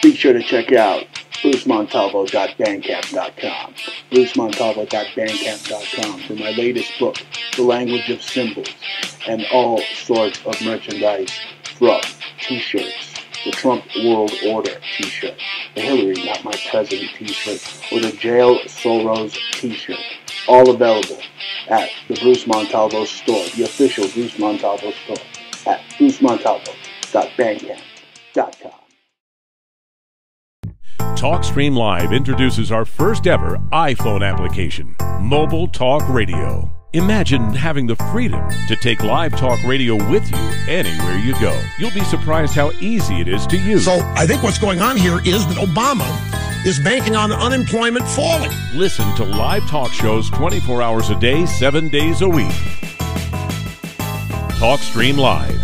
Be sure to check out brucemontalvo.bandcamp.com, brucemontalvo.bandcamp.com for my latest book, The Language of Symbols, and all sorts of merchandise from t-shirts, the Trump World Order t-shirt, the Hillary Not My President t-shirt, or the Jail Soros t-shirt, all available at the Bruce Montalvo store, the official Bruce Montalvo store, at brucemontalvo.bandcamp.com. TalkStream Live introduces our first ever iPhone application, Mobile Talk Radio. Imagine having the freedom to take live talk radio with you anywhere you go. You'll be surprised how easy it is to use. So I think what's going on here is that Obama is banking on unemployment falling. Listen to live talk shows 24 hours a day, 7 days a week. TalkStream Live.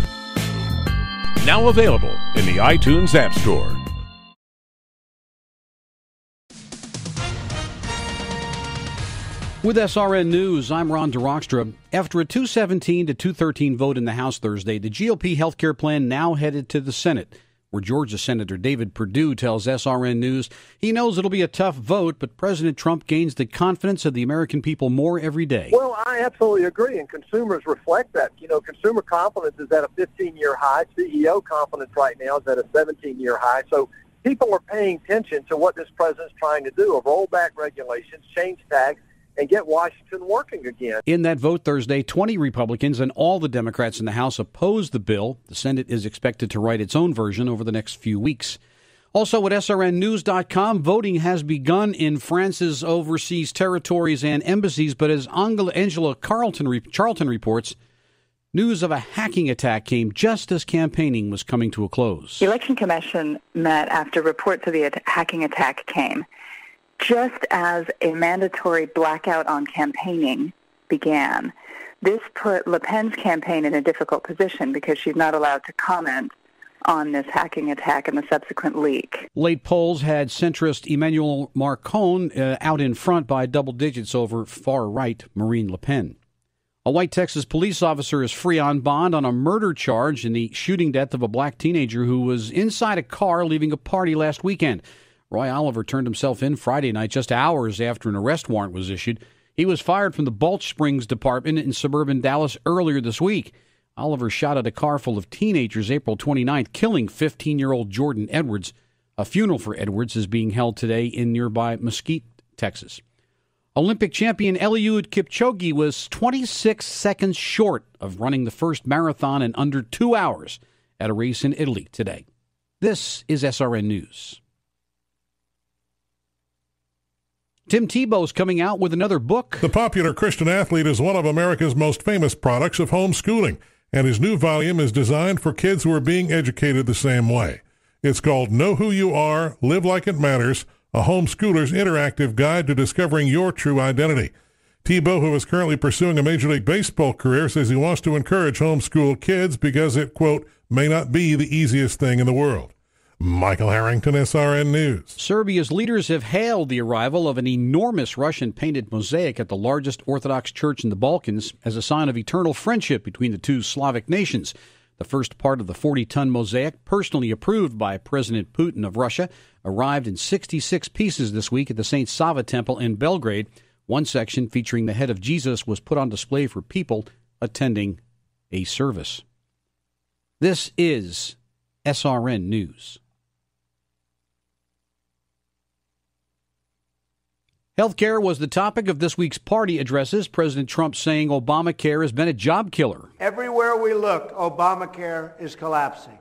Now available in the iTunes App Store. With SRN News, I'm Ron DeRockstra. After a 217 to 213 vote in the House Thursday, the GOP health care plan now headed to the Senate, where Georgia Senator David Perdue tells SRN News he knows it'll be a tough vote, but President Trump gains the confidence of the American people more every day. Well, I absolutely agree, and consumers reflect that. You know, consumer confidence is at a 15-year high. CEO confidence right now is at a 17-year high. So people are paying attention to what this president's trying to do, roll back regulations, change tax, and get Washington working again. In that vote Thursday, 20 Republicans and all the Democrats in the House opposed the bill. The Senate is expected to write its own version over the next few weeks. Also at srnnews.com, voting has begun in France's overseas territories and embassies, but as Angela Charlton reports, news of a hacking attack came just as campaigning was coming to a close. The Election Commission met after reports of the hacking attack came. Just as a mandatory blackout on campaigning began, this put Le Pen's campaign in a difficult position because she's not allowed to comment on this hacking attack and the subsequent leak. Late polls had centrist Emmanuel Macron out in front by double digits over far-right Marine Le Pen. A white Texas police officer is free on bond on a murder charge in the shooting death of a black teenager who was inside a car leaving a party last weekend. Roy Oliver turned himself in Friday night just hours after an arrest warrant was issued. He was fired from the Balch Springs Department in suburban Dallas earlier this week. Oliver shot at a car full of teenagers April 29th, killing 15-year-old Jordan Edwards. A funeral for Edwards is being held today in nearby Mesquite, Texas. Olympic champion Eliud Kipchoge was 26 seconds short of running the first marathon in under 2 hours at a race in Italy today. This is SRN News. Tim Tebow's coming out with another book. The popular Christian athlete is one of America's most famous products of homeschooling, and his new volume is designed for kids who are being educated the same way. It's called Know Who You Are, Live Like It Matters, a homeschooler's interactive guide to discovering your true identity. Tebow, who is currently pursuing a Major League Baseball career, says he wants to encourage homeschool kids because it, quote, may not be the easiest thing in the world. Michael Harrington, SRN News. Serbia's leaders have hailed the arrival of an enormous Russian-painted mosaic at the largest Orthodox church in the Balkans as a sign of eternal friendship between the two Slavic nations. The first part of the 40-ton mosaic, personally approved by President Putin of Russia, arrived in 66 pieces this week at the St. Sava Temple in Belgrade. One section featuring the head of Jesus was put on display for people attending a service. This is SRN News. Healthcare was the topic of this week's party addresses. President Trump saying Obamacare has been a job killer. Everywhere we look, Obamacare is collapsing.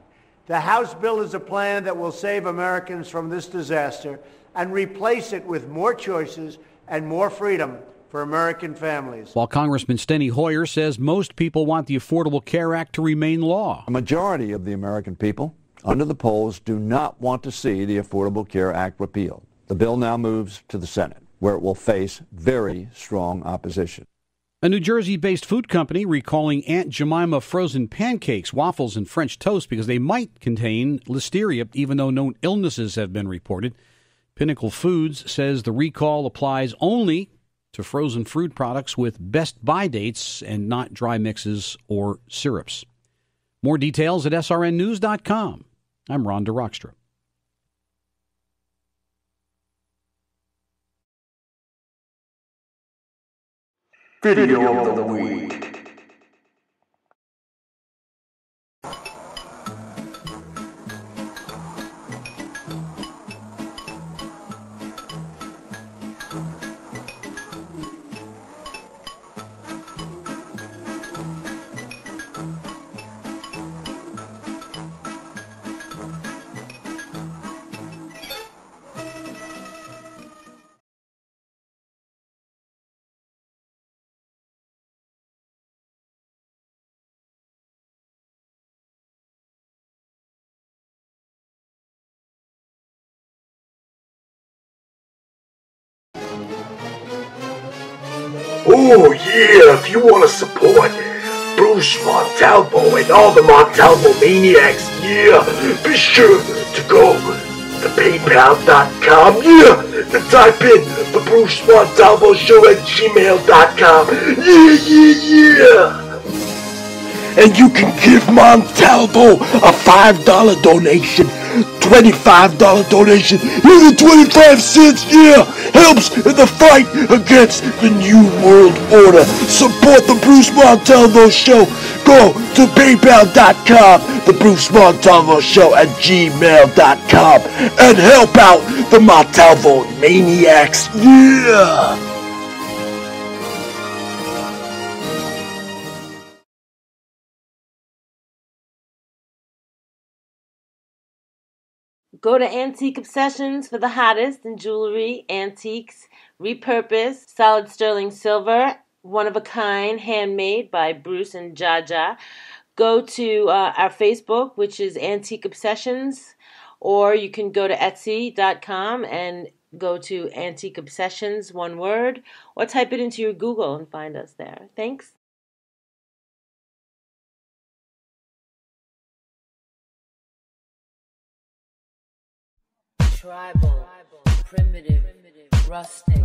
The House bill is a plan that will save Americans from this disaster and replace it with more choices and more freedom for American families. While Congressman Steny Hoyer says most people want the Affordable Care Act to remain law. A majority of the American people, under the polls, do not want to see the Affordable Care Act repealed. The bill now moves to the Senate, where it will face very strong opposition. A New Jersey-based food company recalling Aunt Jemima frozen pancakes, waffles, and French toast because they might contain listeria, even though no illnesses have been reported. Pinnacle Foods says the recall applies only to frozen fruit products with best buy dates and not dry mixes or syrups. More details at srnnews.com. I'm Ron DeRockstra. Video of the Week. Oh yeah, if you want to support Bruce Montalvo and all the Montalvo maniacs, yeah, be sure to go to paypal.com, yeah, to type in the Bruce Montalvo Show at gmail.com, yeah. And you can give Montalvo a $5 donation, $25 donation, even 25 cents, yeah, helps in the fight against the New World Order. Support the Bruce Montalvo Show. Go to paypal.com, the Bruce Montalvo Show at gmail.com, and help out the Montalvo maniacs, yeah. Go to Antique Obsessions for the hottest in jewelry, antiques, repurposed, solid sterling silver, one-of-a-kind, handmade by Bruce and Jaja. Go to our Facebook, which is Antique Obsessions, or you can go to Etsy.com and go to Antique Obsessions, one word, or type it into your Google and find us there. Thanks. Tribal, primitive, rustic,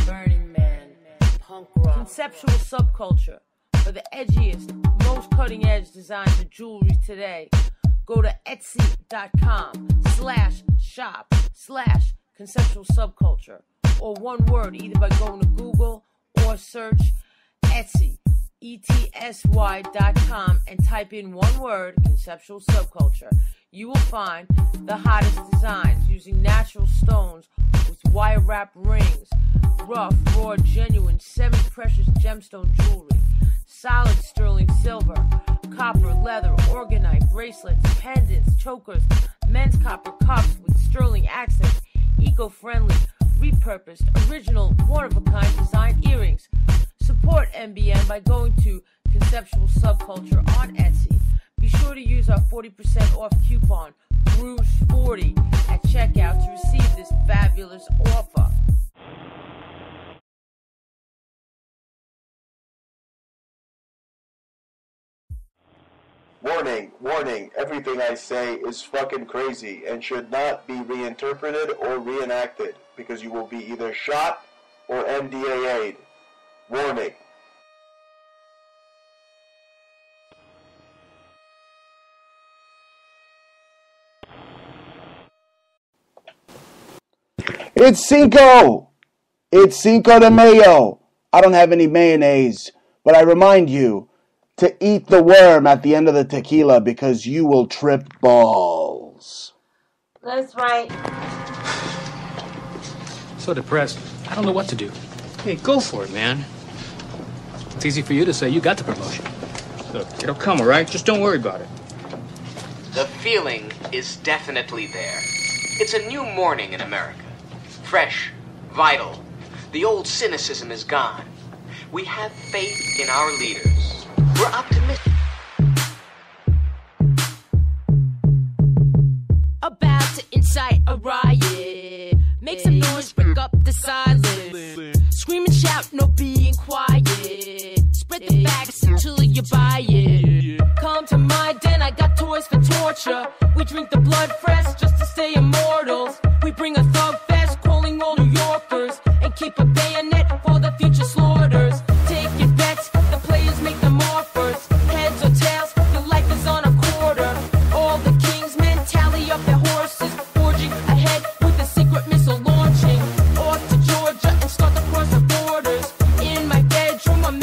Burning Man, punk rock. Conceptual subculture for the edgiest, most cutting-edge designs of jewelry today. Go to Etsy.com/shop/conceptual subculture, or one word, either by going to Google or search Etsy, ETSY.com, and type in one word, conceptual subculture. You will find the hottest designs using natural stones with wire wrap rings, rough, raw, genuine, semi-precious gemstone jewelry, solid sterling silver, copper, leather, organite, bracelets, pendants, chokers, men's copper cups with sterling accents, eco-friendly, repurposed, original, one-of-a-kind design earrings. Support MBM by going to Conceptual Subculture on Etsy. Be sure to use our 40% off coupon, BRUCE40, at checkout to receive this fabulous offer. Warning, warning, everything I say is fucking crazy and should not be reinterpreted or reenacted because you will be either shot or NDAA'd. Warning. It's Cinco! It's Cinco de Mayo! I don't have any mayonnaise, but I remind you to eat the worm at the end of the tequila because you will trip balls. That's right. So depressed. I don't know what to do. Hey, go for it, man. It's easy for you to say you got the promotion. Look, it'll come, all right? Just don't worry about it. The feeling is definitely there. It's a new morning in America. Fresh, vital. The old cynicism is gone. We have faith in our leaders. We're optimistic. About to incite a riot. Make some noise, break up the silence. Scream and shout, no being quiet. Spread the facts until you buy it. Come to my den, I got toys for torture. We drink the blood fresh just to stay immortals. We bring a thug fest, calling all New Yorkers. And keep a bayonet for the future slaughters. Taking bets, the players make them offers. Heads or tails, your life is on a quarter. All the king's men tally up their horses. Forging ahead with a secret missile launching. Off to Georgia and start to cross the borders. In my bedroom, I'm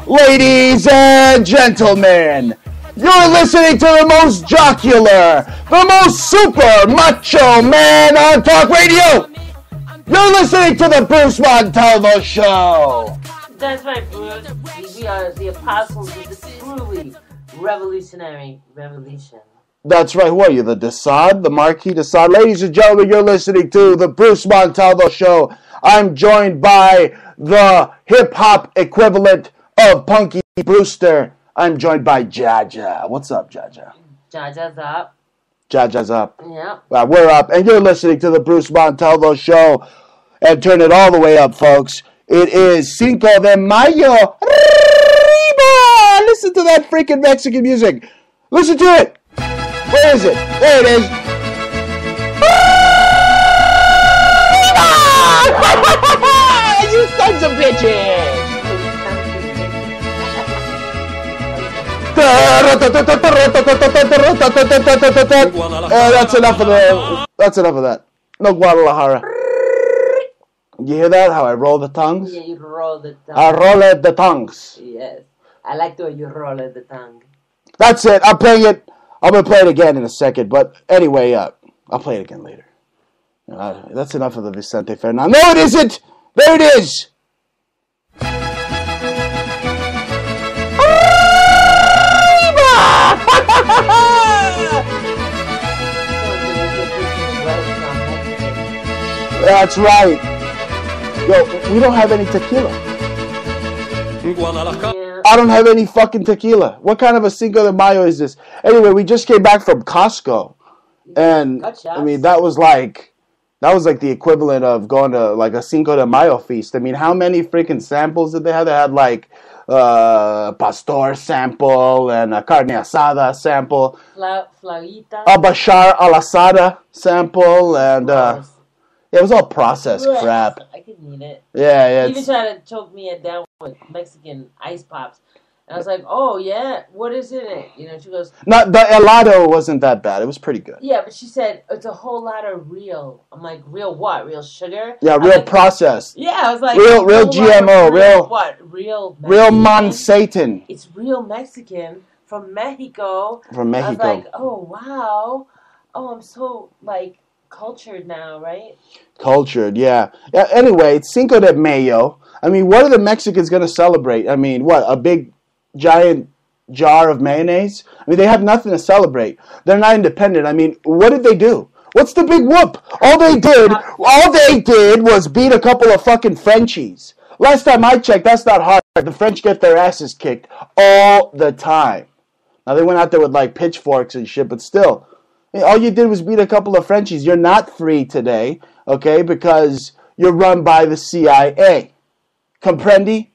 Ladies and gentlemen, you're listening to the most jocular, the most super macho man on talk radio. You're listening to the Bruce Montalvo Show. That's right, Bruce. We are the apostles of the truly revolutionary revolution. That's right. Who are you, the Desaad, the Marquis Desaad? Ladies and gentlemen, you're listening to the Bruce Montalvo Show. I'm joined by the hip-hop equivalent of Punky Brewster. I'm joined by Jaja. What's up, Jaja? Jaja's up. Jaja's up. Yeah. Well, we're up, and you're listening to the Bruce Montalvo Show. And turn it all the way up, folks. It is Cinco de Mayo. Arriba! Listen to that freaking Mexican music. Listen to it. Where is it? There it is. Arriba! You sons of bitches! That's enough of that. No Guadalajara. You hear that? How I roll the tongues? Yeah, you roll the tongue. I roll at the tongues. Yes. I like the way you roll at the tongue. That's it. I'm playing it. I'm going to play it again in a second. But anyway, I'll play it again later. That's enough of the Vicente Fernandez. No, it isn't. There it is. That's right. Yo, we don't have any tequila. I don't have any fucking tequila. What kind of a Cinco de Mayo is this? Anyway, we just came back from Costco. And, I mean, that was like the equivalent of going to, like, a Cinco de Mayo feast. I mean, how many freaking samples did they have? They had, like, pastor sample and a carne asada sample. Flaguita. A bashar al asada sample. And, it was all processed crap. I couldn't eat it. Yeah. He even tried to choke me down with Mexican ice pops. And I was like, oh, yeah, what is it? You know, she goes... No, the helado wasn't that bad. It was pretty good. Yeah, but she said, it's a whole lot of real. I'm like, real what? Real sugar? Yeah, real processed. Yeah, I was like... Real GMO. Real what? Real Mexican? Real Monsatan. It's real Mexican from Mexico. From Mexico. I was like, oh, wow. Oh, I'm so, like... cultured now, right? Cultured, yeah. Anyway, it's Cinco de Mayo. I mean, what are the Mexicans going to celebrate? I mean, what? A big, giant jar of mayonnaise? I mean, they have nothing to celebrate. They're not independent. I mean, what did they do? What's the big whoop? All they did was beat a couple of fucking Frenchies. Last time I checked, that's not hard. The French get their asses kicked all the time. Now, they went out there with, like, pitchforks and shit, but still... all you did was beat a couple of Frenchies. You're not free today, okay, because you're run by the CIA. Comprendi?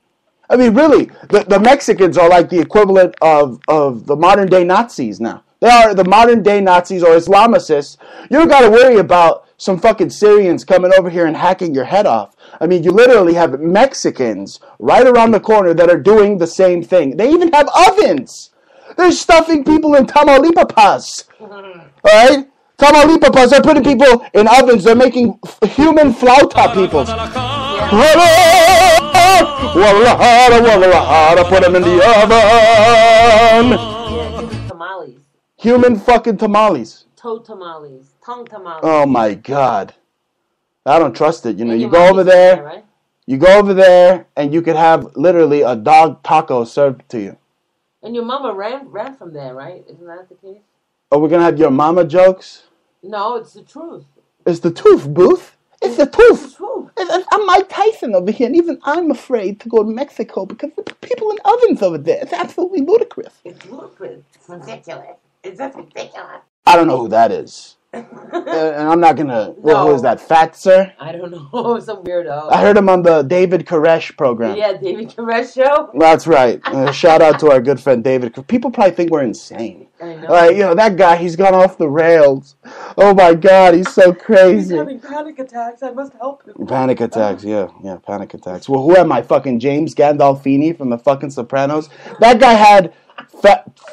I mean, really, the Mexicans are like the equivalent of the modern-day Nazis now. They are the modern-day Nazis or Islamicists. You don't got to worry about some fucking Syrians coming over here and hacking your head off. I mean, you literally have Mexicans right around the corner that are doing the same thing. They even have ovens. They're stuffing people in Tamaulipas. Alright? Tamaulipas, they're putting people in ovens. They're making human flauta people. Put them in the oven. Yeah, tamales. Human fucking tamales. Toe tamales. Tongue tamales. Oh my God. I don't trust it. You know, you go over there, right? You go over there, and you could have literally a dog taco served to you. And your mama ran from there, right? Isn't that the case? Oh, we're going to have your mama jokes? No, it's the truth. It's the truth, Booth. It's the truth. I'm Mike Tyson over here, and even I'm afraid to go to Mexico because the people in ovens over there. It's absolutely ludicrous. It's ludicrous. It's ridiculous. It's just ridiculous. I don't know who that is. And I'm not going to... No. Who is that, Fat Sir? I don't know. Some weirdo. I heard him on the David Koresh program. Yeah, David Koresh show? That's right. Shout out to our good friend David. People probably think we're insane. I know. Like, you know, that guy, he's gone off the rails. Oh, my God, he's so crazy. He's having panic attacks. I must help him. Panic attacks, yeah, panic attacks. Well, who am I, fucking James Gandolfini from the fucking Sopranos? That guy had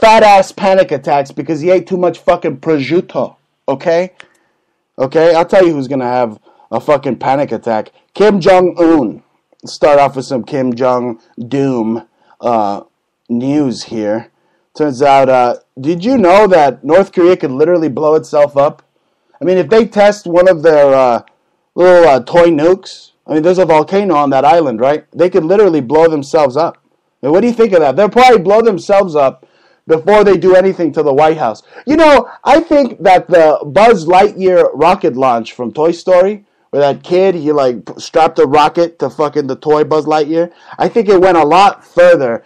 fat-ass panic attacks because he ate too much fucking prosciutto, okay? Okay, I'll tell you who's going to have a fucking panic attack. Kim Jong-un. start off with some Kim Jong Doom news here. Turns out, did you know that North Korea could literally blow itself up? I mean, if they test one of their little toy nukes, I mean, there's a volcano on that island, right? They could literally blow themselves up. I mean, what do you think of that? They'll probably blow themselves up before they do anything to the White House. You know, I think that the Buzz Lightyear rocket launch from Toy Story, where that kid, he like strapped a rocket to fucking the toy Buzz Lightyear, I think it went a lot further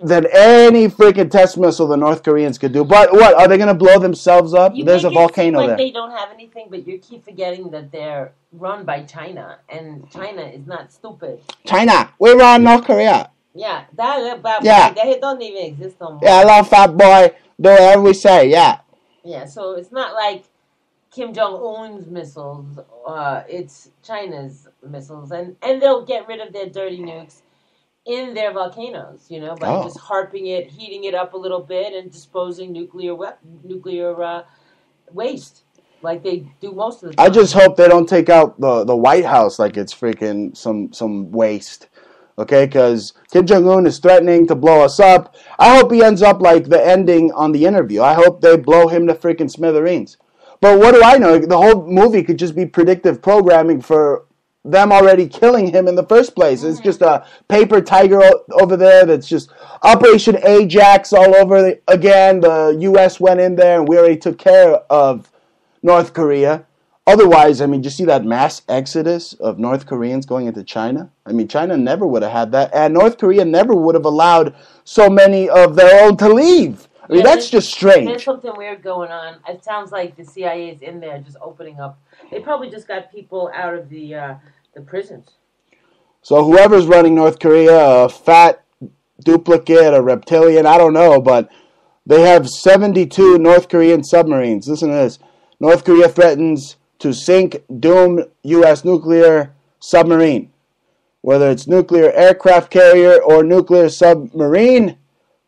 than any freaking test missile the North Koreans could do. But what, are they going to blow themselves up? There's a volcano like there. They don't have anything, but you keep forgetting that they're run by China, and China is not stupid. China, we run North Korea. Yeah, they don't even exist no more. Yeah, I love fat boy, do whatever we say, yeah. Yeah, so it's not like Kim Jong-un's missiles, it's China's missiles, and they'll get rid of their dirty nukes in their volcanoes, you know, by just harping it, heating it up a little bit, and disposing nuclear waste, like they do most of the time. I just hope they don't take out the White House like it's freaking some waste, okay? Because Kim Jong-un is threatening to blow us up. I hope he ends up like the ending on the interview. I hope they blow him to freaking smithereens. But what do I know? The whole movie could just be predictive programming for them already killing him in the first place. It's just a paper tiger over there that's just Operation Ajax all over again. The U.S. went in there and we already took care of North Korea. Otherwise, I mean, just see that mass exodus of North Koreans going into China? I mean, China never would have had that, and North Korea never would have allowed so many of their own to leave. I mean, that's just strange. There's something weird going on. It sounds like the CIA is in there just opening up. They probably just got people out of the prisons. So whoever's running North Korea, a fat duplicate, a reptilian, I don't know, but they have 72 North Korean submarines. Listen to this. North Korea threatens to sink doomed U.S. nuclear submarine. Whether it's nuclear aircraft carrier or nuclear submarine,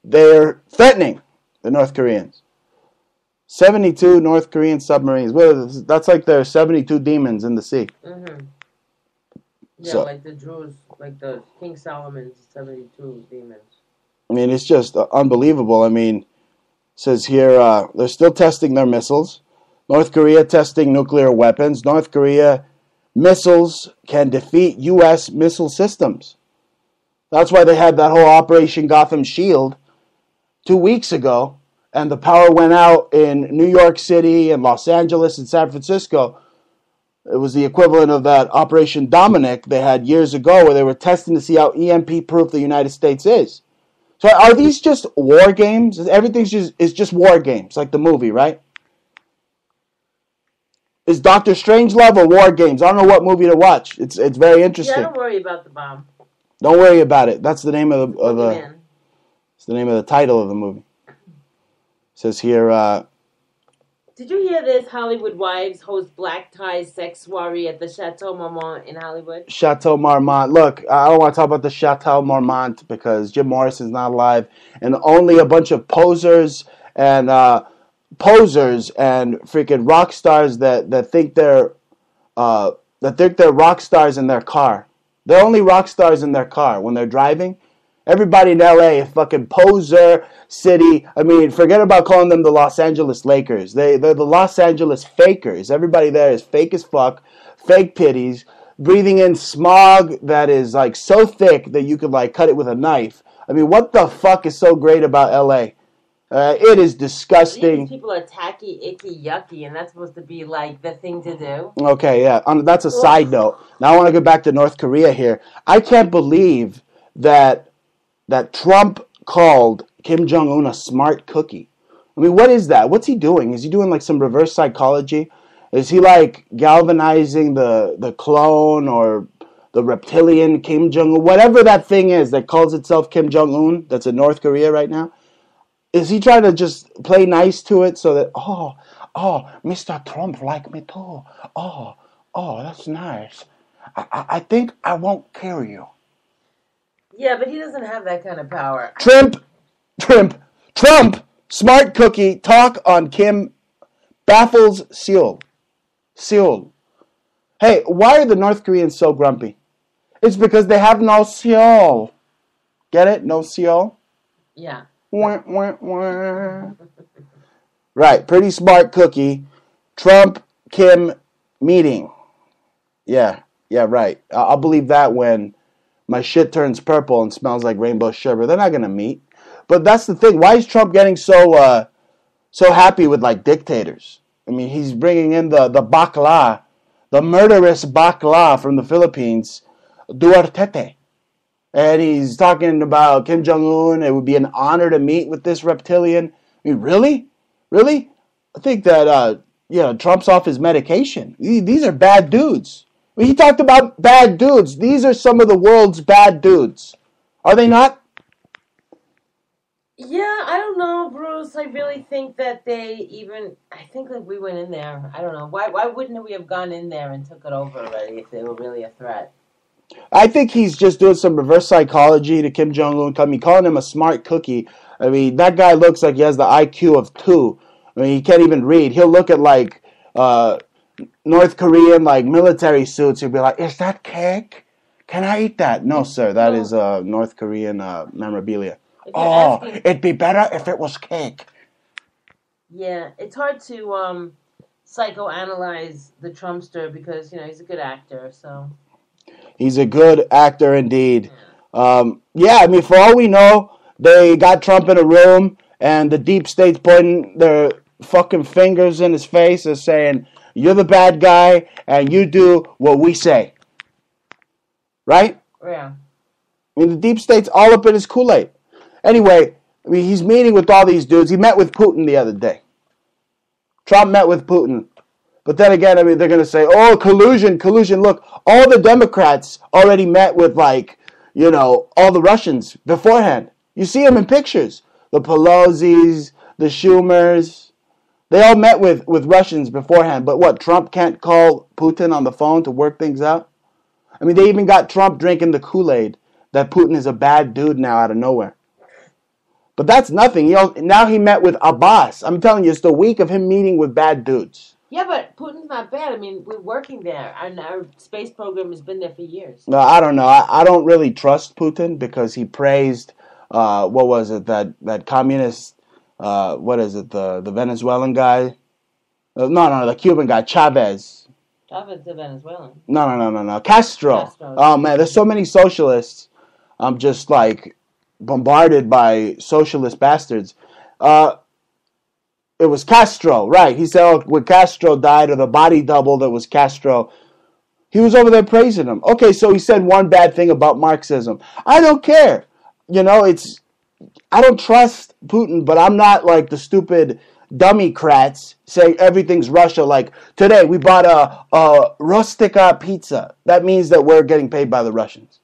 they're threatening the North Koreans. 72 North Korean submarines. Well, that's like their 72 demons in the sea. Mm-hmm. Yeah, So, like the Jews, like the King Solomon's 72 demons. I mean, it's just unbelievable. I mean, it says here they're still testing their missiles. North Korea testing nuclear weapons. North Korea missiles can defeat U.S. missile systems. That's why they had that whole Operation Gotham Shield 2 weeks ago, and the power went out in New York City and Los Angeles and San Francisco. It was the equivalent of that Operation Dominic they had years ago where they were testing to see how EMP-proof the United States is. So are these just war games? Everything's just war games, like the movie, right? Is Doctor Strangelove or War Games? I don't know what movie to watch. It's very interesting. Yeah, don't worry about the bomb. Don't worry about it. That's the name of the it's the name of the title of the movie. It says here. Did you hear this? Hollywood wives host black tie sex soiree at the Chateau Marmont in Hollywood. Chateau Marmont. Look, I don't want to talk about the Chateau Marmont because Jim Morrison's not alive, and only a bunch of posers and freaking rock stars that think they're rock stars in their car. They're only rock stars in their car when they're driving. Everybody in LA, a fucking poser city. I mean, forget about calling them the Los Angeles Lakers. They're the Los Angeles fakers. Everybody there is fake as fuck, fake titties, breathing in smog that is like so thick that you could like cut it with a knife. I mean, what the fuck is so great about LA? It is disgusting. These people are tacky, icky, yucky, and that's supposed to be like the thing to do. Okay, yeah. That's a side note. Now I want to go back to North Korea here. I can't believe that Trump called Kim Jong-un a smart cookie. I mean, what is that? What's he doing? Is he doing like some reverse psychology? Is he like galvanizing the clone or the reptilian Kim Jong-un? Whatever that thing is that calls itself Kim Jong-un that's in North Korea right now. Is he trying to just play nice to it so that, oh, Mr. Trump like me too. Oh, that's nice. I think I won't kill you. Yeah, but he doesn't have that kind of power. Trump, smart cookie, talk on Kim baffles Seoul. Hey, why are the North Koreans so grumpy? It's because they have no soul. Get it? No soul? Yeah. Wah, wah, wah. Right. Pretty smart cookie. Trump, Kim meeting. Yeah. Yeah, right. I'll believe that when my shit turns purple and smells like rainbow sherbet. They're not going to meet. But that's the thing. Why is Trump getting so happy with, like, dictators? I mean, he's bringing in the bakla, the murderous bakla from the Philippines, Duarte. And he's talking about Kim Jong-un. It would be an honor to meet with this reptilian. I mean, really? Really? I think that, Trump's off his medication. These are bad dudes. I mean, he talked about bad dudes. These are some of the world's bad dudes. Are they not? Yeah, I don't know, Bruce. I really think that I think that we went in there. I don't know. Why wouldn't we have gone in there and took it over already if they were really a threat? I think he's just doing some reverse psychology to Kim Jong-un, calling him a smart cookie. I mean, that guy looks like he has the IQ of 2. I mean, he can't even read. He'll look at, like, North Korean, like, military suits. He'll be like, is that cake? Can I eat that? No, sir, that is North Korean memorabilia. Oh, it'd be better if it was cake. Yeah, it's hard to psychoanalyze the Trumpster because, he's a good actor, so... He's a good actor indeed. I mean, for all we know, they got Trump in a room and the deep state's pointing their fucking fingers in his face and saying, you're the bad guy and you do what we say. Right? Yeah. I mean, the deep state's all up in his Kool-Aid. Anyway, I mean, he's meeting with all these dudes. He met with Putin the other day. Trump met with Putin. But then again, I mean, they're going to say, oh, collusion. Look, all the Democrats already met with, like, all the Russians beforehand. You see them in pictures. The Pelosi's, the Schumers. They all met with Russians beforehand. But what, Trump can't call Putin on the phone to work things out? I mean, they even got Trump drinking the Kool-Aid that Putin is a bad dude now out of nowhere. But that's nothing. Now he met with Abbas. I'm telling you, it's the week of him meeting with bad dudes. Yeah, but Putin's not bad. I mean, we're working there, and our space program has been there for years. No, I don't know. I don't really trust Putin because he praised, what was it, that communist, the Venezuelan guy? No, the Cuban guy, Chavez. Chavez, the Venezuelan. No. Castro. Oh, man, there's so many socialists. I'm just, like, bombarded by socialist bastards. It was Castro, right? He said, when Castro died, or the body double that was Castro, he was over there praising him. Okay, so he said one bad thing about Marxism. I don't care. I don't trust Putin, but I'm not like the stupid dummy-crats saying everything's Russia. Like, today we bought a rustica pizza. That means that we're getting paid by the Russians.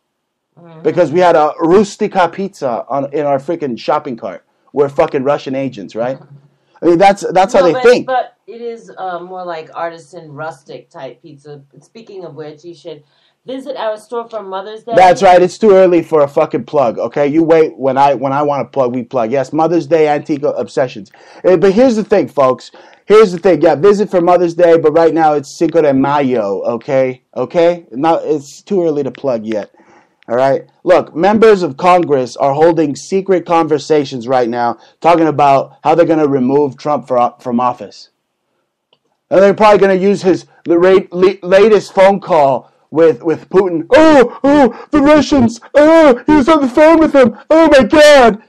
Because we had a rustica pizza in our freaking shopping cart. We're fucking Russian agents, right? I mean, that's how they think. But it is more like artisan, rustic type pizza. Speaking of which, you should visit our store for Mother's Day. That's right. It's too early for a fucking plug, okay? You wait. When I want to plug, we plug. Yes, Mother's Day Antique Obsessions. But here's the thing, folks. Here's the thing. Yeah, visit for Mother's Day, but right now it's Cinco de Mayo, okay? Okay? It's too early to plug yet. All right. Look, members of Congress are holding secret conversations right now, talking about how they're going to remove Trump from office. And they're probably going to use his latest phone call with Putin. Oh, the Russians. Oh, he was on the phone with him. Oh my God.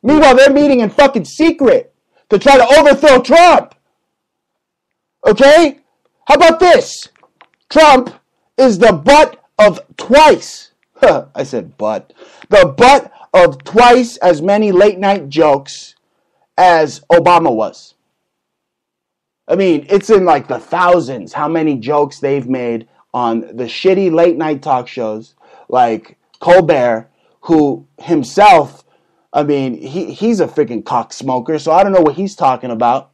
Meanwhile, they're meeting in fucking secret to try to overthrow Trump. Okay? How about this? Trump is the butt of twice. I said butt. The butt of twice as many late night jokes as Obama was. I mean, it's in like the thousands how many jokes they've made on the shitty late night talk shows like Colbert, who himself, I mean, he's a freaking cock smoker, so I don't know what he's talking about.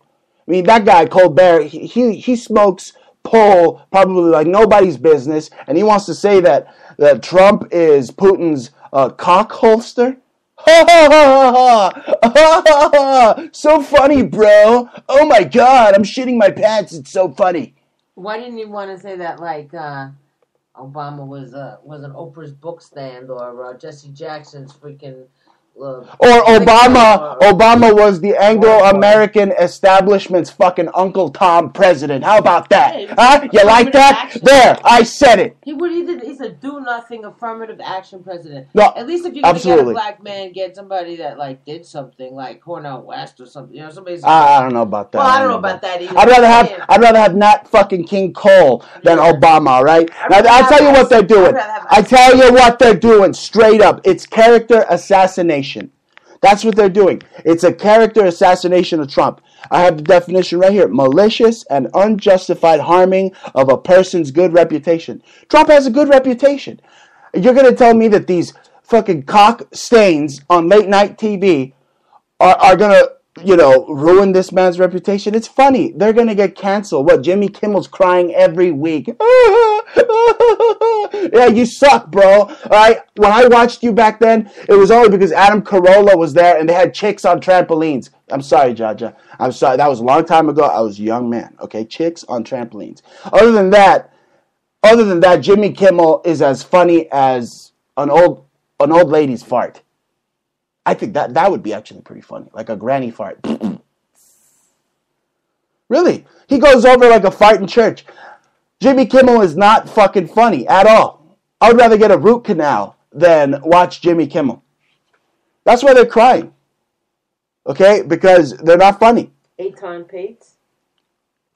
I mean, that guy Colbert, he smokes pole probably like nobody's business, and he wants to say that Trump is Putin's cock holster. Ha ha ha ha ha! So funny, bro. Oh my God, I'm shitting my pants. It's so funny. Why didn't you want to say that like Obama was an Oprah's book stand or Jesse Jackson's freaking. Or Obama was the Anglo-American establishment's fucking Uncle Tom president. How about that? Huh? You like that? Action. There, I said it. He's a do-nothing affirmative action president. No, at least if you're going to get a absolutely. black man, get somebody that like did something like Cornel West or something. You know, somebody's. I don't know about that. Well, I don't know about that either. I'd rather have Nat fucking King Cole than Obama. All right. Now I'll tell you what they're doing. I tell you what they're doing straight up. It's character assassination. That's what they're doing. It's a character assassination of Trump. I have the definition right here. Malicious and unjustified harming of a person's good reputation. Trump has a good reputation. You're going to tell me that these fucking cock stains on late night TV are going to, ruin this man's reputation? It's funny. They're going to get canceled. What, Jimmy Kimmel's crying every week. Yeah, you suck, bro. All right? When I watched you back then, it was only because Adam Carolla was there and they had chicks on trampolines. I'm sorry, Jaja. I'm sorry. That was a long time ago. I was a young man. Okay? Chicks on trampolines. Other than that, Jimmy Kimmel is as funny as an old lady's fart. I think that would be actually pretty funny. Like a granny fart. Really. He goes over like a fart in church. Jimmy Kimmel is not fucking funny at all. I would rather get a root canal than watch Jimmy Kimmel. That's why they're crying. Okay? Because they're not funny. Eitan Pates?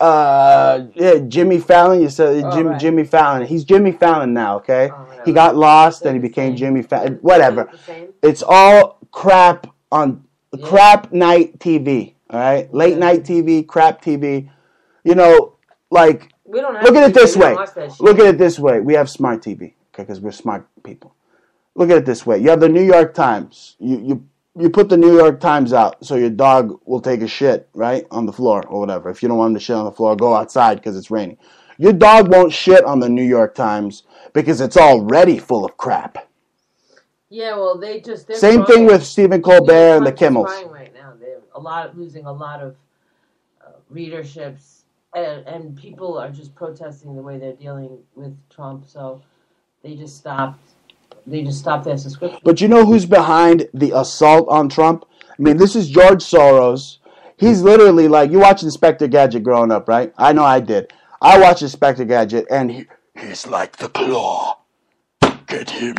Yeah, Jimmy Fallon. You said right. Jimmy Fallon. He's Jimmy Fallon now, okay? He got lost and he became Jimmy Fallon. Whatever. It's all crap on crap night TV, all right? Late night TV, crap TV. Like, we don't have look at it this way. Look at it this way. We have smart TV, okay, because we're smart people. Look at it this way. You have the New York Times. You put the New York Times out so your dog will take a shit, right, on the floor or whatever. If you don't want him to shit on the floor, go outside because it's raining. Your dog won't shit on the New York Times because it's already full of crap. Yeah, well, same thing with Stephen Colbert and the Kimmels. Right now, they're losing a lot of readerships, and people are just protesting the way they're dealing with Trump. So they just stopped their subscription. But you know who's behind the assault on Trump? I mean, this is George Soros. He's literally like, you watch Inspector Gadget growing up, right? I know I did. I watched Inspector Gadget, and he's like the Claw. Get him.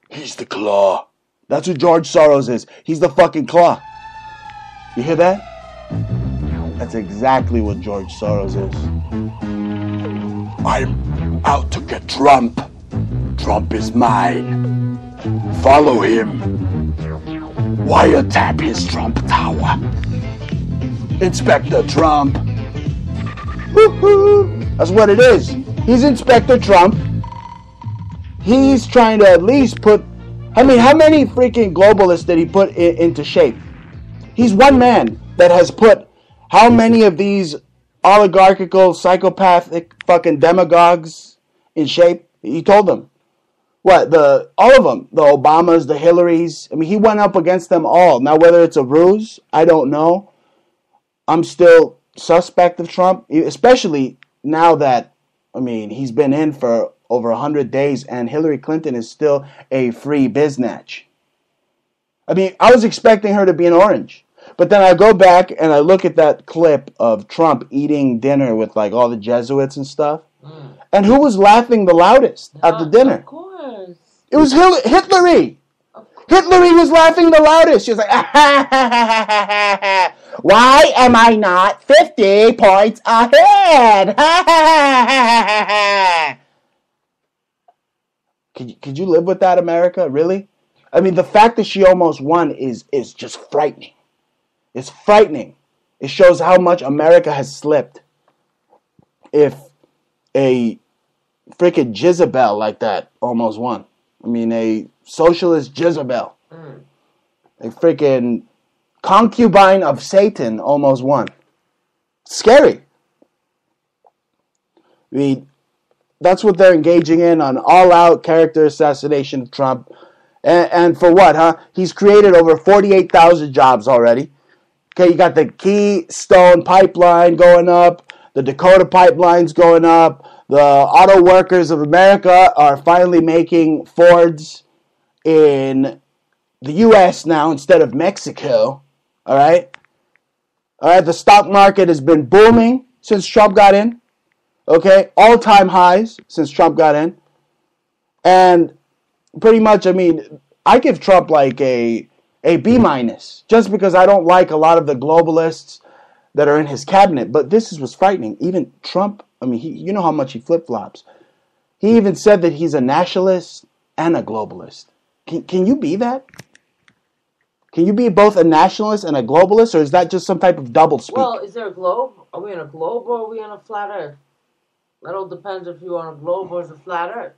He's the Claw. That's what George Soros is. He's the fucking Claw. You hear that? That's exactly what George Soros is. I'm out to get Trump. Trump is mine. Follow him. Wiretap his Trump Tower. Inspector Trump. Woo-hoo. That's what it is. He's Inspector Trump. He's trying to at least put... I mean, how many freaking globalists did he put into shape? He's one man that has put how many of these oligarchical, psychopathic fucking demagogues in shape? He told them. What? All of them. The Obamas, the Hillarys. I mean, he went up against them all. Now, whether it's a ruse, I don't know. I'm still suspect of Trump, especially now that, I mean, he's been in for over 100 days and Hillary Clinton is still a free biznatch. I mean, I was expecting her to be an orange. But then I go back and I look at that clip of Trump eating dinner with like all the Jesuits and stuff. And who was laughing the loudest at the dinner? Of course. It was Hitlery. Hitlery was laughing the loudest. She was like, why am I not 50 points ahead? Could you live with that, America? Really? I mean, the fact that she almost won is just frightening. It's frightening. It shows how much America has slipped. If a freaking Jezebel like that almost won. I mean, a socialist Jezebel. A freaking concubine of Satan almost won. Scary. I mean, that's what they're engaging in, on all-out character assassination of Trump. And for what, huh? He's created over 48,000 jobs already. Okay, you got the Keystone Pipeline going up. The Dakota Pipeline's going up. The auto workers of America are finally making Fords in the U.S. now instead of Mexico. All right? The stock market has been booming since Trump got in. Okay? All-time highs since Trump got in. And pretty much, I mean, I give Trump like a B minus just because I don't like a lot of the globalists that are in his cabinet. But this was frightening. Even Trump, I mean, you know how much he flip-flops. He even said that he's a nationalist and a globalist. Can you be that? Can you be both a nationalist and a globalist, or is that just some type of doublespeak? Well, is there a globe? Are we on a globe or are we on a flat earth? That all depends if you're on a globe or is a flat earth.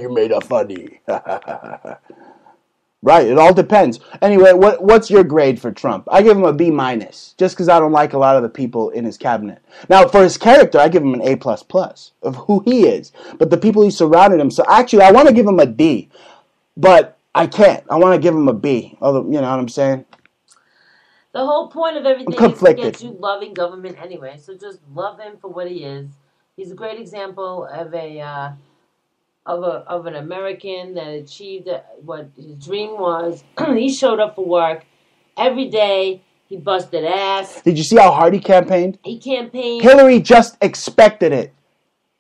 You made a funny. Right, it all depends. Anyway, what's your grade for Trump? I give him a B minus, just because I don't like a lot of the people in his cabinet. Now, for his character, I give him an A++ of who he is. But the people he surrounded him, so actually, I want to give him a D, but I can't. I want to give him a B. You know what I'm saying? The whole point of everything is to get you loving government anyway. So just love him for what he is. He's a great example of an American that achieved what his dream was. He showed up for work every day. He busted ass. Did you see how hard he campaigned? He campaigned. Hillary just expected it.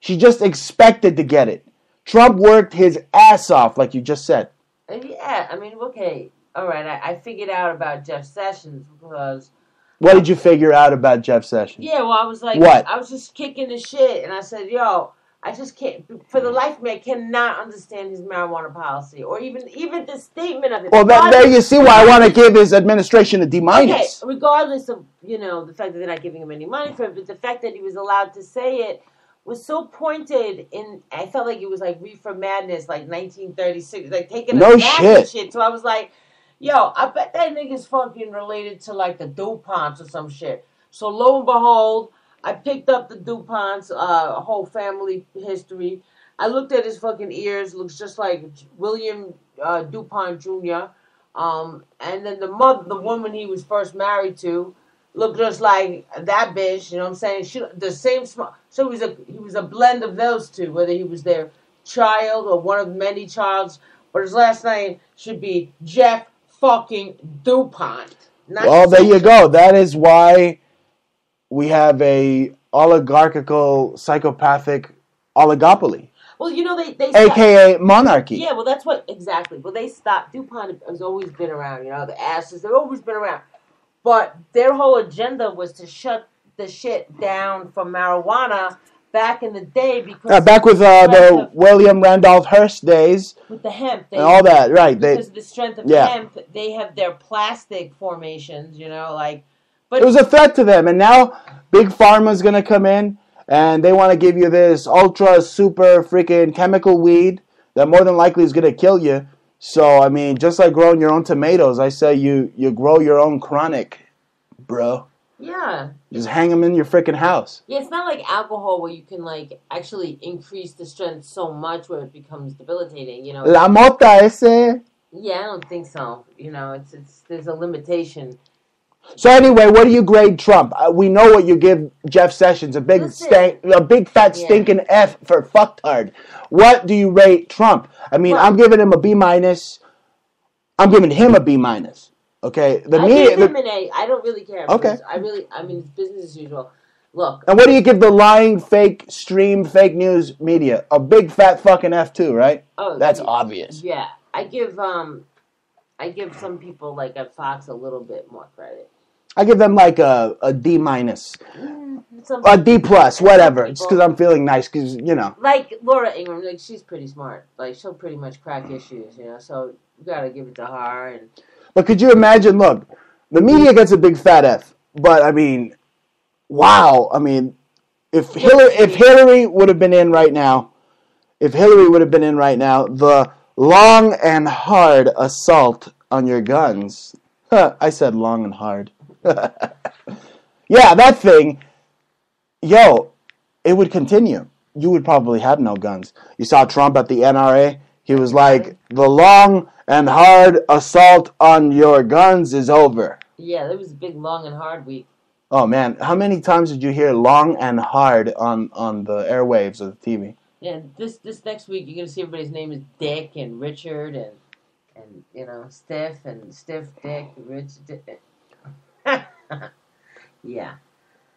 She just expected to get it. Trump worked his ass off, like you just said. Yeah, I mean, okay, all right. I figured out about Jeff Sessions because. What did you figure out about Jeff Sessions? Yeah, well, I was like, what? I was just kicking the shit, and I said, yo. I just can't, for the life of me, I cannot understand his marijuana policy or even the statement of it. Well, there you see why I want to give his administration a D minus. Okay, regardless of, the fact that they're not giving him any money for it, but the fact that he was allowed to say it was so pointed I felt like it was like Reefer Madness, like 1936, like taking a shit. So I was like, yo, I bet that nigga's fucking related to like the DuPonts or some shit. So lo and behold, I picked up the DuPont's whole family history. I looked at his fucking ears. Looks just like William DuPont Jr. And then the woman he was first married to, looked just like that bitch. You know what I'm saying? The same small. So he was a blend of those two, whether he was their child or one of many childs. But his last name should be Jeff fucking DuPont. Well, there you go. That is why we have a oligarchical, psychopathic oligopoly. Well, they AKA monarchy. Yeah, well, that's what, exactly. Well, they stopped. DuPont has always been around, the asses, they've always been around. But their whole agenda was to shut the shit down from marijuana back in the day because... back with the William Randolph Hearst days. With the hemp. And all that, right. Because of the strength of hemp, they have their plastic formations, But it was a threat to them, and now Big Pharma's going to come in, and they want to give you this ultra, super, freaking chemical weed that more than likely is going to kill you. So, I mean, just like growing your own tomatoes, I say you grow your own chronic, bro. Yeah. Just hang them in your freaking house. Yeah, it's not like alcohol where you can, actually increase the strength so much where it becomes debilitating, La mota ese? Yeah, I don't think so. There's a limitation. So anyway, what do you grade Trump? We know what you give Jeff Sessions, a big fat stinking F for fucktard. What do you rate Trump? I mean, I'm giving him a B minus. I'm giving him a B minus. Okay, I give him an A. I don't really care. Okay, it's business as usual. Look. And what do you give the lying, fake fake news media? A big fat fucking F too, right? Oh, that's obvious. Yeah, I give some people like at Fox a little bit more credit. I give them like a D minus, a D plus, whatever. It's because I'm feeling nice, because Like Laura Ingraham, she's pretty smart. She'll pretty much crack issues, So you gotta give it to her. But could you imagine? Look, the media gets a big fat F, but I mean, wow. I mean, if Hillary would have been in right now, the long and hard assault on your guns. I said long and hard. Yeah, that thing, it would continue. You would probably have no guns. You saw Trump at the NRA. He was like, the long and hard assault on your guns is over. Yeah, there was a big long and hard week. Oh man, how many times did you hear "long and hard" on the airwaves of the TV? Yeah, this next week you're gonna see everybody's name is Dick and Richard and Stiff Dick Rich Dick. Yeah.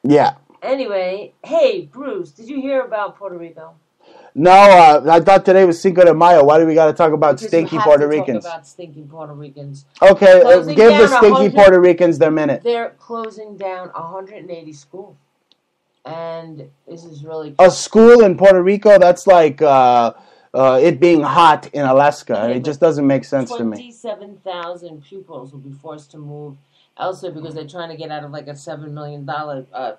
Yeah. Anyway, hey Bruce, did you hear about Puerto Rico? No, I thought today was Cinco de Mayo. Why do we got to talk about Because stinky you have Puerto to Ricans? Talk about stinking Puerto Ricans. Okay, Closing give the down stinky Puerto Ricans their minute. They're closing down 180 schools, and this is really A school in Puerto Rico? That's like it being hot in Alaska. Yeah, it just doesn't make sense to me. 27,000 pupils will be forced to move elsewhere because they're trying to get out of like a $7 million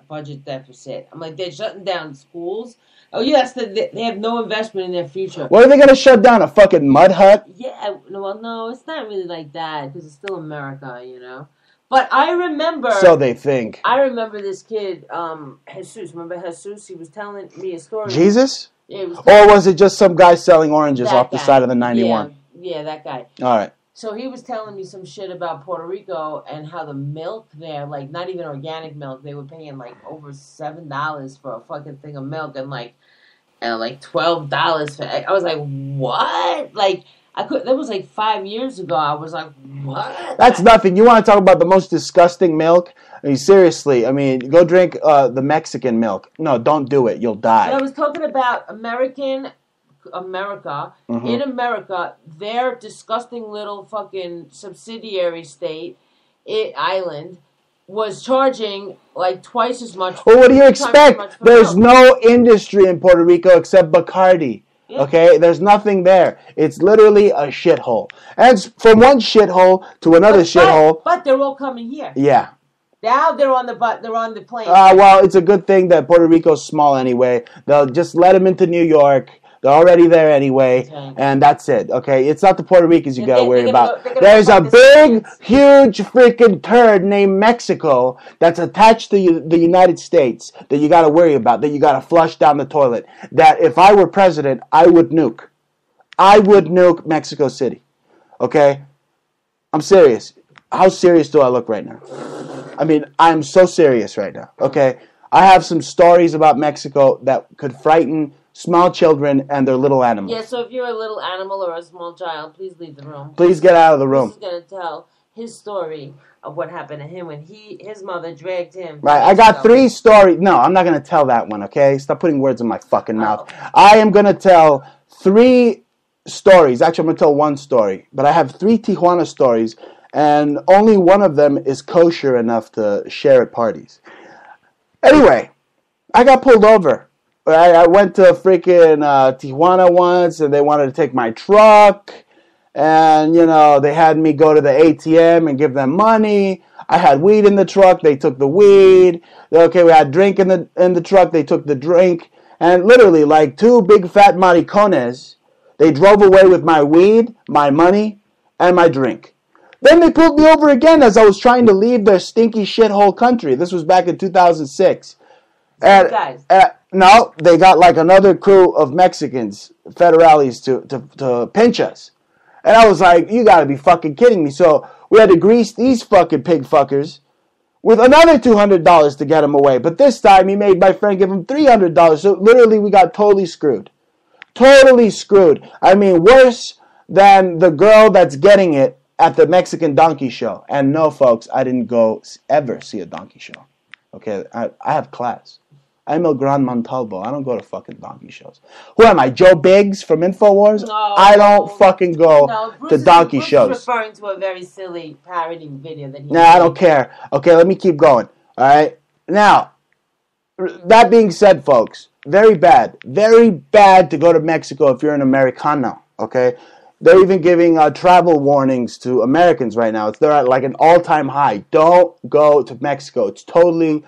budget deficit. I'm like, they're shutting down schools. Oh yes, they have no investment in their future. What are they gonna shut down? A fucking mud hut? Yeah, well, no, it's not really like that because it's still America, you know. But I remember. So they think. I remember this kid, Jesus. Remember Jesus? He was telling me a story. Jesus? Yeah, or was it just some guy selling oranges off the side of the 91? Yeah, that guy. All right. So he was telling me some shit about Puerto Rico and how the milk there, like not even organic milk, they were paying like over $7 for a fucking thing of milk and like $12 for. I was like, what? Like that was like 5 years ago. I was like, what? That's nothing. You want to talk about the most disgusting milk? I mean, seriously. I mean, go drink the Mexican milk. No, don't do it. You'll die. But I was talking about America. Mm-hmm. In America, their disgusting little fucking subsidiary state, island, was charging like twice as much. Well, what do you expect? There's no industry in Puerto Rico except Bacardi. Yeah. Okay? There's nothing there. It's literally a shithole. And it's from one shithole to another shithole. But they're all coming here. Yeah. Now they're on the plane. Well, it's a good thing that Puerto Rico's small anyway. They'll just let them into New York. They're already there anyway, and that's it, okay? It's not the Puerto Ricans you got to worry about. There's a big, huge freaking turd named Mexico that's attached to the United States that you got to worry about, that you got to flush down the toilet, that if I were president, I would nuke. I would nuke Mexico City, okay? I'm serious. How serious do I look right now? I mean, I'm so serious right now, okay? I have some stories about Mexico that could frighten small children and their little animals. Yeah, so if you're a little animal or a small child, please leave the room. Please get out of the room. He's going to tell his story of what happened to him when his mother dragged him. Right, I got 3 stories. No, I'm not going to tell that one, okay? Stop putting words in my fucking mouth. I am going to tell 3 stories. Actually, I'm going to tell 1 story. But I have 3 Tijuana stories, and only one of them is kosher enough to share at parties. Anyway, I got pulled over. I went to freaking Tijuana once, and they wanted to take my truck, and, they had me go to the ATM and give them money. I had weed in the truck. They took the weed. Okay, we had drink in the truck. They took the drink. And literally, like 2 big fat maricones, they drove away with my weed, my money, and my drink. Then they pulled me over again as I was trying to leave their stinky shithole country. This was back in 2006. No, they got like another crew of Mexicans, federales, to pinch us. And I was like, you gotta be fucking kidding me. So we had to grease these fucking pig fuckers with another $200 to get him away. But this time he made my friend give him $300. So literally we got totally screwed. Totally screwed. I mean, worse than the girl that's getting it at the Mexican donkey show. And no, folks, I didn't go ever see a donkey show. Okay, I have class. I'm El Gran Montalvo. I don't go to fucking donkey shows. Who am I, Joe Biggs from InfoWars? No. I don't fucking go to donkey shows. Bruce is referring to a very silly parody video that he Nah, I don't care. Okay, let me keep going. All right? Now, that being said, folks, very bad to go to Mexico if you're an Americano, okay? They're even giving travel warnings to Americans right now. They're at like an all-time high. Don't go to Mexico. It's totally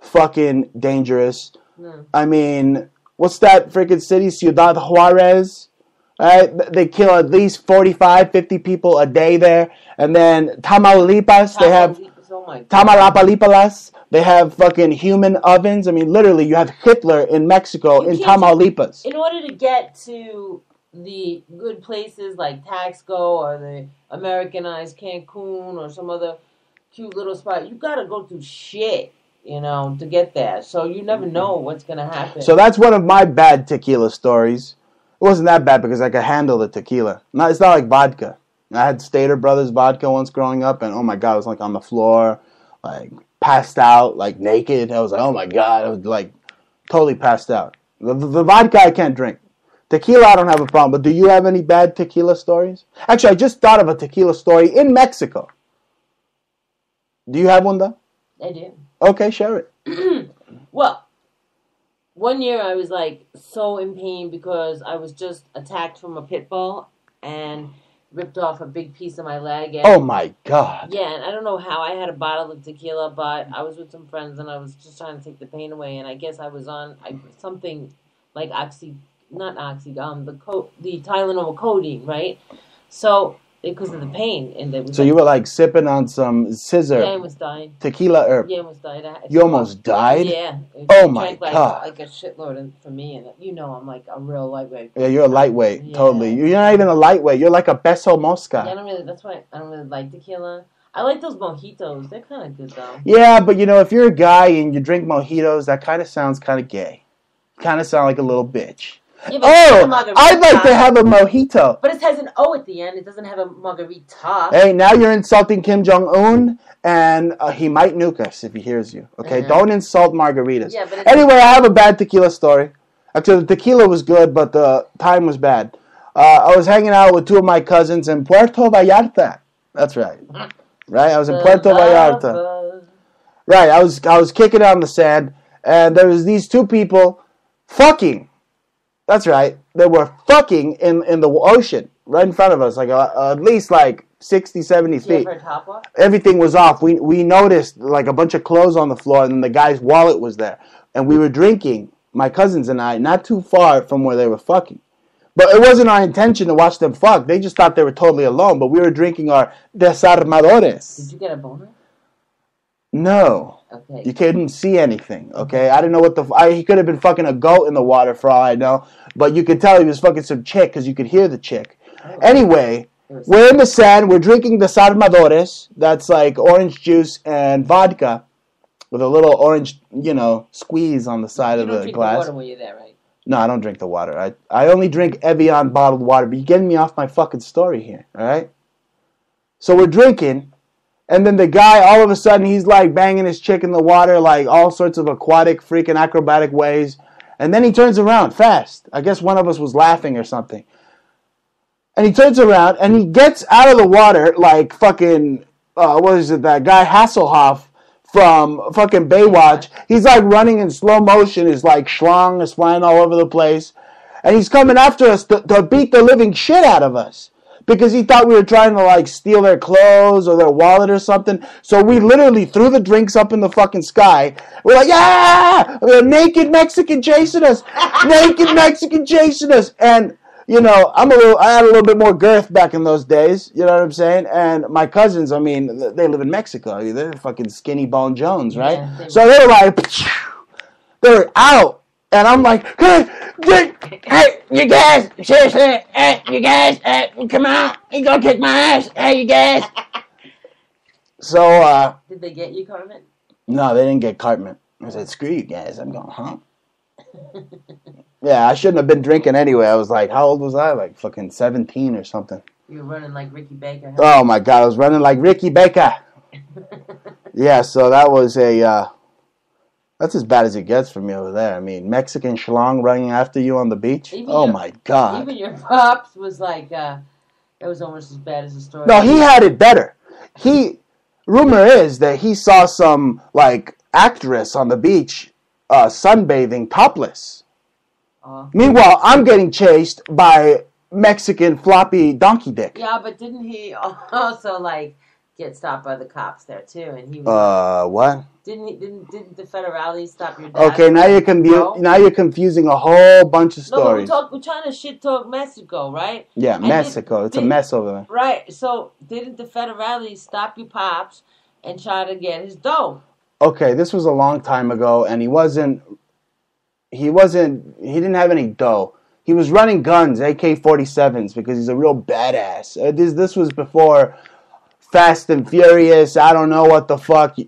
fucking dangerous. No. I mean, what's that freaking city? Ciudad Juarez? Right? They kill at least 45, 50 people a day there. And then Tamaulipas, they have Tamalapalipalas. They have fucking human ovens. I mean, literally, you have Hitler in Mexico in Tamaulipas. In order to get to the good places like Taxco or the Americanized Cancun or some other cute little spot, you gotta go through shit. to get there. So you never know what's going to happen. So that's one of my bad tequila stories. It wasn't that bad because I could handle the tequila. It's not like vodka. I had Stater Brothers vodka once growing up, and oh my God, I was like on the floor, like passed out, like naked. I was like, oh my God, I was like totally passed out. The vodka I can't drink. Tequila I don't have a problem, but do you have any bad tequila stories? Actually, I just thought of a tequila story in Mexico. Do you have one though? I do. Okay, share it. Well, one year I was like so in pain because I was just attacked from a pit bull and ripped off a big piece of my leg. And, oh my God. Yeah, and I don't know how I had a bottle of tequila, but I was with some friends and I was just trying to take the pain away. And I guess I was on something like the Tylenol codeine, right? So because of the pain, and it was so you were like sipping on some scissor. Yeah, I almost died. Tequila herb. Yeah, I almost died. You almost died? Yeah. Oh my God. Like a shitload for me, and I'm like a real lightweight. Yeah, you're a lightweight, totally. You're not even a lightweight. You're like a beso mosca. Yeah, that's why I don't really like tequila. I like those mojitos. They're kind of good though. Yeah, but if you're a guy and you drink mojitos, that kind of sounds kind of gay. Kind of sound like a little bitch. Yeah, I'd like to have a mojito. But it has an O at the end. It doesn't have a margarita. Hey, now you're insulting Kim Jong-un, and he might nuke us if he hears you. Okay, Don't insult margaritas. Yeah, but anyway, I have a bad tequila story. Actually, the tequila was good, but the time was bad. I was hanging out with two of my cousins in Puerto Vallarta. That's right. Right, I was in Puerto Vallarta. Right, I was kicking on the sand, and there was these two people fucking. That's right. They were fucking in the ocean right in front of us, like at least like 60, 70 feet. Everything was off. We noticed like a bunch of clothes on the floor, and then the guy's wallet was there. And we were drinking, my cousins and I, not too far from where they were fucking. But it wasn't our intention to watch them fuck. They just thought they were totally alone. But we were drinking our desarmadores. Did you get a boner? No. Okay. You couldn't see anything, okay? I didn't know what he could have been fucking a goat in the water for all I know. But you could tell he was fucking some chick because you could hear the chick. Oh. Anyway, we're in the sand. We're drinking desarmadores. That's like orange juice and vodka with a little orange, squeeze on the side of the glass. You don't drink the water when you're there, right? No, I don't drink the water. I only drink Evian bottled water. But you're getting me off my fucking story here, all right? So we're drinking. And then the guy, all of a sudden, he's like banging his chick in the water, like all sorts of aquatic, freaking acrobatic ways. And then he turns around fast. I guess one of us was laughing or something. And he turns around and he gets out of the water like fucking, that guy Hasselhoff from fucking Baywatch. He's like running in slow motion. His like schlong is flying all over the place. And he's coming after us to beat the living shit out of us. Because he thought we were trying to, like, steal their clothes or their wallet or something. So we literally threw the drinks up in the fucking sky. We're like, yeah! Naked Mexican chasing us! Naked Mexican chasing us! And, I had a little bit more girth back in those days. You know what I'm saying? And my cousins, they live in Mexico. They're fucking Skinny Bone Jones, right? Yeah, so they were like, they're out. And I'm like, hey, you guys, seriously, hey, you guys, come on, you gonna kick my ass, hey, you guys. So, did they get you, Cartman? No, they didn't get Cartman. I said, screw you guys. I'm going, huh? Yeah, I shouldn't have been drinking anyway. I was like, how old was I? Like fucking 17 or something. You were running like Ricky Baker. Huh? Oh my God, I was running like Ricky Baker. Yeah, so that was that's as bad as it gets for me over there. Mexican schlong running after you on the beach. My God. Even your pops was like, that was almost as bad as the story. No, he had it better. Rumor is that he saw some, like, actress on the beach sunbathing topless. Meanwhile, I'm getting chased by Mexican floppy donkey dick. Yeah, but didn't he also, like, get stopped by the cops there, too? And he was what? Didn't the federales stop your dad? Okay, now you're confusing a whole bunch of stories. No, we're trying to shit talk Mexico, right? Yeah, and Mexico. It's a mess over there. Right. So didn't the federales stop your pops and try to get his dough? Okay, this was a long time ago, and he didn't have any dough. He was running guns, AK-47s, because he's a real badass. This was before Fast and Furious. I don't know what the fuck.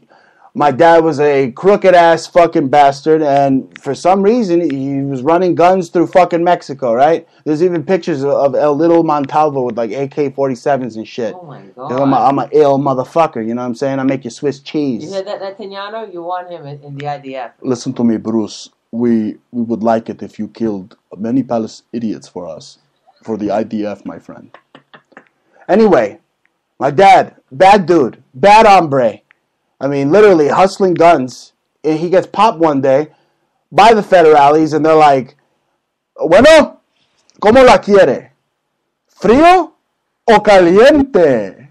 my dad was a crooked-ass fucking bastard, and for some reason, he was running guns through fucking Mexico, right? There's even pictures of El Little Montalvo with, like, AK-47s and shit. Oh, my God. I'm an ill motherfucker, you know what I'm saying? I make you Swiss cheese. You hear that, Netanyahu? You want him in the IDF. Listen to me, Bruce. We would like it if you killed many idiots for us. For the IDF, my friend. Anyway, my dad, bad dude, bad hombre. I mean, literally hustling guns. He gets popped one day by the federales, and they're like, bueno, ¿cómo la quiere? ¿Frío o caliente?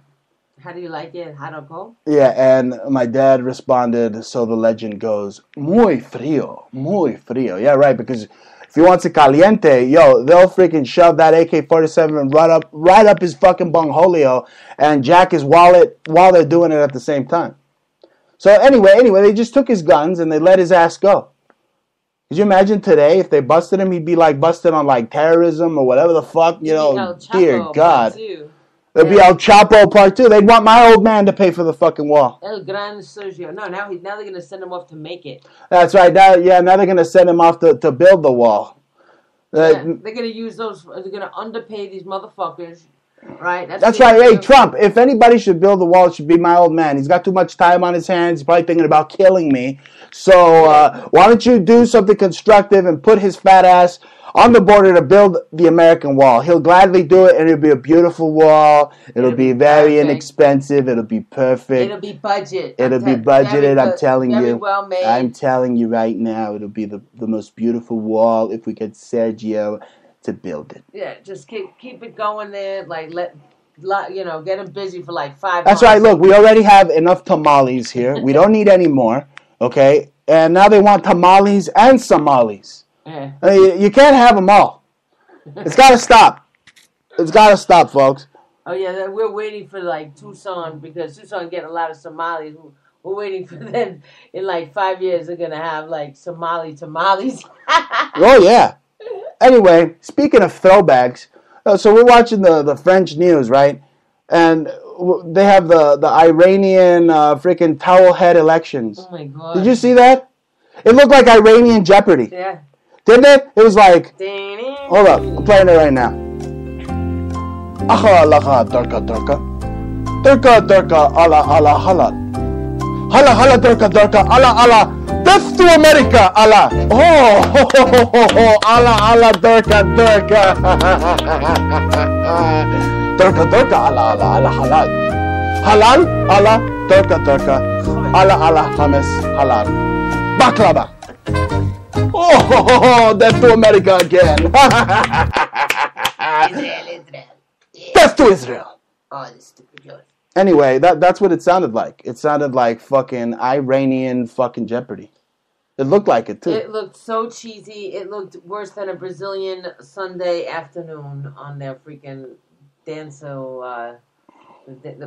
How do you like it? Hot or cold? Yeah, and my dad responded, so the legend goes, muy frío, muy frío. Yeah, right, because if he wants it caliente, yo, they'll freaking shove that AK-47 right up his fucking bungholio and jack his wallet while they're doing it at the same time. So anyway, they just took his guns and they let his ass go. Could you imagine today if they busted him, he'd be like busted on like terrorism or whatever the fuck, you know, dear God. It'd be El Chapo Part 2. They'd want my old man to pay for the fucking wall. El Gran Sergio. No, now they're going to send him off to make it. That's right. Now they're going to send him off to build the wall. They're going to use those, they're going to underpay these motherfuckers. Right? That's right. Hey, Trump, if anybody should build the wall, it should be my old man. He's got too much time on his hands. He's probably thinking about killing me. So why don't you do something constructive and put his fat ass on the border to build the American wall? He'll gladly do it, and it'll be a beautiful wall. It'll be very inexpensive. It'll be perfect. It'll be budget. It'll be budgeted, I'm telling you. Very well made. I'm telling you right now, it'll be the most beautiful wall if we get Sergio to build it. Yeah, just keep it going there. Like get him busy for like 5 months. That's right. Look, we already have enough tamales here. We don't need any more. Okay, and now they want tamales and Somalis. Yeah. You can't have them all. It's got to stop. It's got to stop, folks. Oh yeah, we're waiting for like Tucson because Tucson getting a lot of Somalis. We're waiting for them in like 5 years. They're gonna have like Somali tamales. Oh yeah. Anyway, speaking of throwbacks, so we're watching the French news, right? And they have the Iranian freaking towel head elections. Oh my God! Did you see that? It looked like Iranian Jeopardy. Yeah. Didn't it? It was like, hold up, I'm playing it right now. Aha, alaha, darka, darka. Darka, darka, ala, ala, hala. Hala, hala, darka, darka, ala, ala. Death to America, ala. Oh, ho, ho, ho, ho, ho. Ala, ala, darka, darka. Darka, darka, ala, ala, ala, halal. Halal, ala, darka, darka. Ala, ala, hummus, halal. Baklava. Oh, death to America again. Israel. Death to Israel. Oh, this stupid joke. Anyway, that's what it sounded like. It sounded like fucking Iranian fucking Jeopardy. It looked like it, too. It looked so cheesy. It looked worse than a Brazilian Sunday afternoon on their freaking dance. The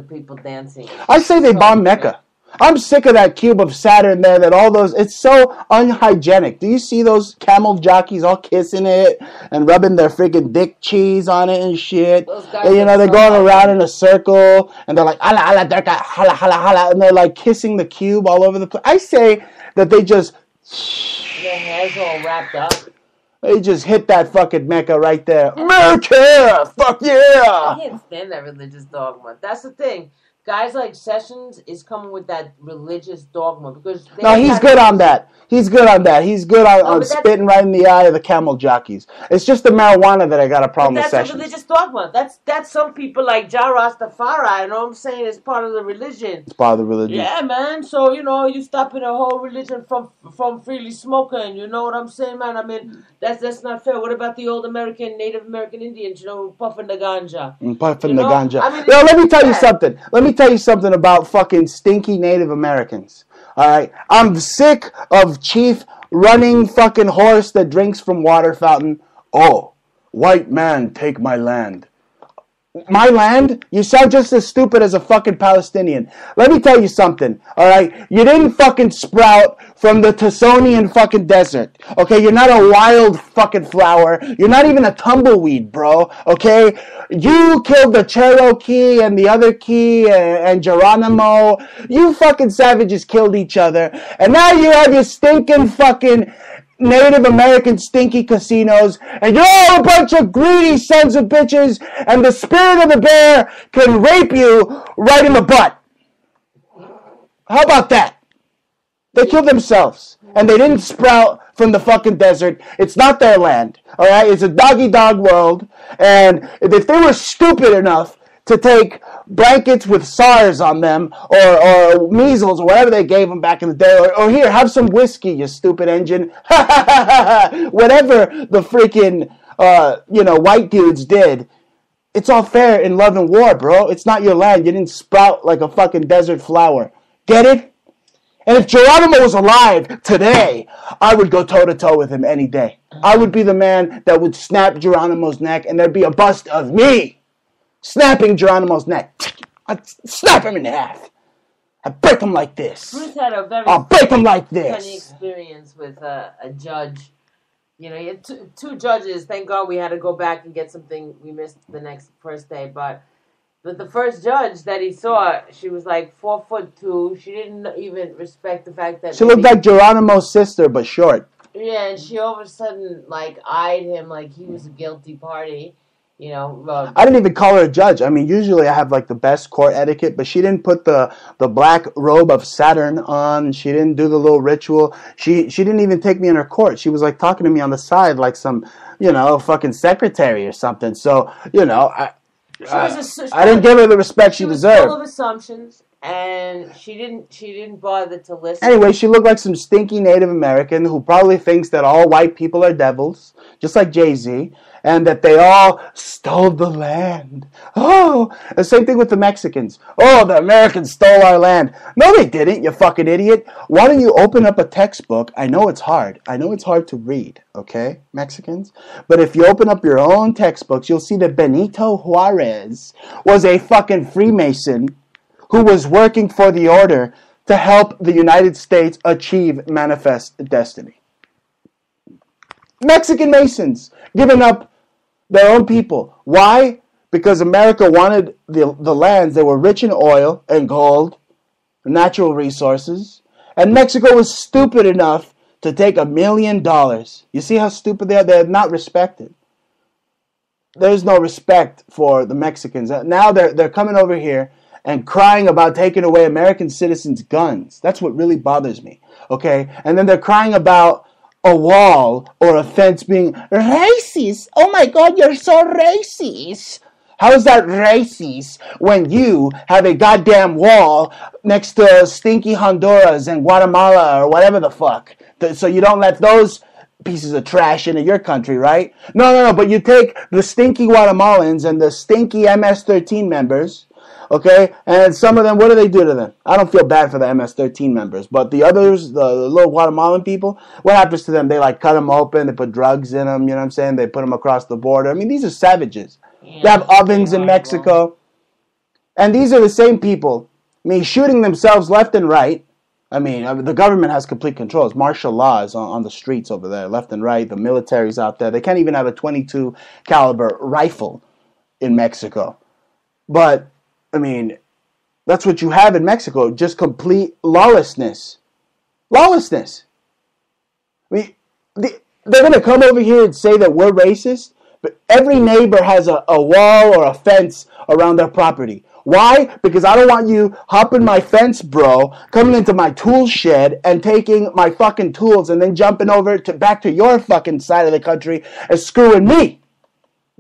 people dancing. I say they bombed Mecca. I'm sick of that cube of Saturn there, that all those, it's so unhygienic. Do you see those camel jockeys all kissing it and rubbing their freaking dick cheese on it and shit? And, you know, they're going around in a circle and they're like, ala, ala, darka, hala, hala, hala, and they're like kissing the cube all over the place. I say that they just, their hair's all wrapped up. They just hit that fucking Mecca right there. America! Fuck yeah! I can't stand that religious dogma. That's the thing. Guys like Sessions is coming with that religious dogma because he's good on that. He's good on that. He's good on spitting right in the eye of the camel jockeys. It's just the marijuana that I got a problem with Sessions. That's a religious dogma. That's some people like Ja Rastafari. You know what I'm saying? It's part of the religion. It's part of the religion. Yeah, man. So you stopping a whole religion from freely smoking. You know what I'm saying, man? I mean, that's not fair. What about the old Native American Indians? Puffing the ganja. Puffing the ganja. I mean, let me tell you something. Let me tell you something about fucking stinky Native Americans. All right, I'm sick of Chief running fucking horse that drinks from water fountain. Oh, white man, take my land. My land? You sound just as stupid as a fucking Palestinian. Let me tell you something, alright? You didn't fucking sprout from the Tucsonian fucking desert, okay? You're not a wild fucking flower. You're not even a tumbleweed, bro, okay? You killed the Cherokee and the other Key and Geronimo. You fucking savages killed each other. And now you have your stinking fucking Native American stinky casinos, and you're all a bunch of greedy sons of bitches, and the spirit of the bear can rape you right in the butt. How about that? They killed themselves, and they didn't sprout from the fucking desert. It's not their land, all right? It's a dog-eat-dog world, and if they were stupid enough to take blankets with SARS on them, or measles, or whatever they gave them back in the day, or here, have some whiskey, you stupid engine. Whatever the freaking, white dudes did, it's all fair in love and war, bro. It's not your land. You didn't sprout like a fucking desert flower. Get it? And if Geronimo was alive today, I would go toe-to-toe with him any day. I would be the man that would snap Geronimo's neck, and there'd be a bust of me snapping Geronimo's neck. I'd snap him in half. I'd break him like this. Bruce had a very I'll break him like this. funny experience with a judge. You know, he had two judges. Thank God we had to go back and get something we missed the first day. But the first judge that he saw, she was like 4'2". She didn't even respect the fact that she looked like Geronimo's sister, but short. Yeah, and she all of a sudden eyed him like he was a guilty party. You know, I didn't even call her a judge. I mean, usually I have the best court etiquette, but she didn't put the black robe of Saturn on. She didn't do the little ritual. She didn't even take me in her court. She was talking to me on the side like some, fucking secretary or something. So, I didn't give her the respect she deserved. Full of assumptions, and she didn't bother to listen. Anyway, she looked like some stinky Native American who probably thinks that all white people are devils, just like Jay-Z. And that they all stole the land. Oh, the same thing with the Mexicans. Oh, the Americans stole our land. No, they didn't, you fucking idiot. Why don't you open up a textbook? I know it's hard. I know it's hard to read, okay, Mexicans? But if you open up your own textbooks, you'll see that Benito Juarez was a fucking Freemason who was working for the order to help the United States achieve manifest destiny. Mexican Masons giving up their own people. Why? Because America wanted the lands. They were rich in oil and gold, natural resources. And Mexico was stupid enough to take $1 million. You see how stupid they are? They're not respected. There's no respect for the Mexicans. Now they're coming over here and crying about taking away American citizens' guns. That's what really bothers me. Okay? And then they're crying about a wall or a fence being racist. Oh my God, you're so racist. How is that racist when you have a goddamn wall next to stinky Honduras and Guatemala or whatever the fuck? So you don't let those pieces of trash into your country, right? No, but you take the stinky Guatemalans and the stinky MS-13 members, okay? And some of them, what do they do to them? I don't feel bad for the MS-13 members, but the others, the little Guatemalan people, what happens to them? They cut them open, they put drugs in them, you know what I'm saying? They put them across the border. I mean, these are savages. Yeah, they have ovens in Mexico. And these are the same people, shooting themselves left and right. I mean, the government has complete control. It's martial laws on the streets over there, left and right. The military's out there. They can't even have a .22 caliber rifle in Mexico. But I mean, that's what you have in Mexico, just complete lawlessness. Lawlessness. I mean, they're going to come over here and say that we're racist, but every neighbor has a wall or a fence around their property. Why? Because I don't want you hopping my fence, bro, coming into my tool shed and taking my fucking tools and then jumping over back to your fucking side of the country and screwing me.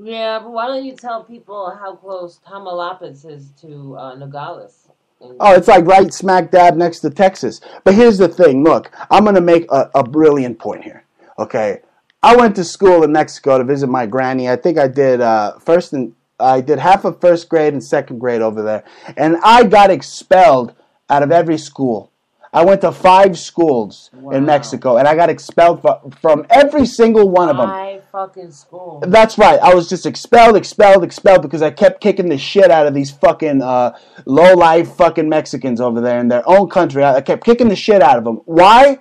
Yeah, but why don't you tell people how close Tamaulipas is to Nogales? Oh, it's right smack dab next to Texas. But here's the thing. Look, I'm going to make a brilliant point here. Okay? I went to school in Mexico to visit my granny. I think I did half of first grade and second grade over there. And I got expelled out of every school. I went to 5 schools in Mexico, and I got expelled from every single one of them. 5 fucking schools. That's right. I was just expelled because I kept kicking the shit out of these fucking low-life fucking Mexicans over there in their own country. I kept kicking the shit out of them. Why?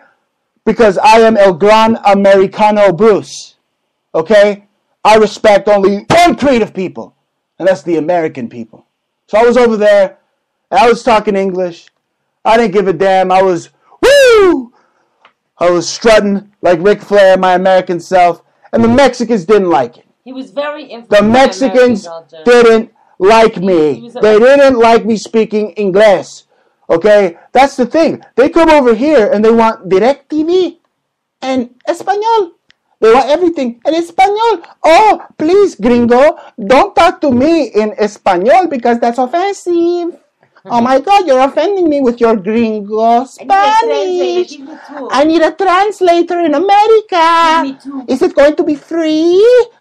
Because I am El Gran Americano Bruce. Okay? I respect only one creed of people, and that's the American people. So I was over there, and I was talking English. I didn't give a damn. I was, woo! I was strutting like Ric Flair, my American self, and the Mexicans didn't like it. He was very influenced. The Mexicans didn't like me. They didn't like me speaking English. Okay? That's the thing. They come over here and they want DirecTV and Espanol. They want everything in Espanol. Oh, please, gringo, don't talk to me in Espanol because that's offensive. Oh my God, you're offending me with your gringo Spanish. I need a translator in America. Me too. Is it going to be free?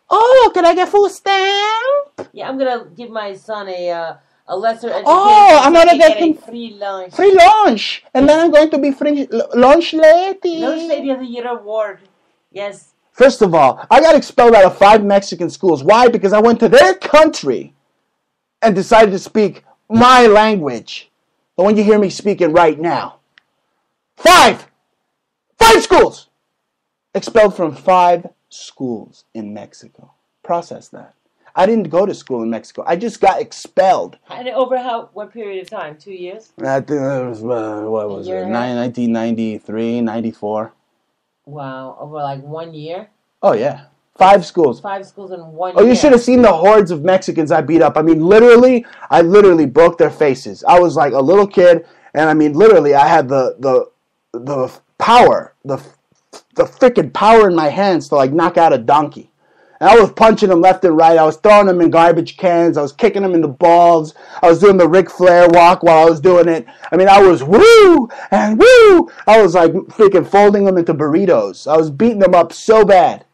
Oh, can I get full stamp? Yeah, I'm gonna give my son a lesser education. Oh, I'm gonna get him free lunch. Free lunch, and then I'm going to be free lunch lady. Lunch lady of the year award. Yes. First of all, I got expelled out of 5 Mexican schools. Why? Because I went to their country and decided to speak my language, the one you hear me speaking right now. 5 schools! Expelled from 5 schools in Mexico. Process that. I didn't go to school in Mexico. I just got expelled. And over what period of time? 2 years? I think it was, what was it? 1993, 94. Wow, over like 1 year? Oh, yeah. 5 schools. 5 schools in 1 year. Oh, you should have seen the hordes of Mexicans I beat up. I mean, I literally broke their faces. I was like a little kid, and I mean, literally, I had the power, the freaking power in my hands to like knock out a donkey. And I was punching them left and right. I was throwing them in garbage cans. I was kicking them in the balls. I was doing the Ric Flair walk while I was doing it. I mean, I was woo and woo. I was like freaking folding them into burritos. I was beating them up so bad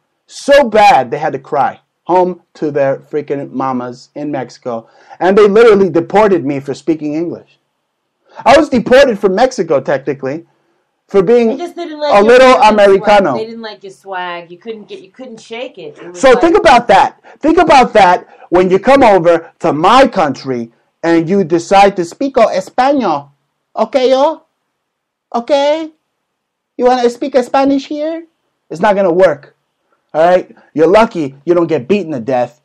they had to cry home to their freaking mamas in Mexico. And they literally deported me for speaking English. I was deported from Mexico, technically, for being a little Americano. Swag. They didn't like your swag. You couldn't shake it. So think about that. Think about that when you come over to my country and you decide to speak Espanol. Okay, yo? Okay? You want to speak Spanish here? It's not going to work. All right? You're lucky you don't get beaten to death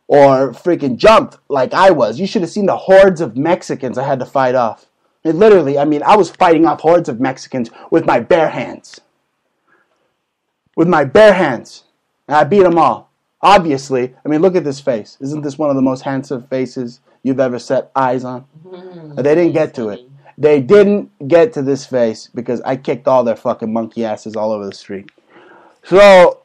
or freaking jumped like I was. You should have seen the hordes of Mexicans I had to fight off. Literally, I mean, I was fighting off hordes of Mexicans with my bare hands. With my bare hands. And I beat them all. Obviously, I mean, look at this face. Isn't this one of the most handsome faces you've ever set eyes on? They didn't get to it. They didn't get to this face because I kicked all their fucking monkey asses all over the street. So,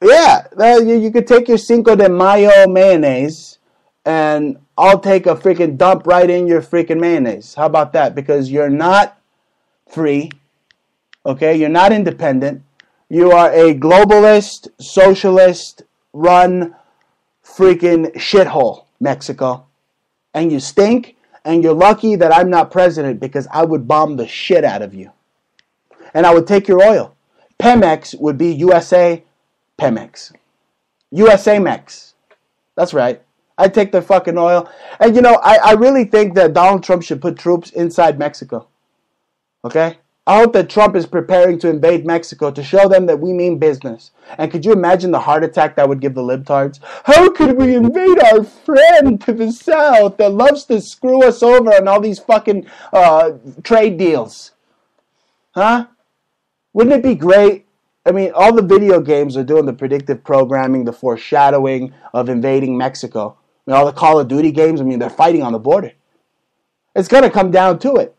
yeah, you could take your Cinco de Mayo mayonnaise and I'll take a freaking dump right in your freaking mayonnaise. How about that? Because you're not free, okay? You're not independent. You are a globalist, socialist-run freaking shithole, Mexico. And you stink, and you're lucky that I'm not president because I would bomb the shit out of you. And I would take your oil. Pemex would be USA Pemex. USA Mex. That's right. I'd take their fucking oil. And, you know, I really think that Donald Trump should put troops inside Mexico. Okay? I hope that Trump is preparing to invade Mexico to show them that we mean business. And could you imagine the heart attack that would give the libtards? How could we invade our friend to the south that loves to screw us over on all these fucking trade deals? Huh? Wouldn't it be great? I mean, all the video games are doing the predictive programming, the foreshadowing of invading Mexico. I mean, all the Call of Duty games, I mean, they're fighting on the border. It's going to come down to it.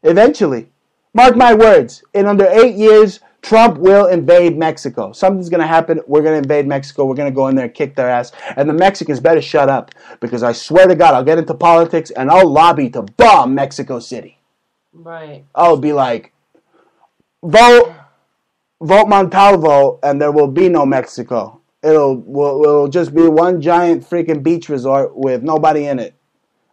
Eventually. Mark my words. In under 8 years, Trump will invade Mexico. Something's going to happen. We're going to invade Mexico. We're going to go in there and kick their ass. And the Mexicans better shut up. Because I swear to God, I'll get into politics and I'll lobby to bomb Mexico City. Right. I'll be like, vote Montalvo and there will be no Mexico. It'll just be one giant freaking beach resort with nobody in it.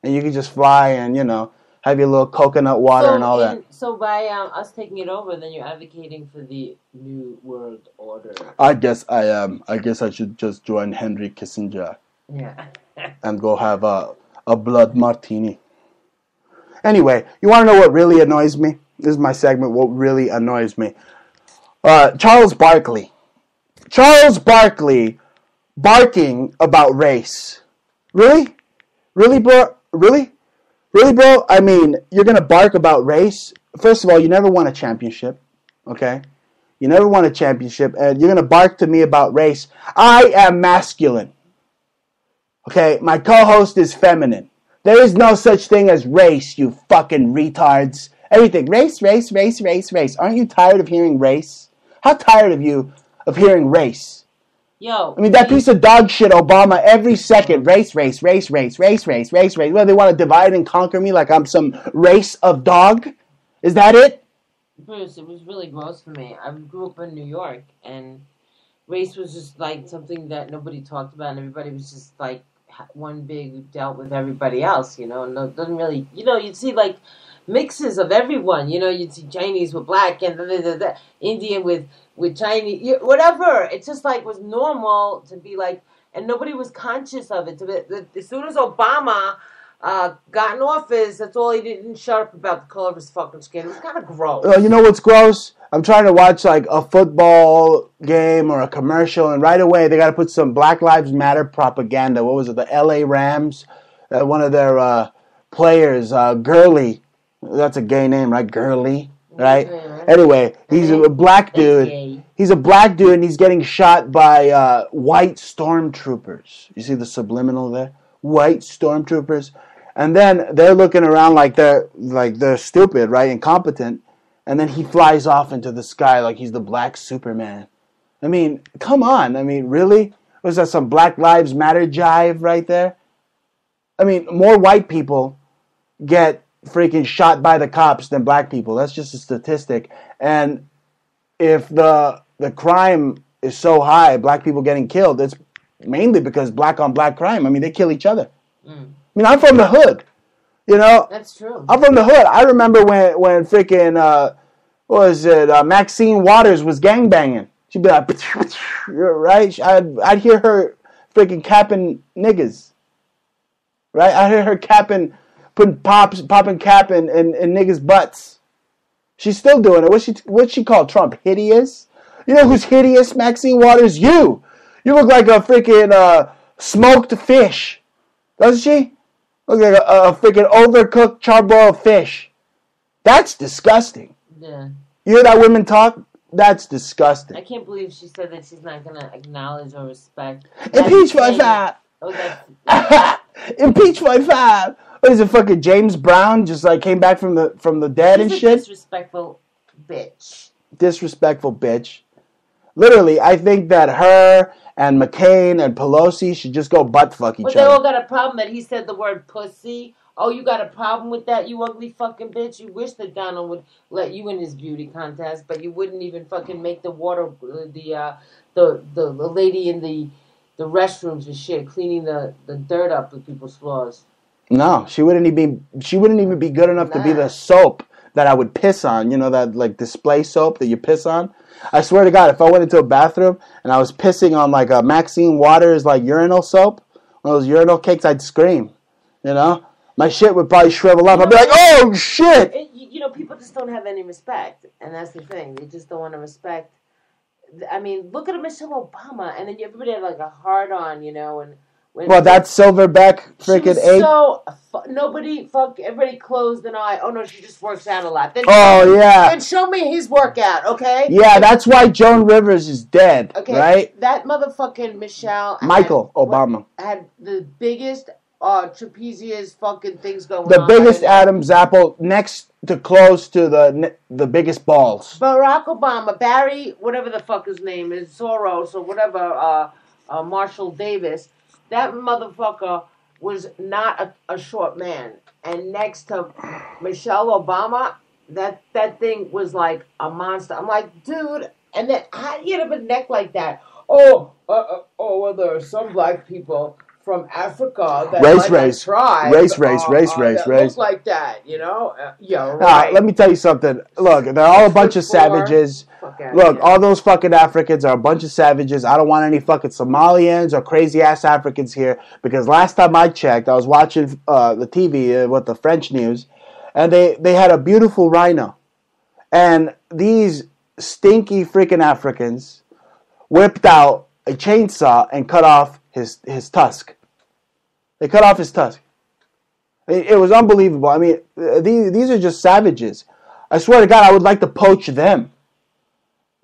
And you can just fly and, you know, have your little coconut water and all that. So by us taking it over, then you're advocating for the New World Order. I guess I am. I guess I should just join Henry Kissinger. Yeah. And go have a blood martini. Anyway, you want to know what really annoys me? This is my segment, what really annoys me. Charles Barkley. Charles Barkley barking about race. Really? Really, bro? Really? Really, bro? I mean, you're going to bark about race? First of all, you never won a championship, okay? You never won a championship, and you're going to bark to me about race. I am masculine, okay? My co-host is feminine. There is no such thing as race, you fucking retards. Everything, race, race, race, race, race. Aren't you tired of hearing race? How tired of you of hearing race? Yo. I mean, that piece of dog shit, Obama, every second, race, race, race, race, race, race, race, race. Well, they want to divide and conquer me like I'm some race of dog? Is that it? Bruce, it was really gross for me. I grew up in New York, and race was just like something that nobody talked about, and everybody was just like one big dealt with everybody else, you know, and it doesn't really, you know, you'd see like mixes of everyone, you know, you'd see Chinese with black and Indian with Chinese, whatever. It just like was normal to be like, and nobody was conscious of it. As soon as Obama got in office, that's all he didn't shut up about the color of his fucking skin. It was kind of gross. You know what's gross? I'm trying to watch like a football game or a commercial, and right away they got to put some Black Lives Matter propaganda. What was it? The L.A. Rams, one of their players, Gurley. That's a gay name, right? Gurley, right? Anyway, he's a black dude. He's a black dude, and he's getting shot by white stormtroopers. You see the subliminal there? White stormtroopers, and then they're looking around like they're stupid, right? Incompetent. And then he flies off into the sky like he's the Black Superman. I mean, come on. I mean, really? Was that some Black Lives Matter jive right there? I mean, more white people get freaking shot by the cops than black people. That's just a statistic. And if the crime is so high, black people getting killed, it's mainly because black on black crime. I mean, they kill each other. I mean, I'm from the hood. You know, that's true. I'm from the hood. I remember when freaking what was it? Maxine Waters was gangbanging. She'd be like, right? I'd hear her freaking capping niggas, right? I'd hear her capping, popping cap in niggas' butts. She's still doing it. What's she called? Trump hideous? You know who's hideous? Maxine Waters. You look like a freaking smoked fish, doesn't she? Look like a freaking overcooked charbroiled fish. That's disgusting. Yeah. You hear that women talk? That's disgusting. I can't believe she said that she's not going to acknowledge or respect. Impeach 45. Oh, Impeach 45. What is it, fucking James Brown just like came back from the dead and shit? Disrespectful bitch. Disrespectful bitch. Literally, I think that her and McCain and Pelosi should just go butt fuck each other. But they all got a problem that he said the word pussy. Oh, you got a problem with that, you ugly fucking bitch? You wish that Donald would let you in his beauty contest, but you wouldn't even fucking make the water, the lady in the restrooms and shit, cleaning the dirt up with people's floors. No, she wouldn't even be good enough to be the soap that I would piss on. You know, that like display soap that you piss on? I swear to God, if I went into a bathroom and I was pissing on like a Maxine Waters like urinal soap, one of those urinal cakes, I'd scream. You know? My shit would probably shrivel up. I'd be like, oh, shit! You know, people just don't have any respect. And that's the thing. They just don't want to respect. I mean, look at Michelle Obama. And then everybody had like a hard-on, you know. And well, that silverback freaking ape? So, everybody closed an eye. Oh, no, she just works out a lot. Then yeah. Then show me his workout, okay? Yeah, that's why Joan Rivers is dead, right? That motherfucking Michael Obama had the biggest trapezius fucking things going on. The biggest Adam's apple next to close to the biggest balls. Barack Obama, Barry, whatever the fuck his name is, Soros or whatever, Marshall Davis, that motherfucker was not a short man. And next to Michelle Obama, that thing was like a monster. I'm like, dude, and then how do you have a neck like that? Well, there are some black people from Africa that race, like race, a tribe, race, that race. look like that, you know? Yeah, right. Let me tell you something. Look, they're all a bunch of savages. Look, all those fucking Africans are a bunch of savages. I don't want any fucking Somalians or crazy ass Africans here because last time I checked, I was watching the TV with the French news, and they had a beautiful rhino, and these stinky freaking Africans whipped out a chainsaw and cut off his tusk. They cut off his tusk. It was unbelievable. I mean, these are just savages. I swear to God, I would like to poach them.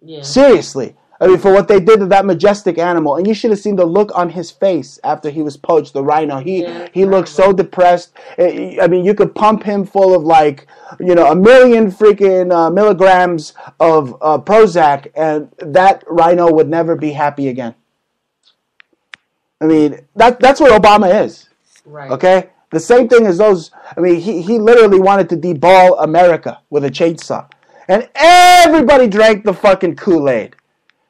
Yeah. Seriously. I mean, for what they did to that majestic animal. And you should have seen the look on his face after he was poached, the rhino. He looked so depressed. I mean, you could pump him full of like, you know, 1 million freaking milligrams of Prozac, and that rhino would never be happy again. I mean, that's what Obama is. Right. Okay? The same thing as those. I mean, he literally wanted to deball America with a chainsaw. And everybody drank the fucking Kool-Aid.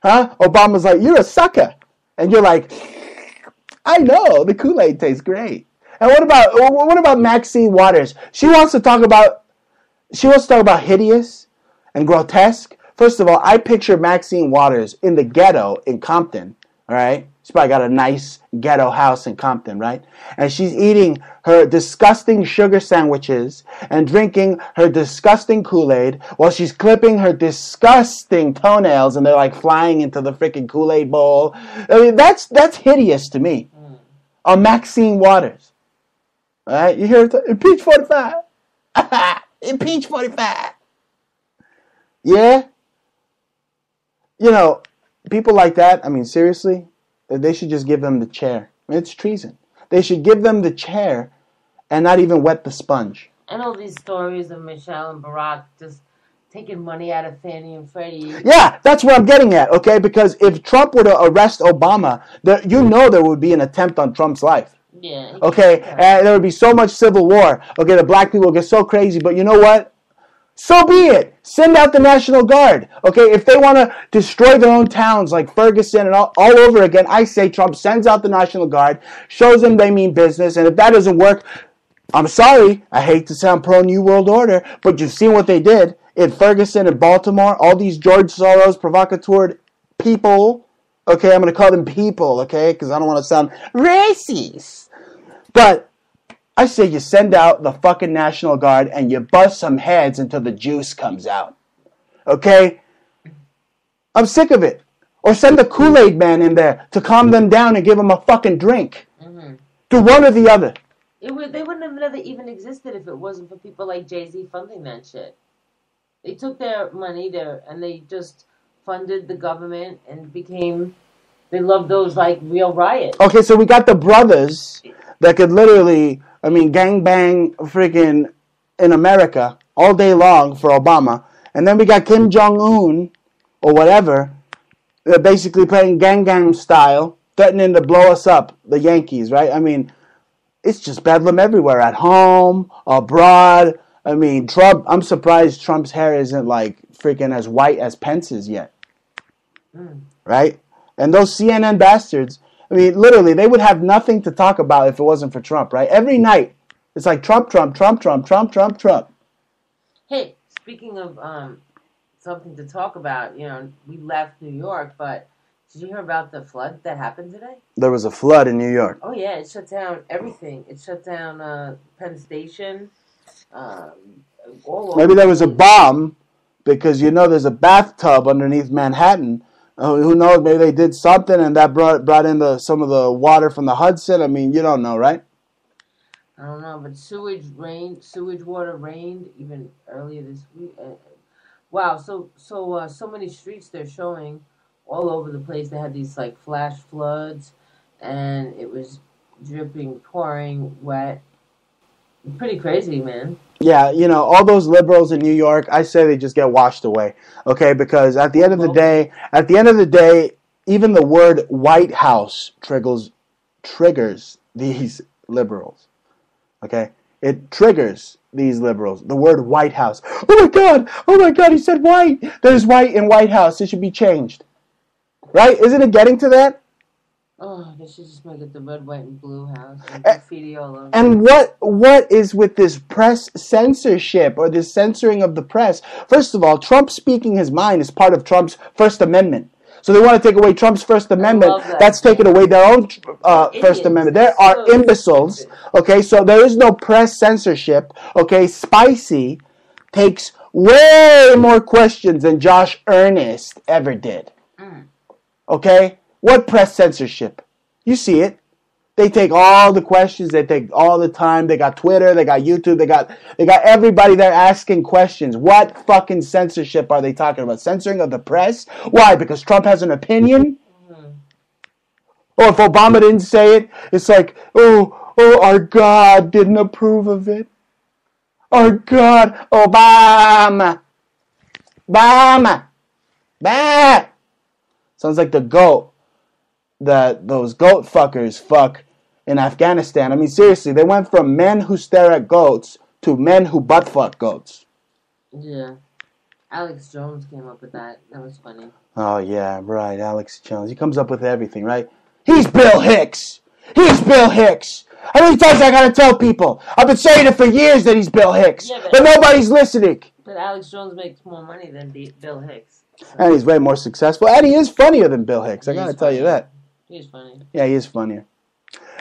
Huh? Obama's like, you're a sucker. And you're like, I know, the Kool-Aid tastes great. And what about Maxine Waters? She wants to talk about hideous and grotesque. First of all, I picture Maxine Waters in the ghetto in Compton, all right? She's probably got a nice ghetto house in Compton, right? And she's eating her disgusting sugar sandwiches and drinking her disgusting Kool-Aid while she's clipping her disgusting toenails, and they're like flying into the freaking Kool-Aid bowl. I mean, that's hideous to me. Maxine Waters. All right? You hear it? Impeach 45. Impeach 45. Yeah? You know, people like that, I mean, seriously, they should just give them the chair. It's treason. They should give them the chair and not even wet the sponge. And all these stories of Michelle and Barack just taking money out of Fannie and Freddie. Yeah, that's what I'm getting at, okay? Because if Trump were to arrest Obama, you know there would be an attempt on Trump's life. Yeah. Okay? And there would be so much civil war. Okay, the black people would get so crazy. But you know what? So be it. Send out the National Guard. Okay, if they want to destroy their own towns like Ferguson and all over again, I say Trump sends out the National Guard, shows them they mean business, and if that doesn't work, I'm sorry, I hate to sound pro-New World Order, but you've seen what they did in Ferguson and Baltimore, all these George Soros provocateur people. Okay, I'm going to call them people, okay, because I don't want to sound racist. But I say you send out the fucking National Guard and you bust some heads until the juice comes out. Okay? I'm sick of it. Or send the Kool-Aid man in there to calm them down and give them a fucking drink. Mm-hmm. Do one or the other. They wouldn't have never even existed if it wasn't for people like Jay-Z funding that shit. They took their money there and they just funded the government and they loved those like real riots. Okay, so we got the brothers that could literally, I mean, gangbang freaking in America all day long for Obama. And then we got Kim Jong-un or whatever, basically playing Gangnam style, threatening to blow us up, the Yankees, right? I mean, it's just bedlam everywhere, at home, abroad. I mean, Trump, I'm surprised Trump's hair isn't like freaking as white as Pence's yet, right? And those CNN bastards, I mean, literally, they would have nothing to talk about if it wasn't for Trump, right? Every night, it's like Trump, Trump, Trump, Trump, Trump, Trump, Trump. Hey, speaking of something to talk about, you know, we left New York, but did you hear about the flood that happened today? There was a flood in New York. Oh, yeah, it shut down everything. It shut down Penn Station, all over. Maybe there was a bomb, because you know there's a bathtub underneath Manhattan. Who knows? Maybe they did something and that brought in some of the water from the Hudson. I mean, you don't know, right? I don't know, but sewage water rained even earlier this week. Wow, so many streets they're showing all over the place. They had these like flash floods, and it was dripping, pouring, wet. Pretty crazy, man. Yeah, you know, all those liberals in New York, I say they just get washed away. Okay, because at the end of the day, even the word White House triggers these liberals. Okay? It triggers these liberals. The word White House. Oh my God, he said white. There's white in White House. It should be changed. Right? Isn't it getting to that? Oh, they should just make it the red, white, and blue house and graffiti all over. And what is with this press censorship or this censoring of the press? First of all, Trump speaking his mind is part of Trump's First Amendment. So they want to take away Trump's First Amendment. That's taking away their own First Amendment. There are imbeciles. Okay, so there is no press censorship. Okay, Spicy takes way more questions than Josh Earnest ever did. Okay, what press censorship? You see it. They take all the questions. They take all the time. They got Twitter. They got YouTube. They got everybody there asking questions. What fucking censorship are they talking about? Censoring of the press? Why? Because Trump has an opinion? Or if Obama didn't say it, it's like, oh, our God didn't approve of it. Our God, Obama. Bah! Sounds like the goat that those goat fuckers fuck in Afghanistan. I mean, seriously, they went from men who stare at goats to men who butt fuck goats. Yeah. Alex Jones came up with that. That was funny. Oh, yeah, right, Alex Jones. He comes up with everything, right? He's Bill Hicks! He's Bill Hicks! How many times I gotta tell people? I've been saying it for years that he's Bill Hicks, but nobody's listening. But Alex Jones makes more money than Bill Hicks. So. And he's way more successful, and he is funnier than Bill Hicks. I gotta tell you that. He's funny. Yeah, he is funnier.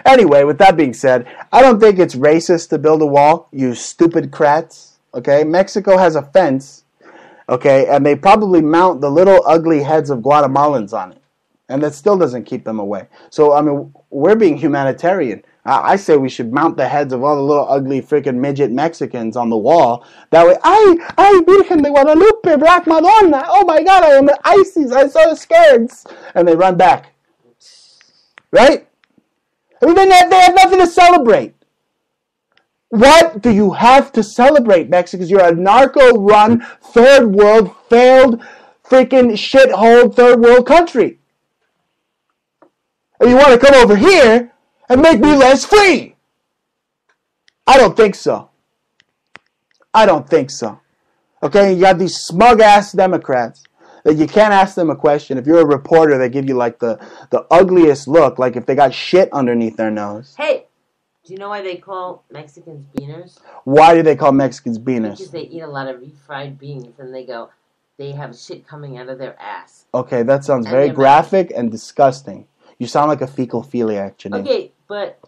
Anyway, with that being said, I don't think it's racist to build a wall, you stupid crats. Okay, Mexico has a fence, okay, and they probably mount the little ugly heads of Guatemalans on it. And that still doesn't keep them away. So, I mean, we're being humanitarian. I say we should mount the heads of all the little ugly freaking midget Mexicans on the wall. That way, ay, Virgen de Guadalupe, Black Madonna. Oh my God, I am ISIS. I'm so scared. And they run back. Right? I mean, they have nothing to celebrate. What do you have to celebrate, Mexicans? You're a narco-run, third world, failed, freaking shithole third world country. And you want to come over here and make me less free? I don't think so. I don't think so. Okay, you got these smug-ass Democrats that you can't ask them a question. If you're a reporter, they give you like the ugliest look, like if they got shit underneath their nose. Hey, do you know why they call Mexicans beaners? Why do they call Mexicans beaners? Because they eat a lot of refried beans, and they have shit coming out of their ass. Okay, that sounds very graphic and disgusting. You sound like a fecal philiac, Janine. Okay, but...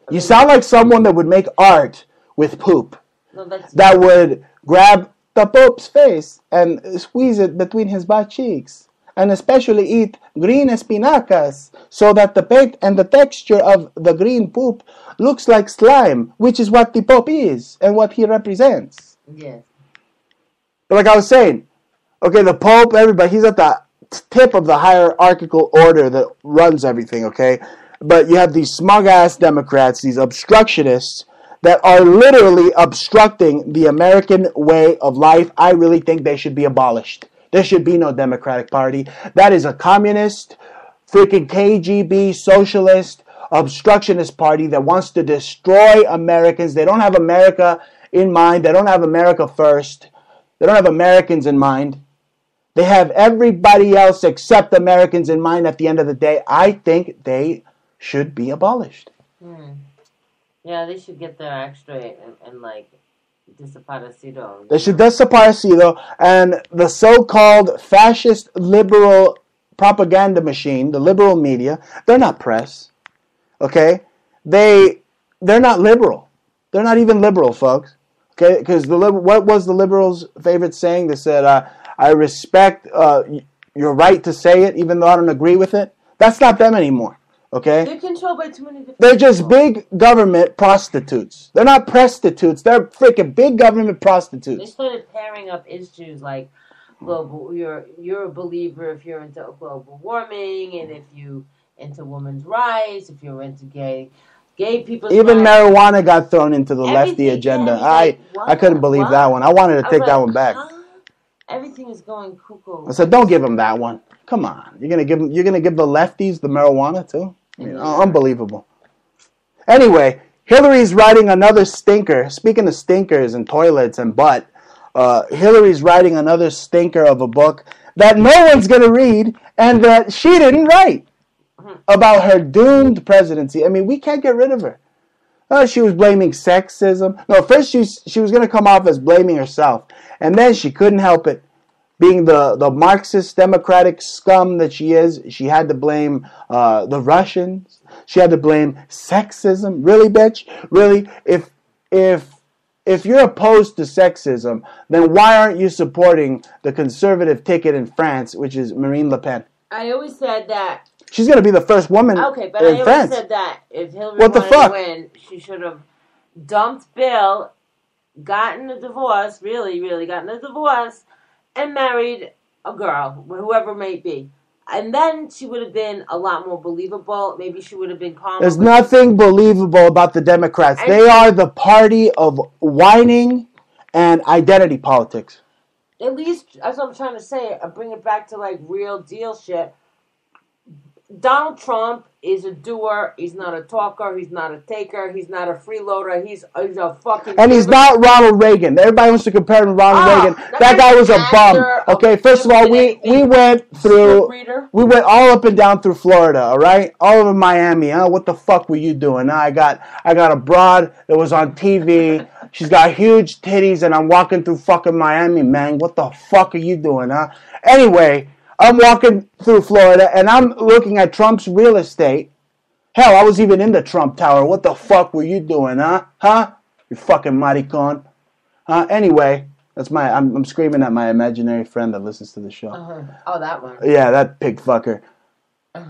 You sound like someone that would make art with poop. No, that would grab the Pope's face and squeeze it between his butt cheeks. And especially eat green espinacas so that the paint and the texture of the green poop looks like slime, which is what the Pope is and what he represents. Yes. But like I was saying, okay, the Pope, everybody, he's at the tip of the hierarchical order that runs everything, okay? But you have these smug-ass Democrats, these obstructionists, that are literally obstructing the American way of life. I really think they should be abolished. There should be no Democratic Party. That is a communist, freaking KGB, socialist, obstructionist party that wants to destroy Americans. They don't have America in mind. They don't have America first. They don't have Americans in mind. They have everybody else except Americans in mind at the end of the day. I think they should be abolished. Yeah, they should get their act straight and like, desaparecido. They should desaparecido, and the so-called fascist liberal propaganda machine, the liberal media, they're not press. Okay? They're not liberal. They're not even liberal, folks. Okay? Because what was the liberals' favorite saying? They said, I respect your right to say it, even though I don't agree with it. That's not them anymore. Okay? They're controlled by too many different They're just big government prostitutes. They're not prostitutes. They're freaking big government prostitutes. They started pairing up issues like global. You're a believer if you're into global warming, and if you into women's rights, if you're into gay people's Even rights. Marijuana got thrown into the lefty agenda. I couldn't believe that one. I wanted to take that one back. Everything is going cuckoo. I said, don't give them that one. Come on, you're gonna give the lefties the marijuana too? I mean, unbelievable. Anyway, Hillary's writing another stinker. Speaking of stinkers and toilets and butt, Hillary's writing another stinker of a book that no one's gonna read and that she didn't write. about her doomed presidency. I mean, we can't get rid of her. She was blaming sexism. No, first she was going to come off as blaming herself. And then she couldn't help it. Being the Marxist democratic scum that she is, she had to blame the Russians. She had to blame sexism. Really, bitch? Really? If you're opposed to sexism, then why aren't you supporting the conservative ticket in France, which is Marine Le Pen? I always said that. She's going to be the first woman in France. Okay, but I always said that if Hillary wanted to win, she should have dumped Bill, gotten a divorce, really gotten a divorce, and married a girl, whoever it may be. And then she would have been a lot more believable. Maybe she would have been calmer. There's nothing believable about the Democrats. They are the party of whining and identity politics. At least, that's what I'm trying to say. I bring it back to, like, real deal shit. Donald Trump is a doer. He's not a talker. He's not a taker. He's not a freeloader. He's a fucking... And he's not Ronald Reagan. Everybody wants to compare him to Ronald Reagan. That guy was a bum. Okay, first of all, we went all up and down through Florida, all right? All over Miami. Huh? What the fuck were you doing? I got a broad that was on TV. She's got huge titties, and I'm walking through fucking Miami, man. What the fuck are you doing, huh? Anyway... I'm walking through Florida, and I'm looking at Trump's real estate. Hell, I was even in the Trump Tower. What the fuck were you doing, huh? Huh? You fucking maricon. Anyway, I'm screaming at my imaginary friend that listens to the show. Oh, that one. Yeah, that pig fucker.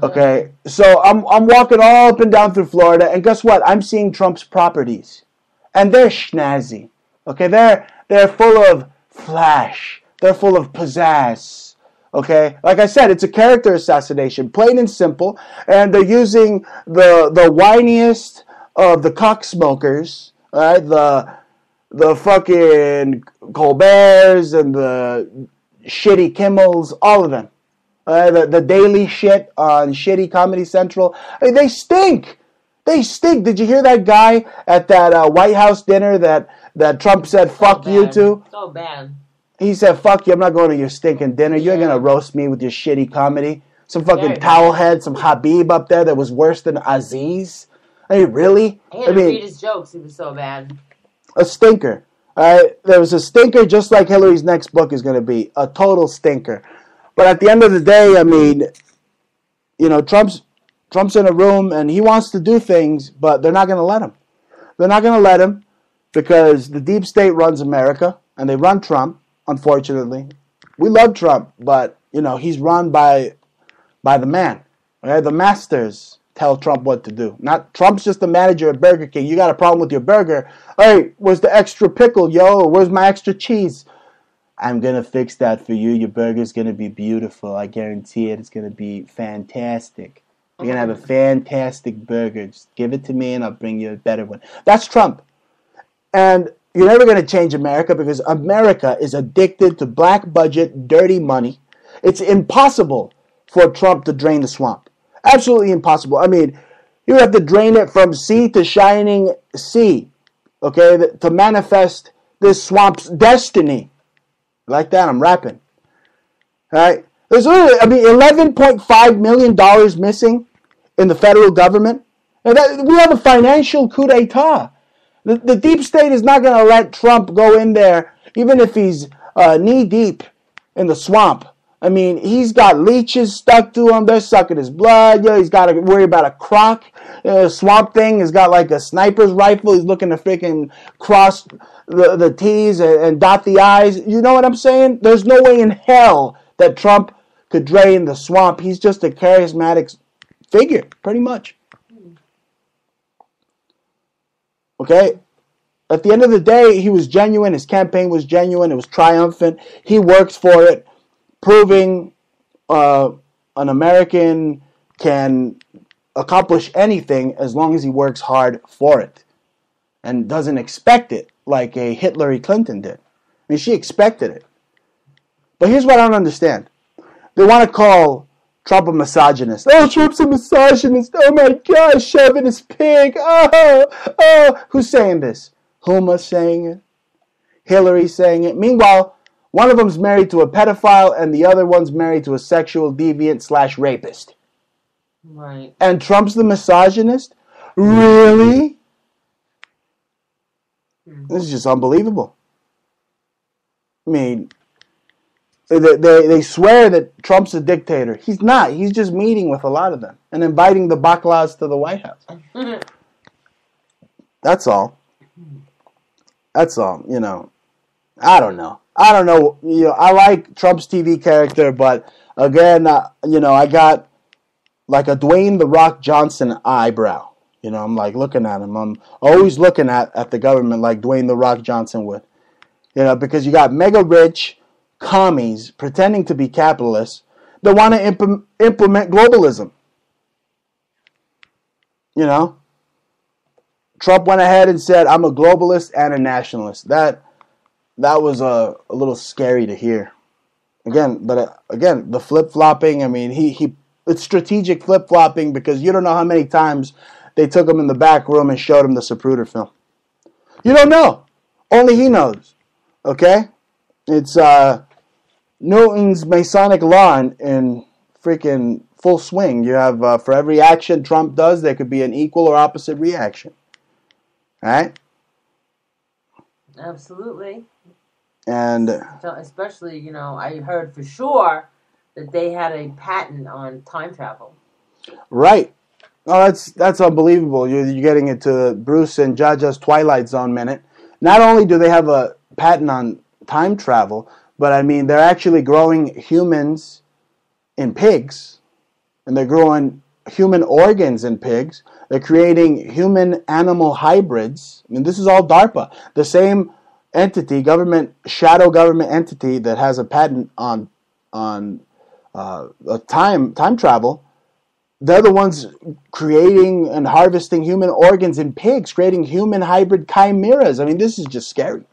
Okay, so I'm walking all up and down through Florida, and guess what? I'm seeing Trump's properties, and they're schnazzy. Okay, they're full of flash. They're full of pizzazz. Okay, like I said, it's a character assassination, plain and simple, and they're using the whiniest of the cocksmokers, right? The fucking Colberts and the shitty Kimmels, all of them. The daily shit on shitty Comedy Central. I mean, they stink. They stink. Did you hear that guy at that White House dinner that Trump said "fuck you" to? So bad. He said, fuck you, I'm not going to your stinking dinner. You're going to roast me with your shitty comedy. Some fucking towelhead, some Habib up there that was worse than Aziz. I mean, really? He had to read his jokes. He was so bad. A stinker. There was a stinker just like Hillary's next book is going to be. A total stinker. But at the end of the day, I mean, you know, Trump's in a room and he wants to do things, but they're not going to let him. They're not going to let him because the deep state runs America and they run Trump. Unfortunately, we love Trump, but you know he's run by the man. Okay? The masters tell Trump what to do. Not Trump's just the manager at Burger King. You got a problem with your burger? Hey, where's the extra pickle, yo? Where's my extra cheese? I'm gonna fix that for you. Your burger's gonna be beautiful. I guarantee it. It's gonna be fantastic. You're gonna have a fantastic burger. Just give it to me, and I'll bring you a better one. That's Trump, and. You're never going to change America because America is addicted to black budget, dirty money. It's impossible for Trump to drain the swamp. Absolutely impossible. I mean, you have to drain it from sea to shining sea, okay, to manifest this swamp's destiny. Like that, I'm rapping. All right? There's literally, $11.5 million missing in the federal government. And we have a financial coup d'etat. The deep state is not going to let Trump go in there, even if he's knee-deep in the swamp. I mean, he's got leeches stuck to him. They're sucking his blood. You know, he's got to worry about a croc. Swamp Thing has got like a sniper's rifle. He's looking to freaking cross the T's and dot the I's. You know what I'm saying? There's no way in hell that Trump could drain the swamp. He's just a charismatic figure, pretty much. Okay? At the end of the day, he was genuine. His campaign was genuine. It was triumphant. He works for it, proving an American can accomplish anything as long as he works hard for it and doesn't expect it like a Hillary Clinton did. I mean, she expected it. But here's what I don't understand. They want to call Trump a misogynist. Oh, Trump's a misogynist. Oh my gosh, shoving his pig. Oh. Who's saying this? Huma's saying it. Hillary's saying it. Meanwhile, one of them's married to a pedophile and the other one's married to a sexual deviant / rapist. Right. And Trump's the misogynist? Really? This is just unbelievable. I mean, they swear that Trump's a dictator. He's not. He's just meeting with a lot of them and inviting the Baklas to the White House. That's all. That's all. You know, I don't know. You know, I like Trump's TV character, but again, you know, I got like a Dwayne "The Rock" Johnson eyebrow. You know, I'm like looking at him. I'm always looking at the government like Dwayne "The Rock" Johnson would. You know, because you got mega rich commies pretending to be capitalists that want to implement globalism. You know, Trump went ahead and said, "I'm a globalist and a nationalist." That was a little scary to hear. Again, the flip-flopping. I mean, it's strategic flip-flopping because you don't know how many times they took him in the back room and showed him the Zapruder film. You don't know. Only he knows. Okay? It's Newton's Masonic law in freaking full swing. You have, for every action Trump does, there could be an equal or opposite reaction. All right? Absolutely. And especially, you know, I heard for sure that they had a patent on time travel. Right. Oh, that's unbelievable. You're getting into Bruce and Jaja's Twilight Zone minute. Not only do they have a patent on time travel, but I mean, they're actually growing humans in pigs, and they're growing human organs in pigs. They're creating human-animal hybrids. I mean, this is all DARPA. The same entity, shadow government entity that has a patent on time travel. They're the ones creating and harvesting human organs in pigs, creating human hybrid chimeras. I mean, this is just scary.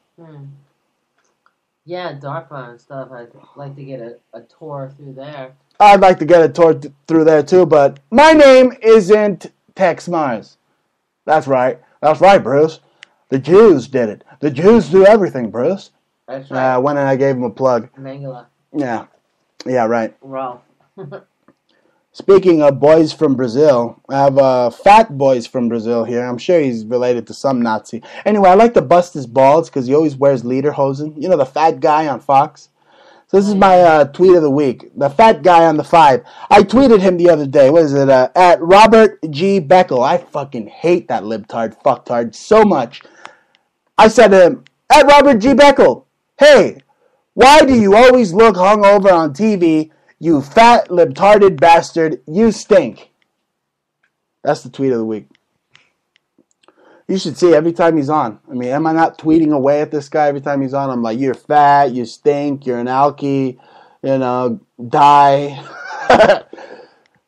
Yeah, DARPA and stuff. I'd like to get a tour through there. I'd like to get a tour through there too, but my name isn't Tex Mars. That's right. That's right, Bruce. The Jews did it. The Jews do everything, Bruce. That's right. When I gave him a plug. Mangala. Yeah. Yeah, right. Ralph. Speaking of boys from Brazil, I have Fat Boys from Brazil here. I'm sure he's related to some Nazi. Anyway, I like to bust his balls because he always wears lederhosen. You know, the fat guy on Fox? So this is my tweet of the week. The fat guy on the 5. I tweeted him the other day. What is it? At Robert G. Beckel. I fucking hate that libtard, fucktard so much. I said to him, at Robert G. Beckel, hey, why do you always look hungover on TV? You fat, libtarded bastard. You stink. That's the tweet of the week. You should see every time he's on. I mean, am I not tweeting away at this guy every time he's on? I'm like, you're fat, you stink, you're an alkie, you know, die.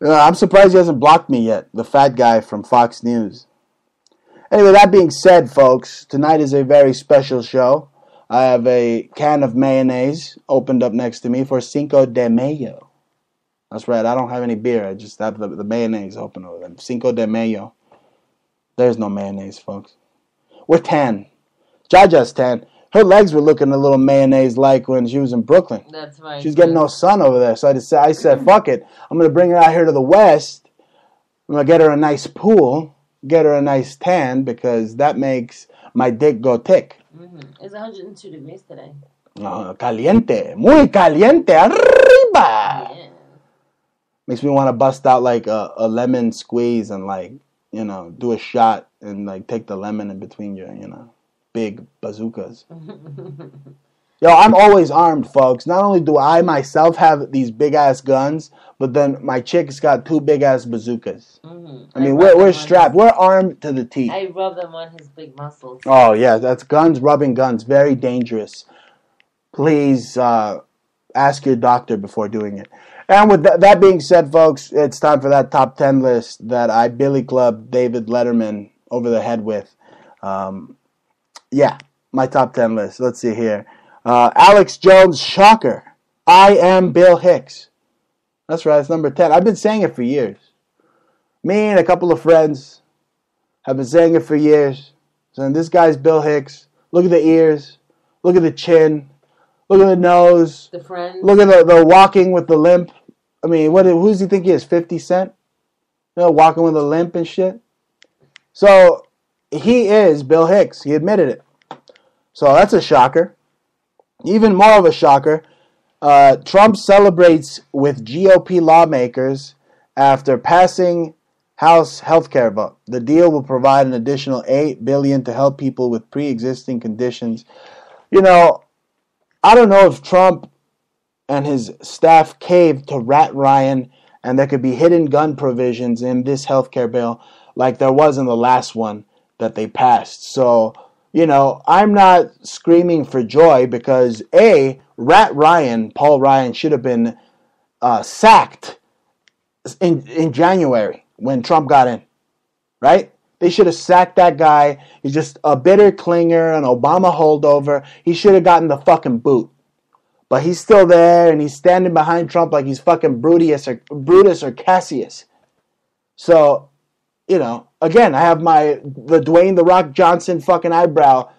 I'm surprised he hasn't blocked me yet, the fat guy from Fox News. Anyway, that being said, folks, tonight is a very special show. I have a can of mayonnaise opened up next to me for Cinco de Mayo. That's right, I don't have any beer. I just have the mayonnaise open over them. Cinco de Mayo. There's no mayonnaise, folks. We're tan. Jaja's tan. Her legs were looking a little mayonnaise-like when she was in Brooklyn. That's right. She's getting no sun over there. So I said, fuck it. I'm going to bring her out here to the West. I'm going to get her a nice pool. Get her a nice tan because that makes my dick go tick. It's 102 degrees today. Caliente. Muy caliente. Arriba. Yeah. Makes me want to bust out like a lemon squeeze and like, you know, do a shot and like take the lemon in between your, you know, big bazookas. Yo, I'm always armed, folks. Not only do I myself have these big ass guns, but then my chick's got 2 big ass bazookas. I mean, we're strapped. We're armed to the teeth. I rub them on his big muscles. Oh yeah, that's guns rubbing guns. Very dangerous. Please ask your doctor before doing it. And with that being said, folks, it's time for that top 10 list that I Billy Club David Letterman over the head with. Yeah, my top 10 list. Let's see here. Alex Jones, shocker. I am Bill Hicks. That's right, it's number 10. I've been saying it for years. Me and a couple of friends have been saying it for years. Saying this guy's Bill Hicks. Look at the ears. Look at the chin. Look at the nose. The friends. Look at the walking with the limp. I mean, who does he think he is, 50 Cent? walking with a limp and shit. So he is Bill Hicks. He admitted it. So that's a shocker. Even more of a shocker, Trump celebrates with GOP lawmakers after passing House healthcare vote. The deal will provide an additional $8 billion to help people with pre-existing conditions. I don't know if Trump and his staff caved to Rat Ryan, and there could be hidden gun provisions in this healthcare bill like there was in the last one that they passed. So, I'm not screaming for joy because Rat Ryan, Paul Ryan, should have been sacked in January when Trump got in, right? They should have sacked that guy. He's just a bitter clinger, an Obama holdover. He should have gotten the fucking boot. But he's still there, and he's standing behind Trump like he's fucking Brutus or Cassius. So, again, I have the Dwayne The Rock Johnson fucking eyebrow.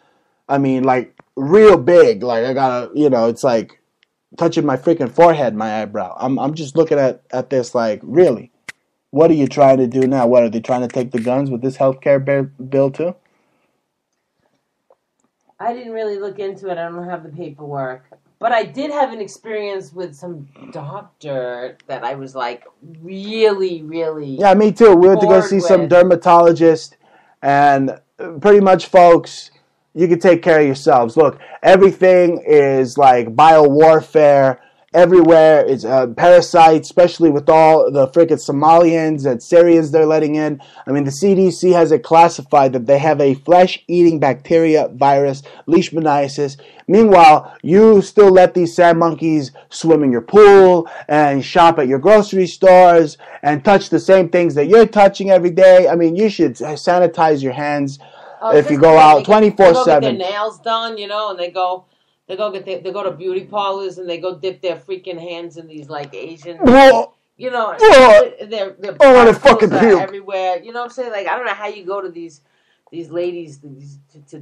I mean, like, real big. Like, I gotta, it's like touching my freaking forehead, my eyebrow. I'm just looking at this like, really? What are you trying to do now? What, are they trying to take the guns with this healthcare bill too? I didn't really look into it. I don't have the paperwork. But I did have an experience with some doctor that I was like really, really. Yeah, me too. We went to go see some dermatologist, and pretty much, folks, you can take care of yourselves. Look, everything is like biowarfare everywhere. It's parasites, especially with all the freaking Somalians and Syrians they're letting in. I mean, the CDC has it classified that they have a flesh-eating bacteria virus, leishmaniasis. Meanwhile, you still let these sand monkeys swim in your pool and shop at your grocery stores and touch the same things that you're touching every day. I mean, you should sanitize your hands if you go out 24/7. They go get their nails done, and they go to beauty parlors and they go dip their freaking hands in these like Asian, their fucking are everywhere. You know what I'm saying? Like, I don't know how you go to these ladies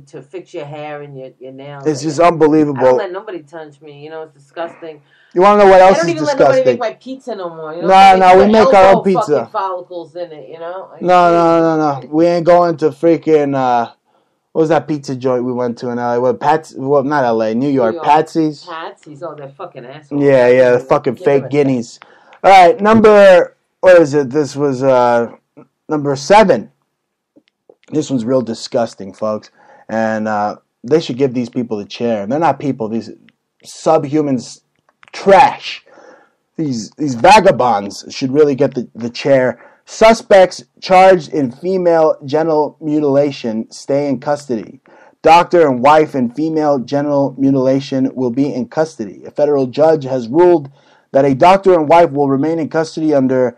to fix your hair and your nails. It's just unbelievable. I don't let nobody touch me. It's disgusting. You want to know what else is disgusting? I don't even let nobody make my pizza no more. No, we make our own pizza. Fucking follicles in it. No. We ain't going to freaking. What was that pizza joint we went to in LA? Not LA, New York. Patsy's. Oh, they're fucking assholes. Yeah, the fucking fake guineas. All right, what is it? This was number 7. This one's real disgusting, folks. And they should give these people a chair. They're not people. These subhumans, trash. These vagabonds should really get the chair. Suspects charged in female genital mutilation stay in custody. Doctor and wife in female genital mutilation will be in custody. A federal judge has ruled that a doctor and wife will remain in custody under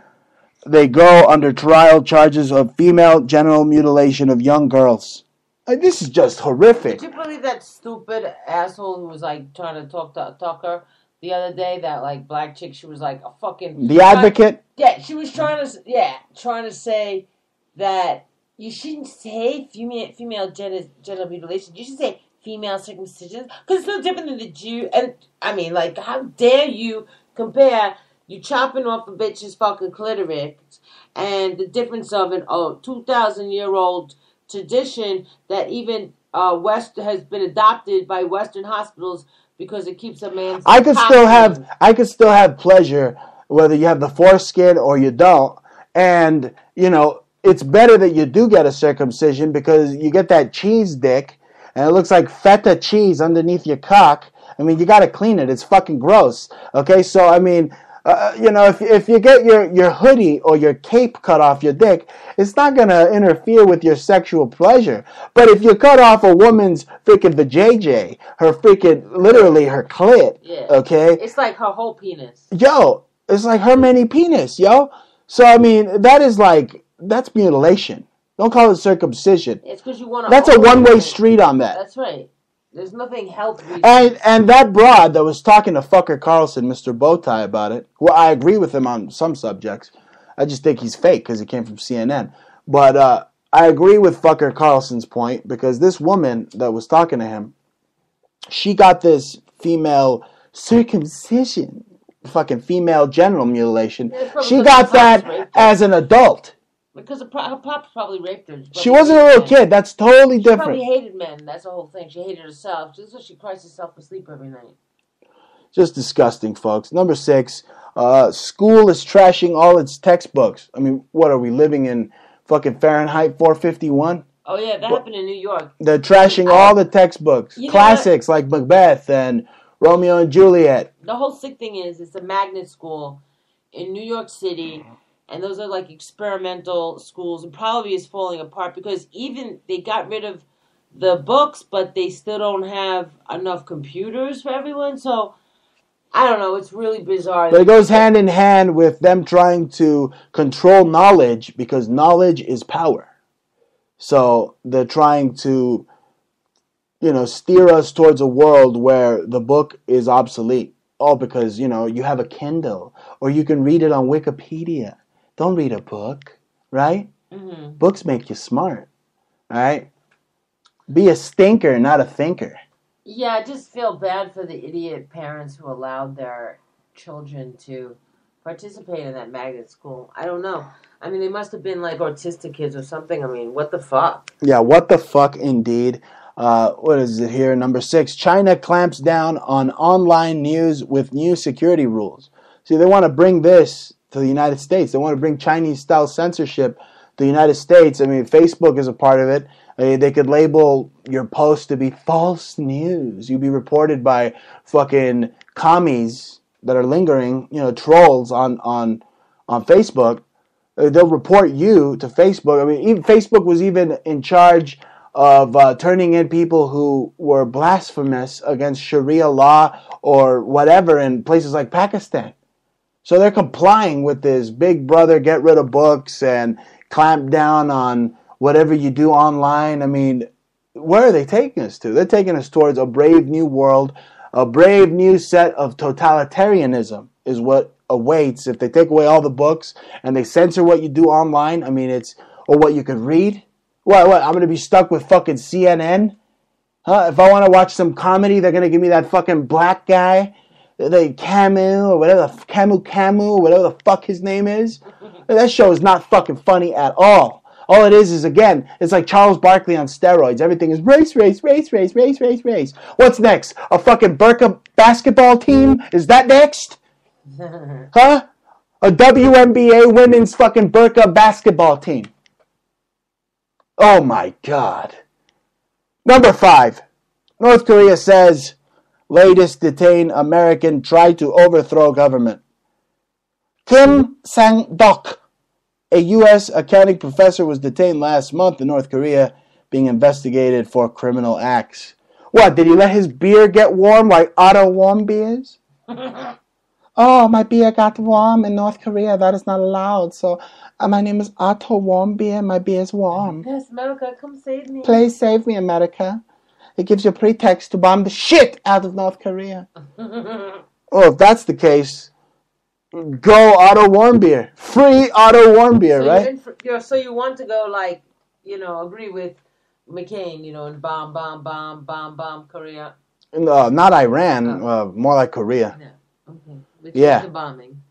trial charges of female genital mutilation of young girls. This is just horrific. Did you believe that stupid asshole who was like trying to talk to her the other day? That like black chick, she was like a fucking The Advocate. Yeah, she was trying to say that you shouldn't say female genital mutilation. You should say female circumcision because it's no different than the Jew. And I mean, like, how dare you compare you chopping off a bitch's fucking clitoris and the difference of an 2,000-year-old tradition that even West has been adopted by Western hospitals because it keeps a man's. I could still have pleasure whether you have the foreskin or you don't, and it's better that you do get a circumcision because you get that cheese dick and it looks like feta cheese underneath your cock. I mean, you got to clean it. It's fucking gross. Okay, so I mean. If you get your hoodie or your cape cut off your dick, it's not going to interfere with your sexual pleasure. But if you cut off a woman's freaking vajayjay, literally her clit, okay? It's like her whole penis. Yo, it's like her mini penis, yo. So, I mean, that's mutilation. Don't call it circumcision. It's because you want to. That's a one-way street on that. That's right. There's nothing health reasons. And that broad that was talking to fucker Carlson, Mr. Bowtie, about it, well, I agree with him on some subjects. I just think he's fake because he came from CNN. But I agree with fucker Carlson's point because this woman that was talking to him, she got this female circumcision, fucking female genital mutilation. She got that as an adult. Because her pop probably raped her. She wasn't a little kid. That's totally different. She probably hated men. That's the whole thing. She hated herself. Just so she cries herself to sleep every night. Just disgusting, folks. Number 6, school is trashing all its textbooks. I mean, what are we living in fucking Fahrenheit 451? Oh, yeah, that happened in New York. They're trashing all the textbooks. Classics like Macbeth and Romeo and Juliet. The whole sick thing is, it's a magnet school in New York City, and those are like experimental schools, and probably is falling apart because even they got rid of the books, but they still don't have enough computers for everyone, so I don't know, it's really bizarre. But it goes hand in hand with them trying to control knowledge because knowledge is power. So they're trying to, steer us towards a world where the book is obsolete. All because, you have a Kindle or you can read it on Wikipedia. Don't read a book, right? Mm-hmm. Books make you smart, all right? Be a stinker, not a thinker. Yeah, I just feel bad for the idiot parents who allowed their children to participate in that magnet school. I don't know. I mean, they must have been like autistic kids or something. I mean, what the fuck? Yeah, what the fuck indeed. What is it here? Number 6, China clamps down on online news with new security rules. See, they want to bring this to the United States. They want to bring Chinese-style censorship to the United States. I mean, Facebook is a part of it. They could label your post to be false news. You'd be reported by fucking commies that are lingering, trolls on Facebook. They'll report you to Facebook. I mean, even Facebook was even in charge of turning in people who were blasphemous against Sharia law or whatever in places like Pakistan. So they're complying with this big brother, get rid of books and clamp down on whatever you do online. I mean, where are they taking us to? They're taking us towards a brave new world, a brave new set of totalitarianism is what awaits if they take away all the books and they censor what you do online. I mean, or what you could read. What? I'm going to be stuck with fucking CNN? Huh? If I want to watch some comedy, they're going to give me that fucking black guy, the Camus, or whatever the Camus, or whatever the fuck his name is. That show is not fucking funny at all. All it is again, it's like Charles Barkley on steroids. Everything is race, race, race, race, race, race, race. What's next? A fucking Burka basketball team? Is that next? Huh? A WNBA women's fucking Burka basketball team. Oh my God. Number 5. North Korea says latest detained American tried to overthrow government. Kim Sang-dok, a U.S. accounting professor, was detained last month in North Korea, being investigated for criminal acts. What, did he let his beer get warm like Otto Warmbiers? Oh, my beer got warm in North Korea. That is not allowed. So, my name is Otto Warmbier. My beer is warm. Yes, America, come save me. Please save me, America. It gives you a pretext to bomb the shit out of North Korea. Oh, if that's the case, go Otto Warmbier. Free Otto Warmbier, right? So you want to go agree with McCain, and bomb Korea. No, not Iran. More like Korea. Yeah. Okay. Which Yeah. is the bombing.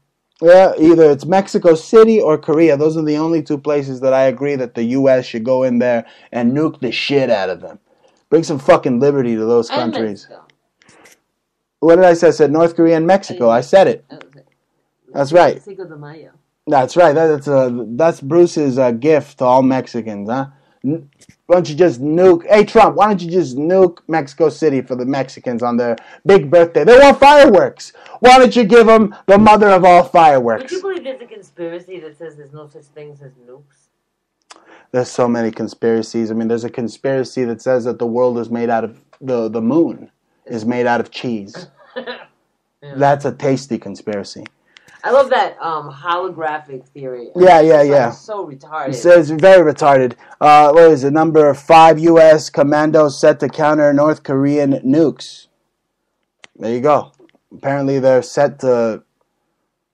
Yeah, either it's Mexico City or Korea. Those are the only two places that I agree that the U.S. should go in there and nuke the shit out of them. Bring some fucking liberty to those countries. Mexico. What did I say? I said North Korea and Mexico. I said it. That's right. Cinco de Mayo. That's right. That's Bruce's gift to all Mexicans, huh? Why don't you just nuke... Hey, Trump, why don't you just nuke Mexico City for the Mexicans on their big birthday? They want fireworks. Why don't you give them the mother of all fireworks? Would you believe there's a conspiracy that says there's no such things as nukes? There's so many conspiracies. I mean, there's a conspiracy that says that the world is made out of... The moon is made out of cheese. Yeah. That's a tasty conspiracy. I love that holographic theory. Yeah. It's so retarded. It's very retarded. What is it? Number 5 U.S. commandos set to counter North Korean nukes. There you go. Apparently they're set to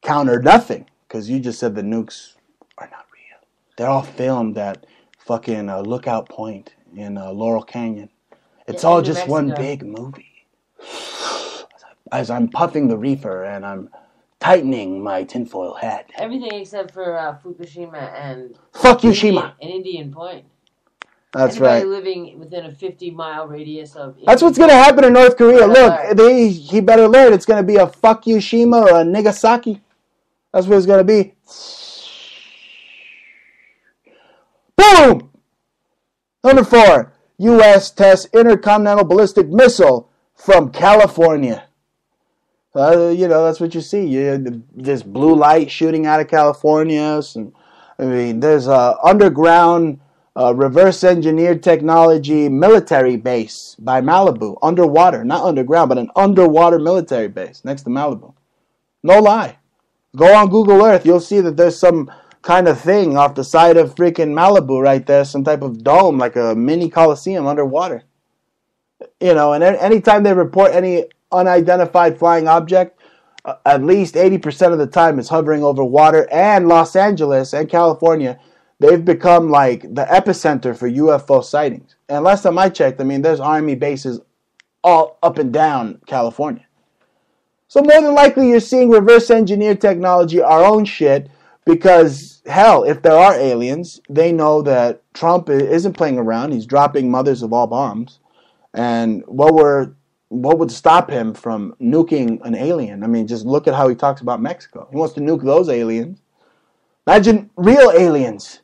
counter nothing because you just said the nukes are not real. They're all filmed at fucking Lookout Point in Laurel Canyon. It's all just one big movie. As I'm puffing the reefer and I'm tightening my tinfoil hat. Everything except for Fukushima and Fukushima. Indian Point. That's Anybody right. living within a 50-mile radius of That's what's going to happen in North Korea. Look, he better learn. It's going to be a Fukushima or a Nagasaki. That's what it's going to be. Boom! Number 4. U.S. tests intercontinental ballistic missile from California. That's what you see. This blue light shooting out of California. There's a underground reverse engineered technology military base by Malibu. Underwater. Not underground, but an underwater military base next to Malibu. No lie. Go on Google Earth. You'll see that there's some kind of thing off the side of freaking Malibu right there. Some type of dome, like a mini coliseum underwater. And anytime they report any unidentified flying object, at least 80% of the time it's hovering over water. And Los Angeles and California, they've become like the epicenter for UFO sightings. And last time I checked, there's Army bases all up and down California. So more than likely you're seeing reverse engineered technology, our own shit, because, hell, if there are aliens, they know that Trump isn't playing around. He's dropping mothers of all bombs. And what would stop him from nuking an alien? Just look at how he talks about Mexico. He wants to nuke those aliens. Imagine real aliens.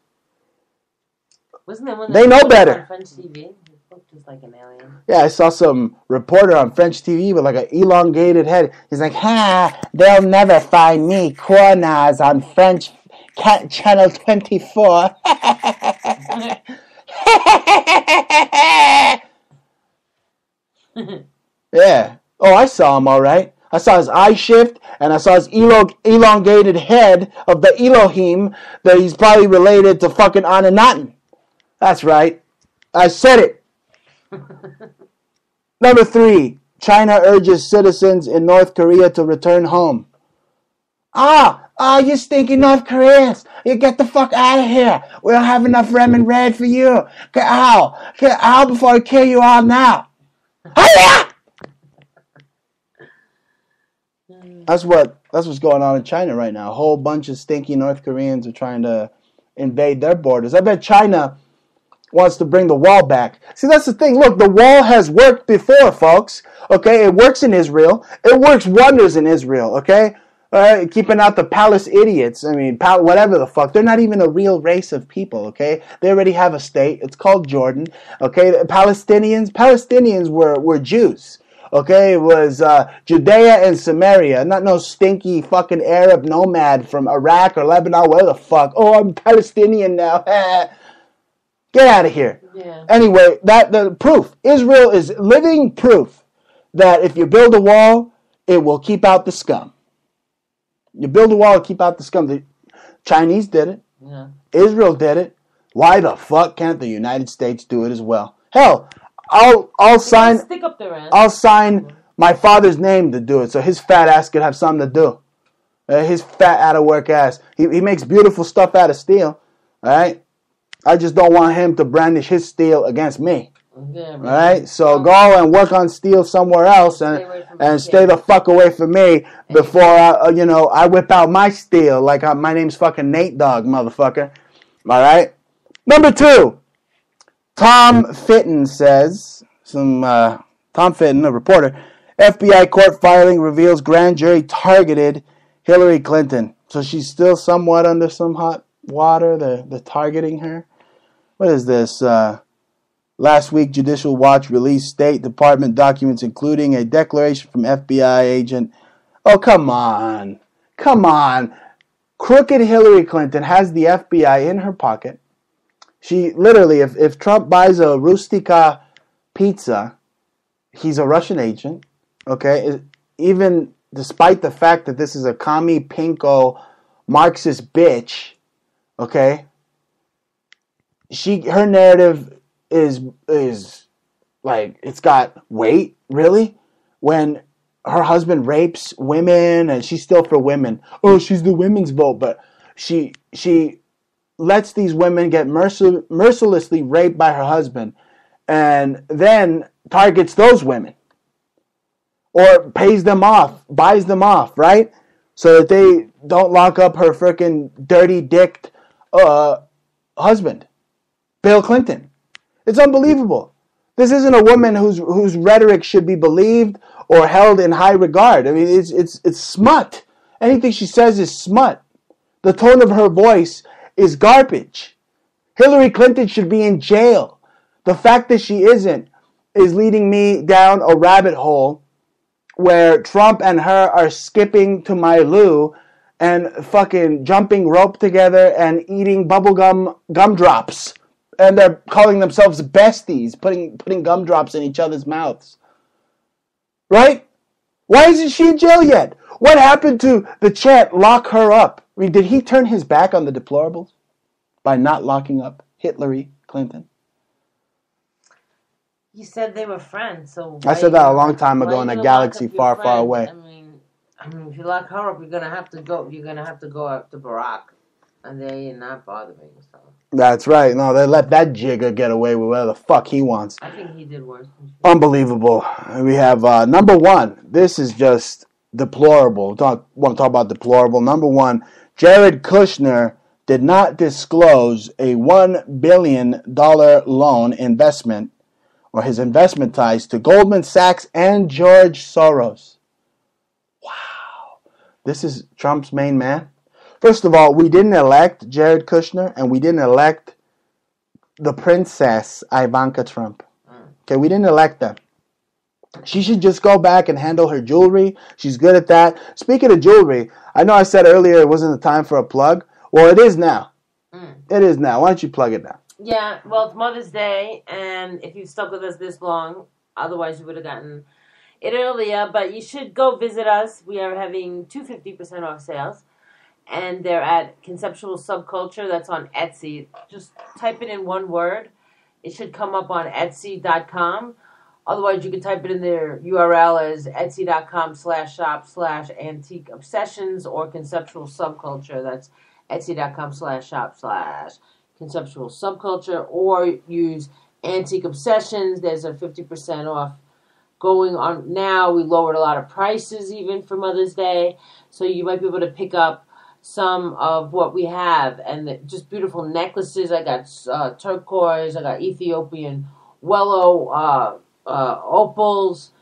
Wasn't there one they know better. On French TV? He looked just like an alien. Yeah, I saw some reporter on French TV with like an elongated head. He's like, they'll never find me, corners on French Channel 24. Yeah. Oh, I saw him all right. I saw his eye shift, and I saw his elongated head of the Elohim that he's probably related to fucking Anunnaki. That's right. I said it. Number 3. China urges citizens in North Korea to return home. You stinky North Koreans. You get the fuck out of here. We don't have enough rem and red for you. Get out. Get out before I kill you all now. Hiya! That's what's going on in China right now. A whole bunch of stinky North Koreans are trying to invade their borders. I bet China wants to bring the wall back. See, that's the thing. Look, the wall has worked before, folks. Okay, it works in Israel. It works wonders in Israel. Okay, keeping out the palace idiots. Whatever the fuck. They're not even a real race of people. Okay, they already have a state. It's called Jordan. Okay, the Palestinians were Jews. Okay, it was Judea and Samaria, not no stinky fucking Arab nomad from Iraq or Lebanon, where the fuck. Oh, I'm Palestinian now. Get out of here. Yeah. Anyway, the proof. Israel is living proof that if you build a wall, it will keep out the scum. You build a wall, keep out the scum. The Chinese did it. Yeah. Israel did it. Why the fuck can't the United States do it as well? Hell, I'll sign. Stick up their ass. I'll sign my father's name to do it, so his fat ass could have something to do. His fat out of work ass. He makes beautiful stuff out of steel. All right. I just don't want him to brandish his steel against me. Yeah, all right. So go and work on steel somewhere else, and stay the fuck away from me before I whip out my steel like my name's fucking Nate Dogg, motherfucker. All right. Number 2. Tom Fitton says, Tom Fitton, a reporter, FBI court filing reveals grand jury targeted Hillary Clinton. So she's still somewhat under some hot water. They're targeting her. What is this? Last week, Judicial Watch released State Department documents, including a declaration from FBI agent. Oh, come on. Come on. Crooked Hillary Clinton has the FBI in her pocket. She literally, if Trump buys a Rustica pizza, he's a Russian agent, okay? Even despite the fact that this is a commie, pinko, Marxist bitch, okay? Her narrative is like, it's got weight, really? When her husband rapes women and she's still for women. Oh, she's the women's vote, but she lets these women get mercilessly raped by her husband and then targets those women or pays them off, buys them off, right? so that they don't lock up her frickin' dirty-dicked husband, Bill Clinton. It's unbelievable. This isn't a woman whose rhetoric should be believed or held in high regard. I mean, it's smut. Anything she says is smut. The tone of her voice is garbage. Hillary Clinton should be in jail. The fact that she isn't is leading me down a rabbit hole where Trump and her are skipping to my loo and fucking jumping rope together and eating bubblegum gumdrops. And they're calling themselves besties, putting gumdrops in each other's mouths. Right? Why isn't she in jail yet? What happened to the chant, lock her up? I mean, did he turn his back on the deplorables by not locking up Hillary Clinton? You said they were friends, so I said that a long time ago in a galaxy far, far away. I mean, if you lock her up, you're gonna have to go. You're gonna have to go up to Barack, and they are not bothering. So. That's right. No, they let that jigger get away with whatever the fuck he wants. I think he did worse. Unbelievable. We have number one. This is just deplorable. Want to talk about deplorable? Number one, Jared Kushner did not disclose a $1 billion loan investment or his investment ties to Goldman Sachs and George Soros. Wow. This is Trump's main man. First of all, we didn't elect Jared Kushner, and we didn't elect the princess Ivanka Trump. Okay, we didn't elect them. She should just go back and handle her jewelry. She's good at that. Speaking of jewelry, I know I said earlier it wasn't the time for a plug. Well, it is now. It is now. Why don't you plug it now? Yeah, well, it's Mother's Day, and if you've stuck with us this long, otherwise you would have gotten it earlier, but you should go visit us. We are having 50% off sales. And they're at Conceptual Subculture. That's on Etsy. Just type it in one word. It should come up on Etsy.com. Otherwise, you can type it in their URL as Etsy.com/shop/antique obsessions or Conceptual Subculture. That's Etsy.com/shop/conceptual subculture. Or use Antique Obsessions. There's a 50% off going on now. We lowered a lot of prices even for Mother's Day. So you might be able to pick up some of what we have, and just beautiful necklaces. I got turquoise, I got Ethiopian willow opals,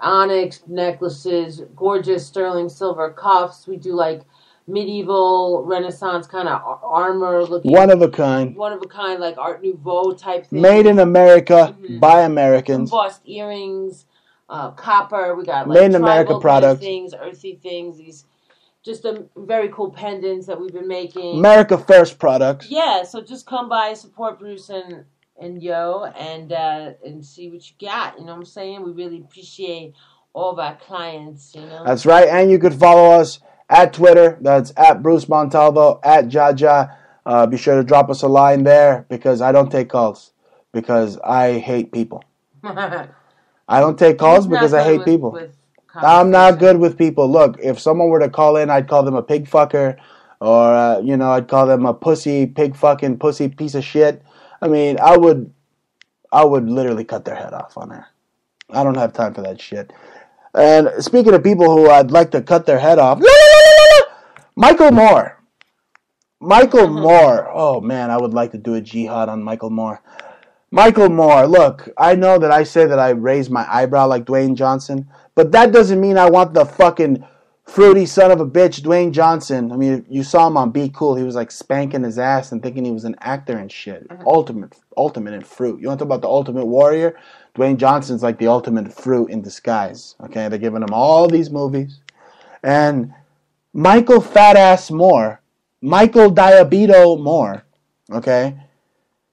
onyx necklaces, gorgeous sterling silver cuffs. We do like medieval Renaissance kind of armor looking. One of a kind, like Art Nouveau type thing. Made in America by Americans. Embossed earrings, copper. We got like made in America products, things, earthy things. These. Just a very cool pendants that we've been making. America First products. Yeah, so just come by, support Bruce and Yo, and see what you got. You know what I'm saying? We really appreciate all of our clients, you know? That's right, and you could follow us at Twitter. That's at Bruce Montalvo, at Jaja. Be sure to drop us a line there, because I don't take calls, because I hate people. I don't take calls because I hate people. I'm not good with people. Look, if someone were to call in, I'd call them a pig fucker, or I'd call them a pussy, pig fucking pussy piece of shit. I mean, I would literally cut their head off on air. I don't have time for that shit. And speaking of people who I'd like to cut their head off, Michael Moore. Michael Moore. Oh man, I would like to do a jihad on Michael Moore. Michael Moore. Look, I know that I say that I raise my eyebrow like Dwayne Johnson. But that doesn't mean I want the fucking fruity son of a bitch, Dwayne Johnson. I mean, you saw him on Be Cool. He was like spanking his ass and thinking he was an actor and shit. Ultimate in fruit. You want to talk about the ultimate warrior? Dwayne Johnson's like the ultimate fruit in disguise. Okay, they're giving him all these movies. And Michael Fat Ass Moore, Michael Diabeto Moore, okay,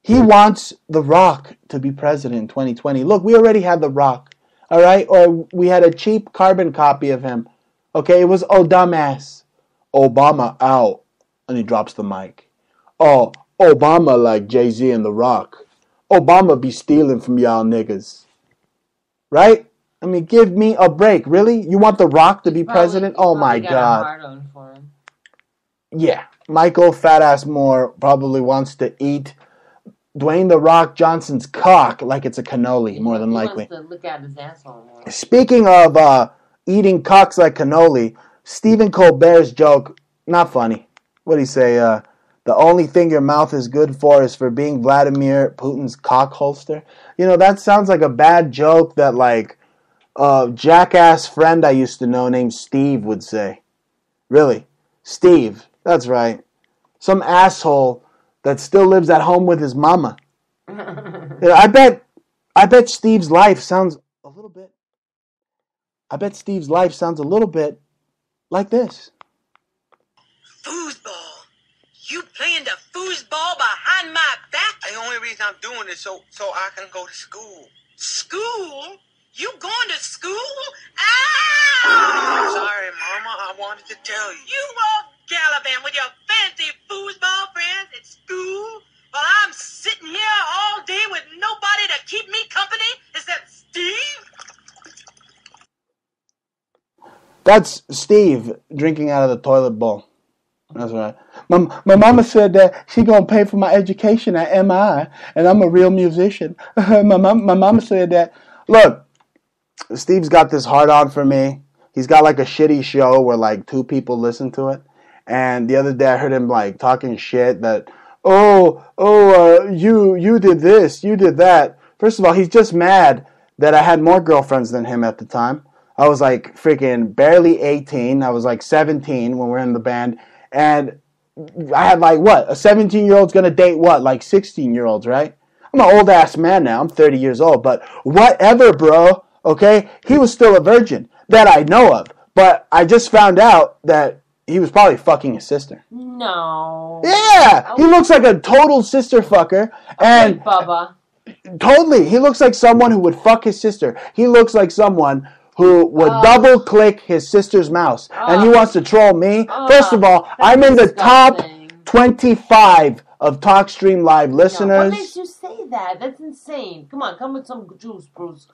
he wants The Rock to be president in 2020. Look, we already had The Rock. All right, or we had a cheap carbon copy of him. Okay, it was dumbass. Obama out, and he drops the mic. Oh, Obama like Jay-Z and The Rock. Obama be stealing from y'all niggas. Right? I mean, give me a break. Really? You want The Rock to be president? Oh my God. Yeah, Michael Fat Ass Moore probably wants to eat Dwayne The Rock Johnson's cock like it's a cannoli, more than likely. He wants to look at his asshole more. Speaking of eating cocks like cannoli, Stephen Colbert's joke, not funny. What'd he say? The only thing your mouth is good for is for being Vladimir Putin's cock holster. You know, that sounds like a bad joke that, like, a jackass friend I used to know named Steve would say. Really? Steve. That's right. Some asshole that still lives at home with his mama. You know, I bet Steve's life sounds a little bit like this. Foosball. You playing the foosball behind my back? The only reason I'm doing it so I can go to school. School? You going to school? Ah! Sorry, Mama. I wanted to tell you. You all gallivant with your fancy foosball friends at school while I'm sitting here all day with nobody to keep me company except Steve? That's Steve drinking out of the toilet bowl. That's right. My mama said that she gonna pay for my education at MI, and I'm a real musician. my mama said that. Look, Steve's got this hard on for me. He's got like a shitty show where like 2 people listen to it. And the other day I heard him like talking shit that, you did this, you did that. First of all, he's just mad that I had more girlfriends than him at the time. I was like freaking barely 18. I was like 17 when we were in the band. And I had like, what? A 17-year-old's going to date what? Like 16-year-olds, right? I'm an old-ass man now. I'm 30 years old. But whatever, bro. Okay? He was still a virgin that I know of. But I just found out that he was probably fucking his sister. No. Yeah! He looks like a total sister fucker. And Bubba. Totally. He looks like someone who would fuck his sister. He looks like someone who would double click his sister's mouse. And he wants to troll me. First of all, I'm in the top 25 of TalkStream Live listeners. What makes you say that? That's insane. Come on, come with some juice, Bruce.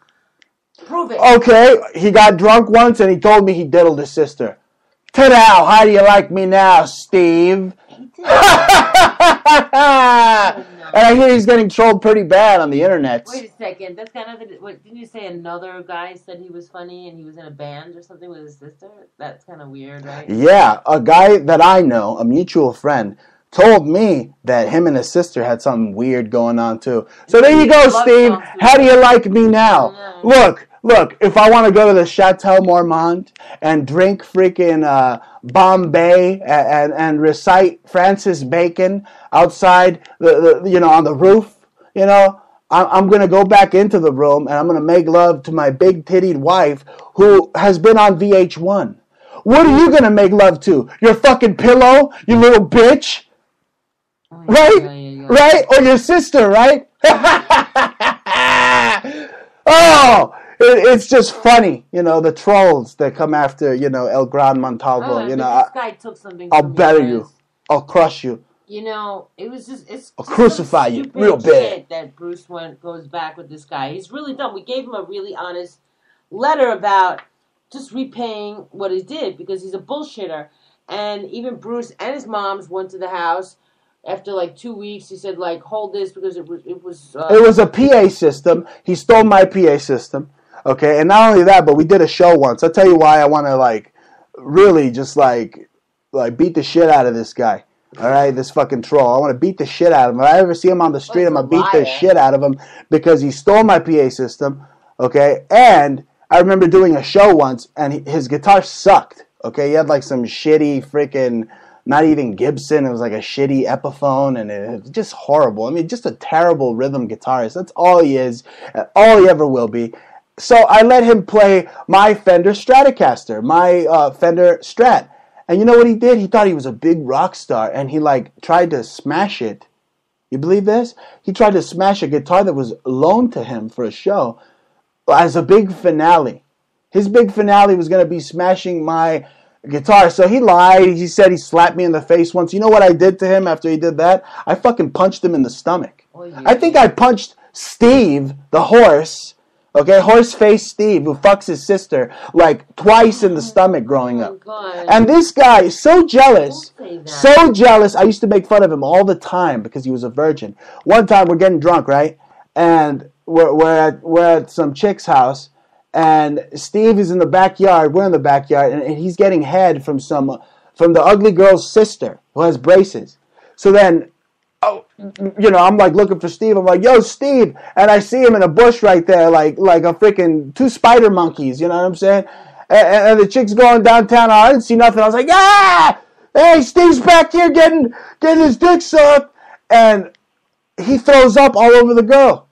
Prove it. Okay, he got drunk once and he told me he diddled his sister. Ta-da! How do you like me now, Steve? And I hear he's getting trolled pretty bad on the internet. Wait a second. That's kind of... Didn't you say another guy said he was funny and he was in a band or something with his sister? That's kind of weird, right? Yeah, a guy that I know, a mutual friend, told me that him and his sister had something weird going on too. So there you go, Steve. How do you like me now? Look, if I want to go to the Chateau Marmont and drink freaking Bombay and recite Francis Bacon outside on the roof, I'm going to go back into the room and I'm going to make love to my big-tittied wife who has been on VH1. What are you going to make love to? Your fucking pillow, you little bitch? Right? Right? Or your sister, right? Oh! It's just funny, the trolls that come after, El Gran Montalvo. This guy took something. I'll bury you. I'll crush you. It was it's. I'll crucify you real bad. That Bruce goes back with this guy. He's really dumb. We gave him a really honest letter about just repaying what he did because he's a bullshitter. And even Bruce and his moms went to the house. After like 2 weeks, he said, like, hold this because it was. It was a PA system. He stole my PA system. Okay, and not only that, but we did a show once. I'll tell you why I want to, really just, beat the shit out of this guy. All right, this fucking troll. I want to beat the shit out of him. If I ever see him on the street, I'm going to beat the shit out of him because he stole my PA system, okay? And I remember doing a show once, and his guitar sucked, okay? He had, some shitty freaking, not even Gibson. It was, a shitty Epiphone, and it was just horrible. I mean, just a terrible rhythm guitarist. That's all he is, all he ever will be. So I let him play my Fender Stratocaster, my Fender Strat. And you know what he did? He thought he was a big rock star, and he, tried to smash it. You believe this? He tried to smash a guitar that was loaned to him for a show as a big finale. His big finale was going to be smashing my guitar. So he lied. He said he slapped me in the face once. You know what I did to him after he did that? I fucking punched him in the stomach. Oh, yeah. I think I punched Steve, the horse, okay, horse-faced Steve, who fucks his sister, twice in the stomach growing up. God. And this guy is so jealous, I used to make fun of him all the time because he was a virgin. One time we're getting drunk, right? And we're at some chick's house, and Steve is in the backyard. We're in the backyard, and he's getting head from the ugly girl's sister who has braces. So then, I'm like looking for Steve. I'm like, yo, Steve, and I see him in a bush right there, like a freaking 2 spider monkeys. You know what I'm saying? And the chick's going downtown. I didn't see nothing. I was like, yeah, hey, Steve's back here getting his dick sucked, and he throws up all over the girl.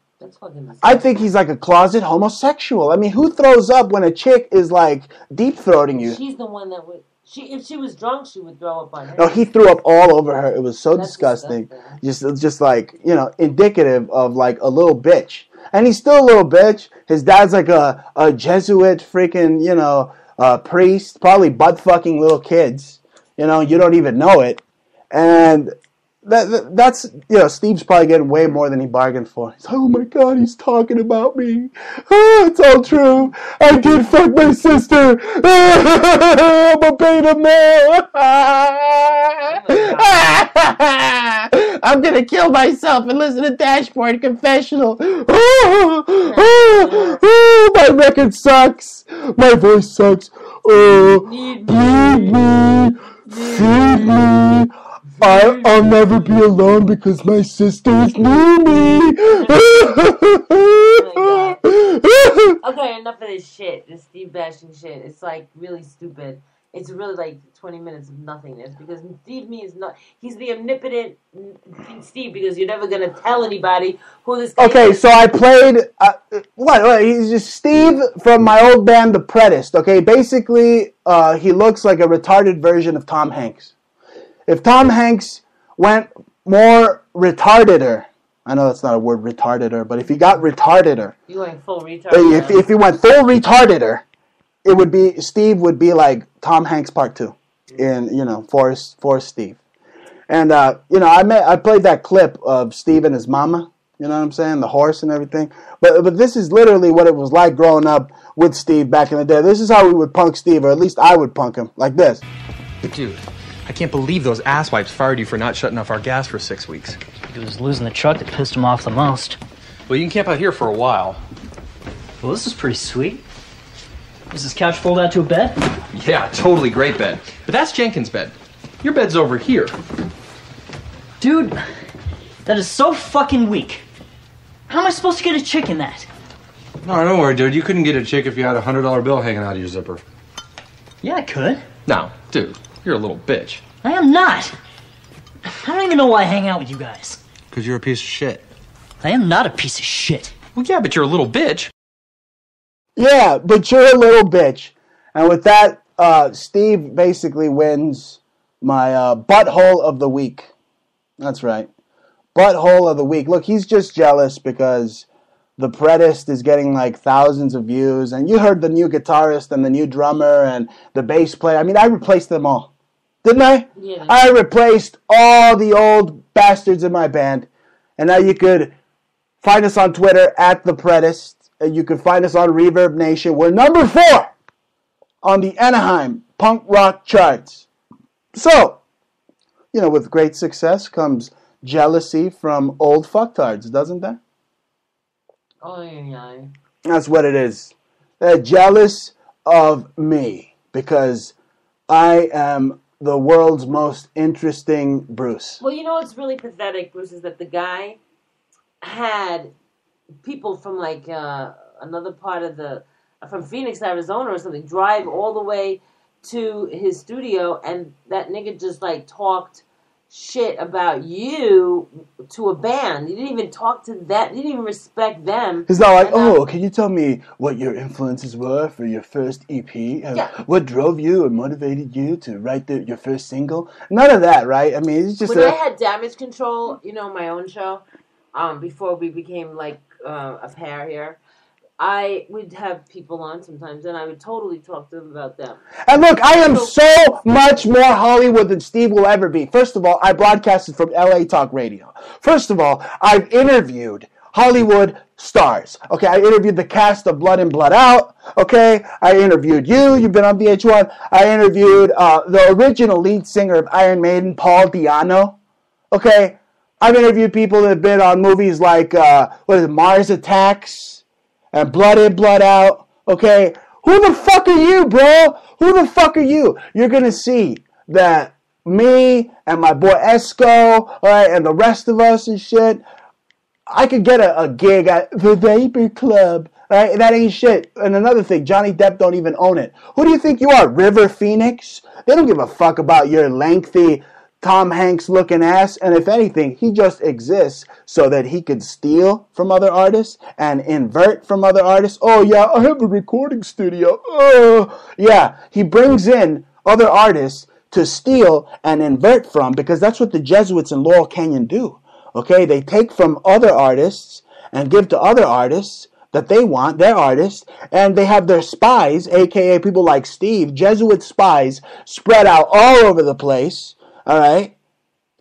I think he's like a closet homosexual. I mean, who throws up when a chick is like deep throating you? She's the one that would. If she was drunk, she would throw up on her. No, he threw up all over her. It was so disgusting. Just like, indicative of like a little bitch. And he's still a little bitch. His dad's like a Jesuit freaking, priest, probably butt fucking little kids. You don't even know it. And that's Steve's probably getting way more than he bargained for. He's like, oh my God, he's talking about me. Oh, it's all true. I did fuck my sister. I'm a beta male. I'm gonna kill myself and listen to Dashboard Confessional. My record sucks. My voice sucks. Bleed me. Feed me. I'll never be alone because my sisters need me. Okay, enough of this shit. This Steve bashing shit. It's like really stupid. It's really like 20 minutes of nothingness because Steve me is not. He's the omnipotent Steve because you're never gonna tell anybody who this guy is. So I played. What? He's just Steve from my old band, The Predist. Okay, basically, he looks like a retarded version of Tom Hanks. If Tom Hanks went more retardeder, I know that's not a word, retardeder, but if he got retardeder, you went full retard. If he went full retardeder, it would be Steve would be like Tom Hanks Part 2 in Forrest Steve, and I played that clip of Steve and his mama. You know what I'm saying? The horse and everything. But this is literally what it was like growing up with Steve back in the day. This is how we would punk Steve, or at least I would punk him like this. Dude, I can't believe those asswipes fired you for not shutting off our gas for 6 weeks. It was losing the truck that pissed him off the most. Well, you can camp out here for a while. Well, this is pretty sweet. Is this couch fold out to a bed? Yeah, totally great bed. But that's Jenkins' bed. Your bed's over here. Dude, that is so fucking weak. How am I supposed to get a chick in that? No, don't worry, dude. You couldn't get a chick if you had a $100 bill hanging out of your zipper. Yeah, I could. No, dude. You're a little bitch. I am not. I don't even know why I hang out with you guys. Because you're a piece of shit. I am not a piece of shit. Well, yeah, but you're a little bitch. Yeah, but you're a little bitch. And with that, Steve basically wins my butthole of the week. That's right. Butthole of the week. Look, he's just jealous because The Predist is getting like thousands of views. And you heard the new guitarist and the new drummer and the bass player. I mean, I replaced them all. Didn't I? Yeah. I replaced all the old bastards in my band. And now you could find us on Twitter at The Predist. And you can find us on Reverb Nation. We're number 4 on the Anaheim punk rock charts. So, with great success comes jealousy from old fucktards, doesn't there? Oh, yeah. That's what it is. They're jealous of me because I am the world's most interesting Bruce. Well, what's really pathetic, Bruce, is that the guy had people from like another part of from Phoenix, Arizona or something, drive all the way to his studio, and that nigga just like talked shit about you to a band. He didn't even talk to that. He didn't even respect them. It's not like, can you tell me what your influences were for your first EP? And what drove you or motivated you to write your first single? None of that, right? I mean, it's just... When I had Damage Control, my own show, before we became like a pair here, I would have people on sometimes, and I would totally talk to them about them. And look, I am so much more Hollywood than Steve will ever be. First of all, I broadcasted from LA Talk Radio. First of all, I've interviewed Hollywood stars. Okay, I interviewed the cast of Blood In, Blood Out. Okay, I interviewed you. You've been on VH1. I interviewed the original lead singer of Iron Maiden, Paul Di'Anno. Okay, I've interviewed people that have been on movies like Mars Attacks and Blood In, Blood Out. Okay? Who the fuck are you, bro? Who the fuck are you? You're going to see that me and my boy Esco, all right, and the rest of us and shit, I could get a gig at the Vapor Club. Right? That ain't shit. And another thing, Johnny Depp don't even own it. Who do you think you are, River Phoenix? They don't give a fuck about your lengthy Tom Hanks looking ass. And if anything, he just exists so that he could steal from other artists and invert from other artists. Oh yeah, I have a recording studio. Oh yeah, he brings in other artists to steal and invert from, because that's what the Jesuits in Laurel Canyon do. Okay, they take from other artists and give to other artists that they want, their artists, and they have their spies, aka people like Steve, Jesuit spies, spread out all over the place, all right,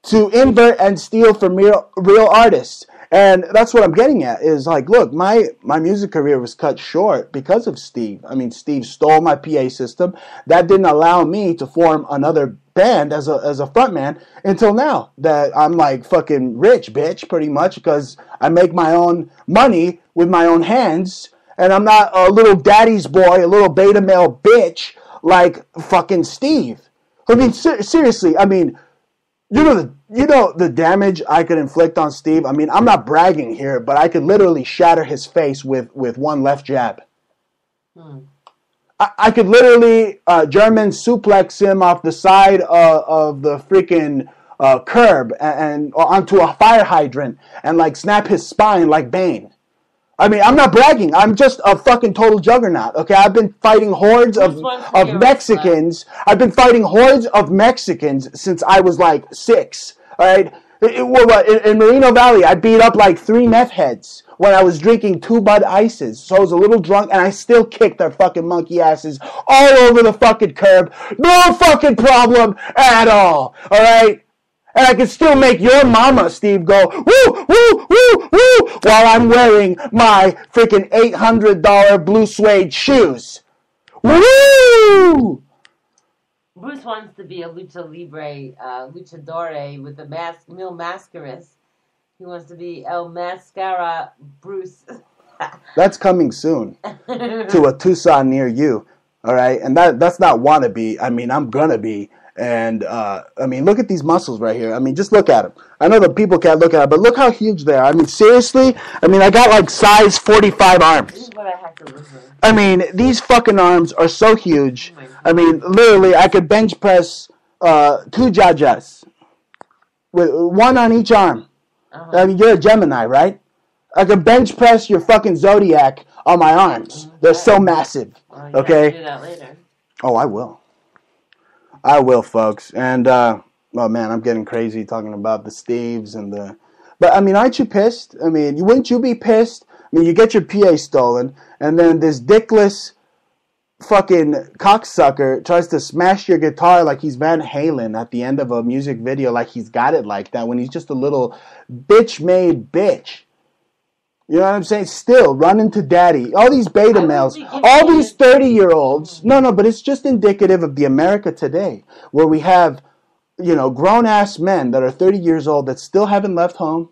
to invert and steal from real artists. And that's what I'm getting at, is like, look, my music career was cut short because of Steve. I mean, Steve stole my PA system. That didn't allow me to form another band as a frontman until now that I'm like fucking rich, bitch, pretty much, because I make my own money with my own hands, and I'm not a little daddy's boy, a little beta male bitch like fucking Steve. I mean, seriously, I mean, you know the damage I could inflict on Steve? I mean, I'm not bragging here, but I could literally shatter his face with one left jab. I could literally German suplex him off the side of the freaking curb and onto a fire hydrant and like snap his spine like Bane. I mean, I'm not bragging. I'm just a fucking total juggernaut. Okay, I've been fighting hordes of Mexicans. I've been fighting hordes of Mexicans since I was like 6. All right, in Merino Valley, I beat up like 3 meth heads when I was drinking 2 Bud Ices. So I was a little drunk, and I still kicked their fucking monkey asses all over the fucking curb. No fucking problem at all. All right. And I can still make your mama, Steve, go, woo, woo, woo, woo, while I'm wearing my freaking $800 blue suede shoes. Woo! Bruce wants to be a lucha libre, luchador with the mil mascaras. He wants to be El Mascara Bruce. That's coming soon to a Tucson near you, all right? And that's not wannabe. I mean, I'm gonna be. And, I mean, look at these muscles right here. I mean, just look at them. I know that people can't look at them, but look how huge they are. I mean, seriously? I mean, I got like size 45 arms. This is what I have to listen. I mean, these fucking arms are so huge. I mean, literally, I could bench press 2 jajas with 1 on each arm. I mean, you're a Gemini, right? I could bench press your fucking Zodiac on my arms. They're so massive. Okay? Do that later. Oh, I will. I will, folks. And, oh man, I'm getting crazy talking about the Steves and the... But, I mean, aren't you pissed? I mean, wouldn't you be pissed? I mean, you get your PA stolen, and then this dickless fucking cocksucker tries to smash your guitar like he's Van Halen at the end of a music video, like he's got it like that, when he's just a little bitch-made bitch. You know what I'm saying? Still, running to daddy. All these beta males, all these 30-year-olds. No, but it's just indicative of the America today, where we have, you know, grown-ass men that are 30 years old that still haven't left home,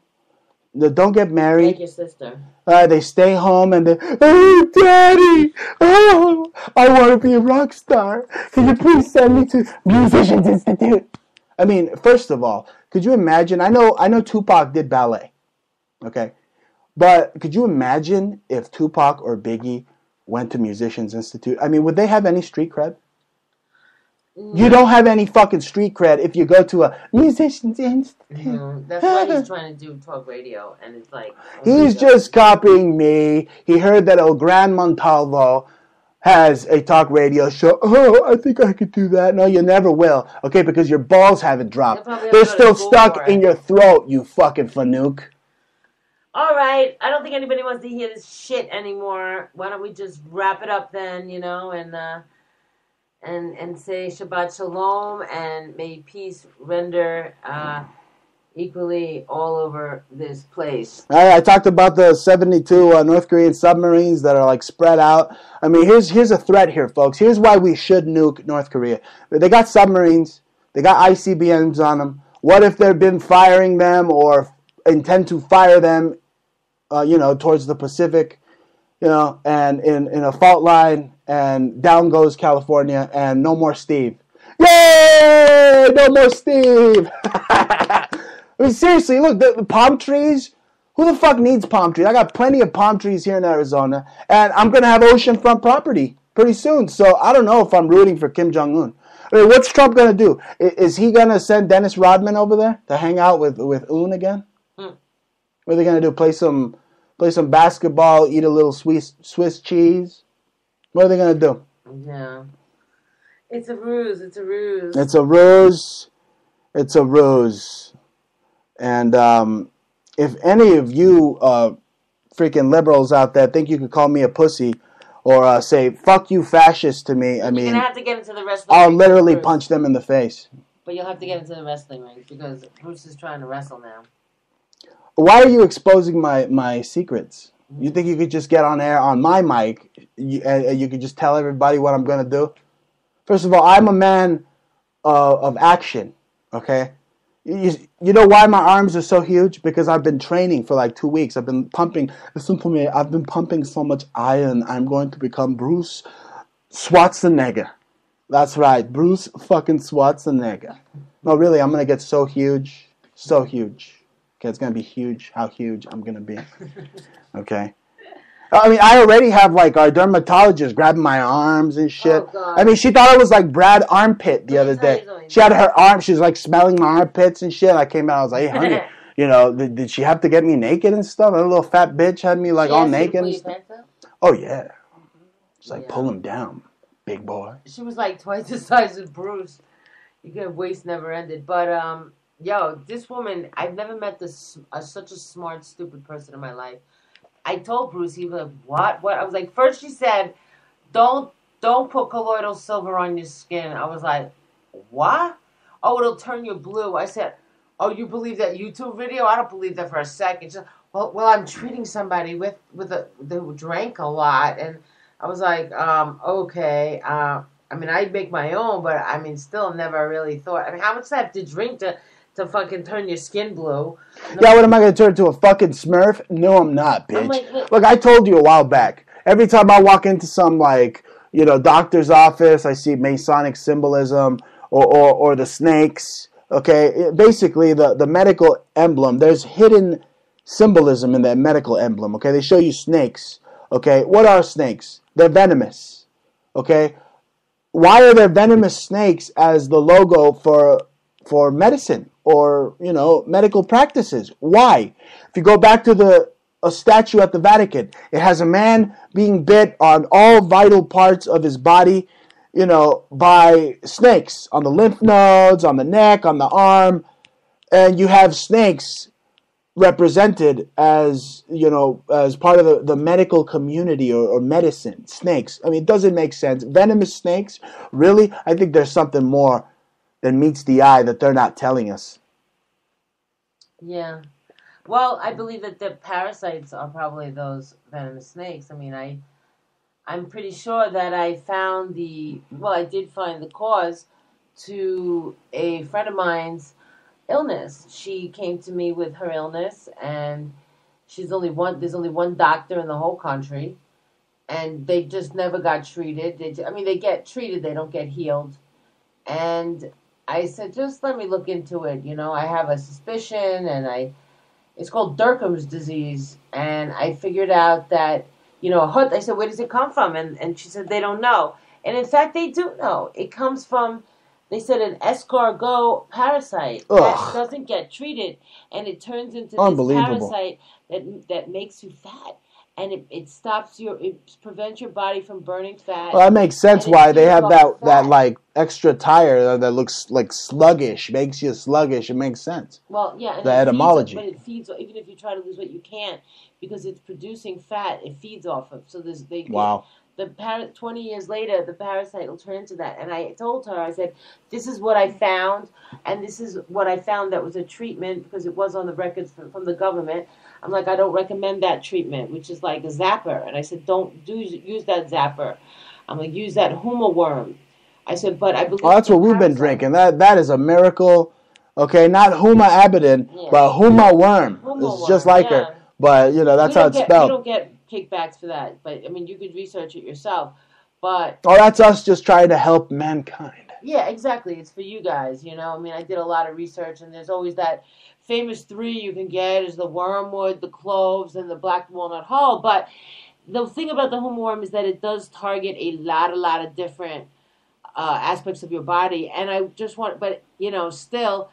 that don't get married. Like your sister. They stay home and they, oh, daddy, oh, I want to be a rock star. Can you please send me to Musicians Institute? I mean, first of all, could you imagine? I know Tupac did ballet, okay? But could you imagine if Tupac or Biggie went to Musicians Institute? I mean, would they have any street cred? You don't have any fucking street cred if you go to a Musicians Institute. That's what he's trying to do with talk radio, and it's like... He's just copying me. He heard that El Gran Montalvo has a talk radio show. Oh, I think I could do that. No, you never will. Okay, because your balls haven't dropped. They're still stuck in your throat, you fucking fanook. All right, I don't think anybody wants to hear this shit anymore. Why don't we just wrap it up then, you know, and say Shabbat Shalom, and may peace render equally all over this place. I talked about the 72 North Korean submarines that are like spread out. I mean, here's a threat here, folks. Here's why we should nuke North Korea. They got submarines. They got ICBMs on them. What if they've been firing them or intend to fire them, towards the Pacific? and in a fault line, and down goes California, and no more Steve. Yay! No more Steve. I mean, seriously, look, the palm trees. Who the fuck needs palm trees? I got plenty of palm trees here in Arizona, and I'm gonna have oceanfront property pretty soon. So I don't know if I'm rooting for Kim Jong-un. I mean, what's Trump gonna do? Is he gonna send Dennis Rodman over there to hang out with Un again? What are they gonna do? Play some basketball, eat a little Swiss cheese? What are they gonna do? Yeah. It's a ruse. It's a ruse. It's a ruse. It's a ruse. And if any of you freaking liberals out there think you could call me a pussy or say "fuck you, fascist" to me, I mean, you're gonna have to get into the wrestling. I'll literally punch them in the face. But you'll have to get into the wrestling ring because Bruce is trying to wrestle now. Why are you exposing my secrets? You think you could just get on air on my mic and you could just tell everybody what I'm going to do? First of all, I'm a man of action, okay? You know why my arms are so huge? Because I've been training for like 2 weeks. I've been pumping, listen to me, I've been pumping so much iron, I'm going to become Bruce Schwarzenegger. That's right, Bruce fucking Schwarzenegger. No, really, I'm going to get so huge, so huge. Okay, it's going to be huge, how huge I'm going to be. Okay? I mean, I already have, like, our dermatologist grabbing my arms and shit. Oh, I mean, she thought I was, like, Brad Armpit the other day. She had her arm, she was, like, smelling my armpits and shit. I came out, I was like, hey, honey, did she have to get me naked and stuff? A little fat bitch had me, like, all naked and stuff. Oh, yeah. She's like, pull him down, big boy. She was, like, twice the size of Bruce. You could waist never ended. But, yo, this woman, I've never met such a smart, stupid person in my life. I told Bruce, he was like, what? I was like, first she said, don't put colloidal silver on your skin. I was like, what? Oh, it'll turn you blue. I said, oh, you believe that YouTube video? I don't believe that for a second. She said, well, I'm treating somebody who drank a lot. And I was like, okay. I mean, I'd make my own, but I mean, still never really thought. I mean, how much do I have to drink to fucking turn your skin blue? Yeah, what am I going to turn into, a fucking Smurf? No, I'm not, bitch. Like, look, I told you a while back. Every time I walk into some, like, doctor's office, I see Masonic symbolism or the snakes, okay? Basically, the medical emblem, there's hidden symbolism in that medical emblem, okay? They show you snakes, okay? What are snakes? They're venomous, okay? Why are there venomous snakes as the logo for medicine or, medical practices? Why? If you go back to a statue at the Vatican, it has a man being bit on all vital parts of his body, by snakes, on the lymph nodes, on the neck, on the arm, and you have snakes represented as, as part of the medical community or medicine. Snakes. I mean, it doesn't make sense. Venomous snakes? Really? I think there's something more than meets the eye that they're not telling us. Yeah. Well, I believe that the parasites are probably those venomous snakes. I mean, I'm pretty sure that I did find the cause to a friend of mine's illness. She came to me with her illness, and there's only one doctor in the whole country, and they just never got treated. They get treated, they don't get healed. And I said, just let me look into it. I have a suspicion, and it's called Durkheim's disease. And I figured out that, I said, where does it come from? And she said, they don't know. And in fact, they do know. It comes from, they said, an escargot parasite that doesn't get treated. And it turns into this parasite that makes you fat. And it prevents your body from burning fat. Well, that makes sense why they have that like extra tire that looks like sluggish, makes you sluggish. It makes sense. Well, yeah. And the etymology. But it feeds, even if you try to lose weight, you can't, because it's producing fat. It feeds off of. So wow. 20 years later, the parasite will turn into that. And I told her, I said, this is what I found, and this is what I found that was a treatment, because it was on the records from the government. I'm like, I don't recommend that treatment, which is like a zapper. And I said, don't use that zapper. I'm like, use that huma worm. I said, but I believe... Oh, that's what we've been drinking. That is a miracle. Okay, not huma abedin, but huma worm. It's just like her. But, that's how it's spelled. You don't get kickbacks for that. But, I mean, you could research it yourself. But Oh, that's us just trying to help mankind. yeah, exactly. It's for you guys, you know. I mean, I did a lot of research, and there's always that famous 3 you can get is the wormwood, the cloves, and the black walnut hull. But the thing about the homeworm is that it does target a lot of different aspects of your body. And I just want, but, you know, still,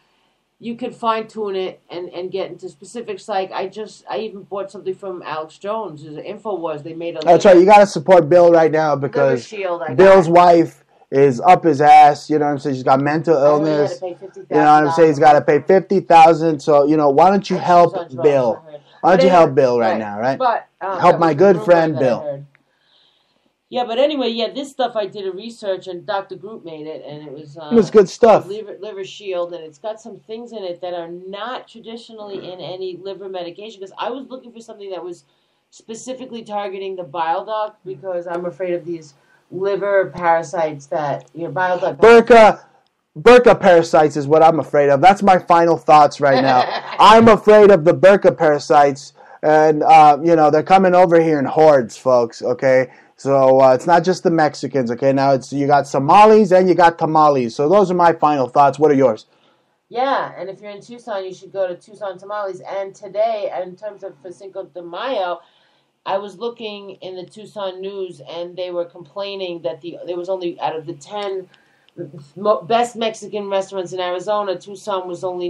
you could fine-tune it and get into specifics. Like, I even bought something from Alex Jones. InfoWars. They made a... That's right. You got to support Bill right now because Bill's wife is up his ass. You know what I'm saying? She's got mental illness. You know what I'm saying? He's got to pay $50,000. So, you know, why don't you help Bill? Why don't you help Bill right now, right? But, help my good friend Bill. Yeah, but anyway, this stuff I did a research, and Dr. Group made it, and it was good stuff. Liver Shield, and it's got some things in it that are not traditionally in any liver medication, because I was looking for something that was specifically targeting the bile duct, because I'm afraid of these liver parasites that, bile duct... Burqa parasites is what I'm afraid of. That's my final thoughts right now. I'm afraid of the Burqa parasites, and, they're coming over here in hordes, folks, okay? So it's not just the Mexicans, okay? Now you got Somalis and you got Tamales. So those are my final thoughts. What are yours? Yeah, and if you're in Tucson, you should go to Tucson Tamales. And today, in terms of for Cinco de Mayo, I was looking in the Tucson news, and they were complaining that there was only, out of the 10 best Mexican restaurants in Arizona, Tucson was only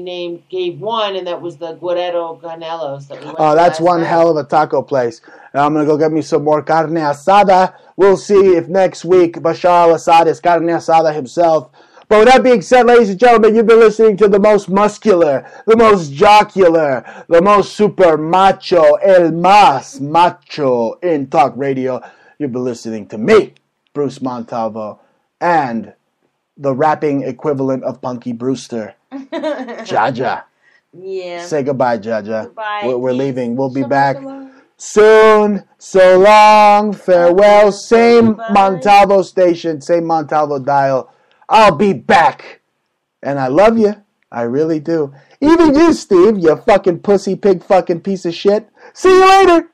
gave one, and that was the Guerrero Canelos. That's one hell of a taco place. And I'm going to go get me some more carne asada. We'll see if next week Bashar al-Assad is carne asada himself. But with that being said, ladies and gentlemen, you've been listening to the most muscular, the most jocular, the most super macho, el más macho in talk radio. You've been listening to me, Bruce Montalvo, and the rapping equivalent of Punky Brewster, Jaja. Yeah. Say goodbye, Jaja. Goodbye. We're leaving. We'll be back soon. So long. Farewell. Same Montalvo station, same Montalvo dial. I'll be back. And I love you. I really do. Even you, Steve, you fucking pussy pig fucking piece of shit. See you later.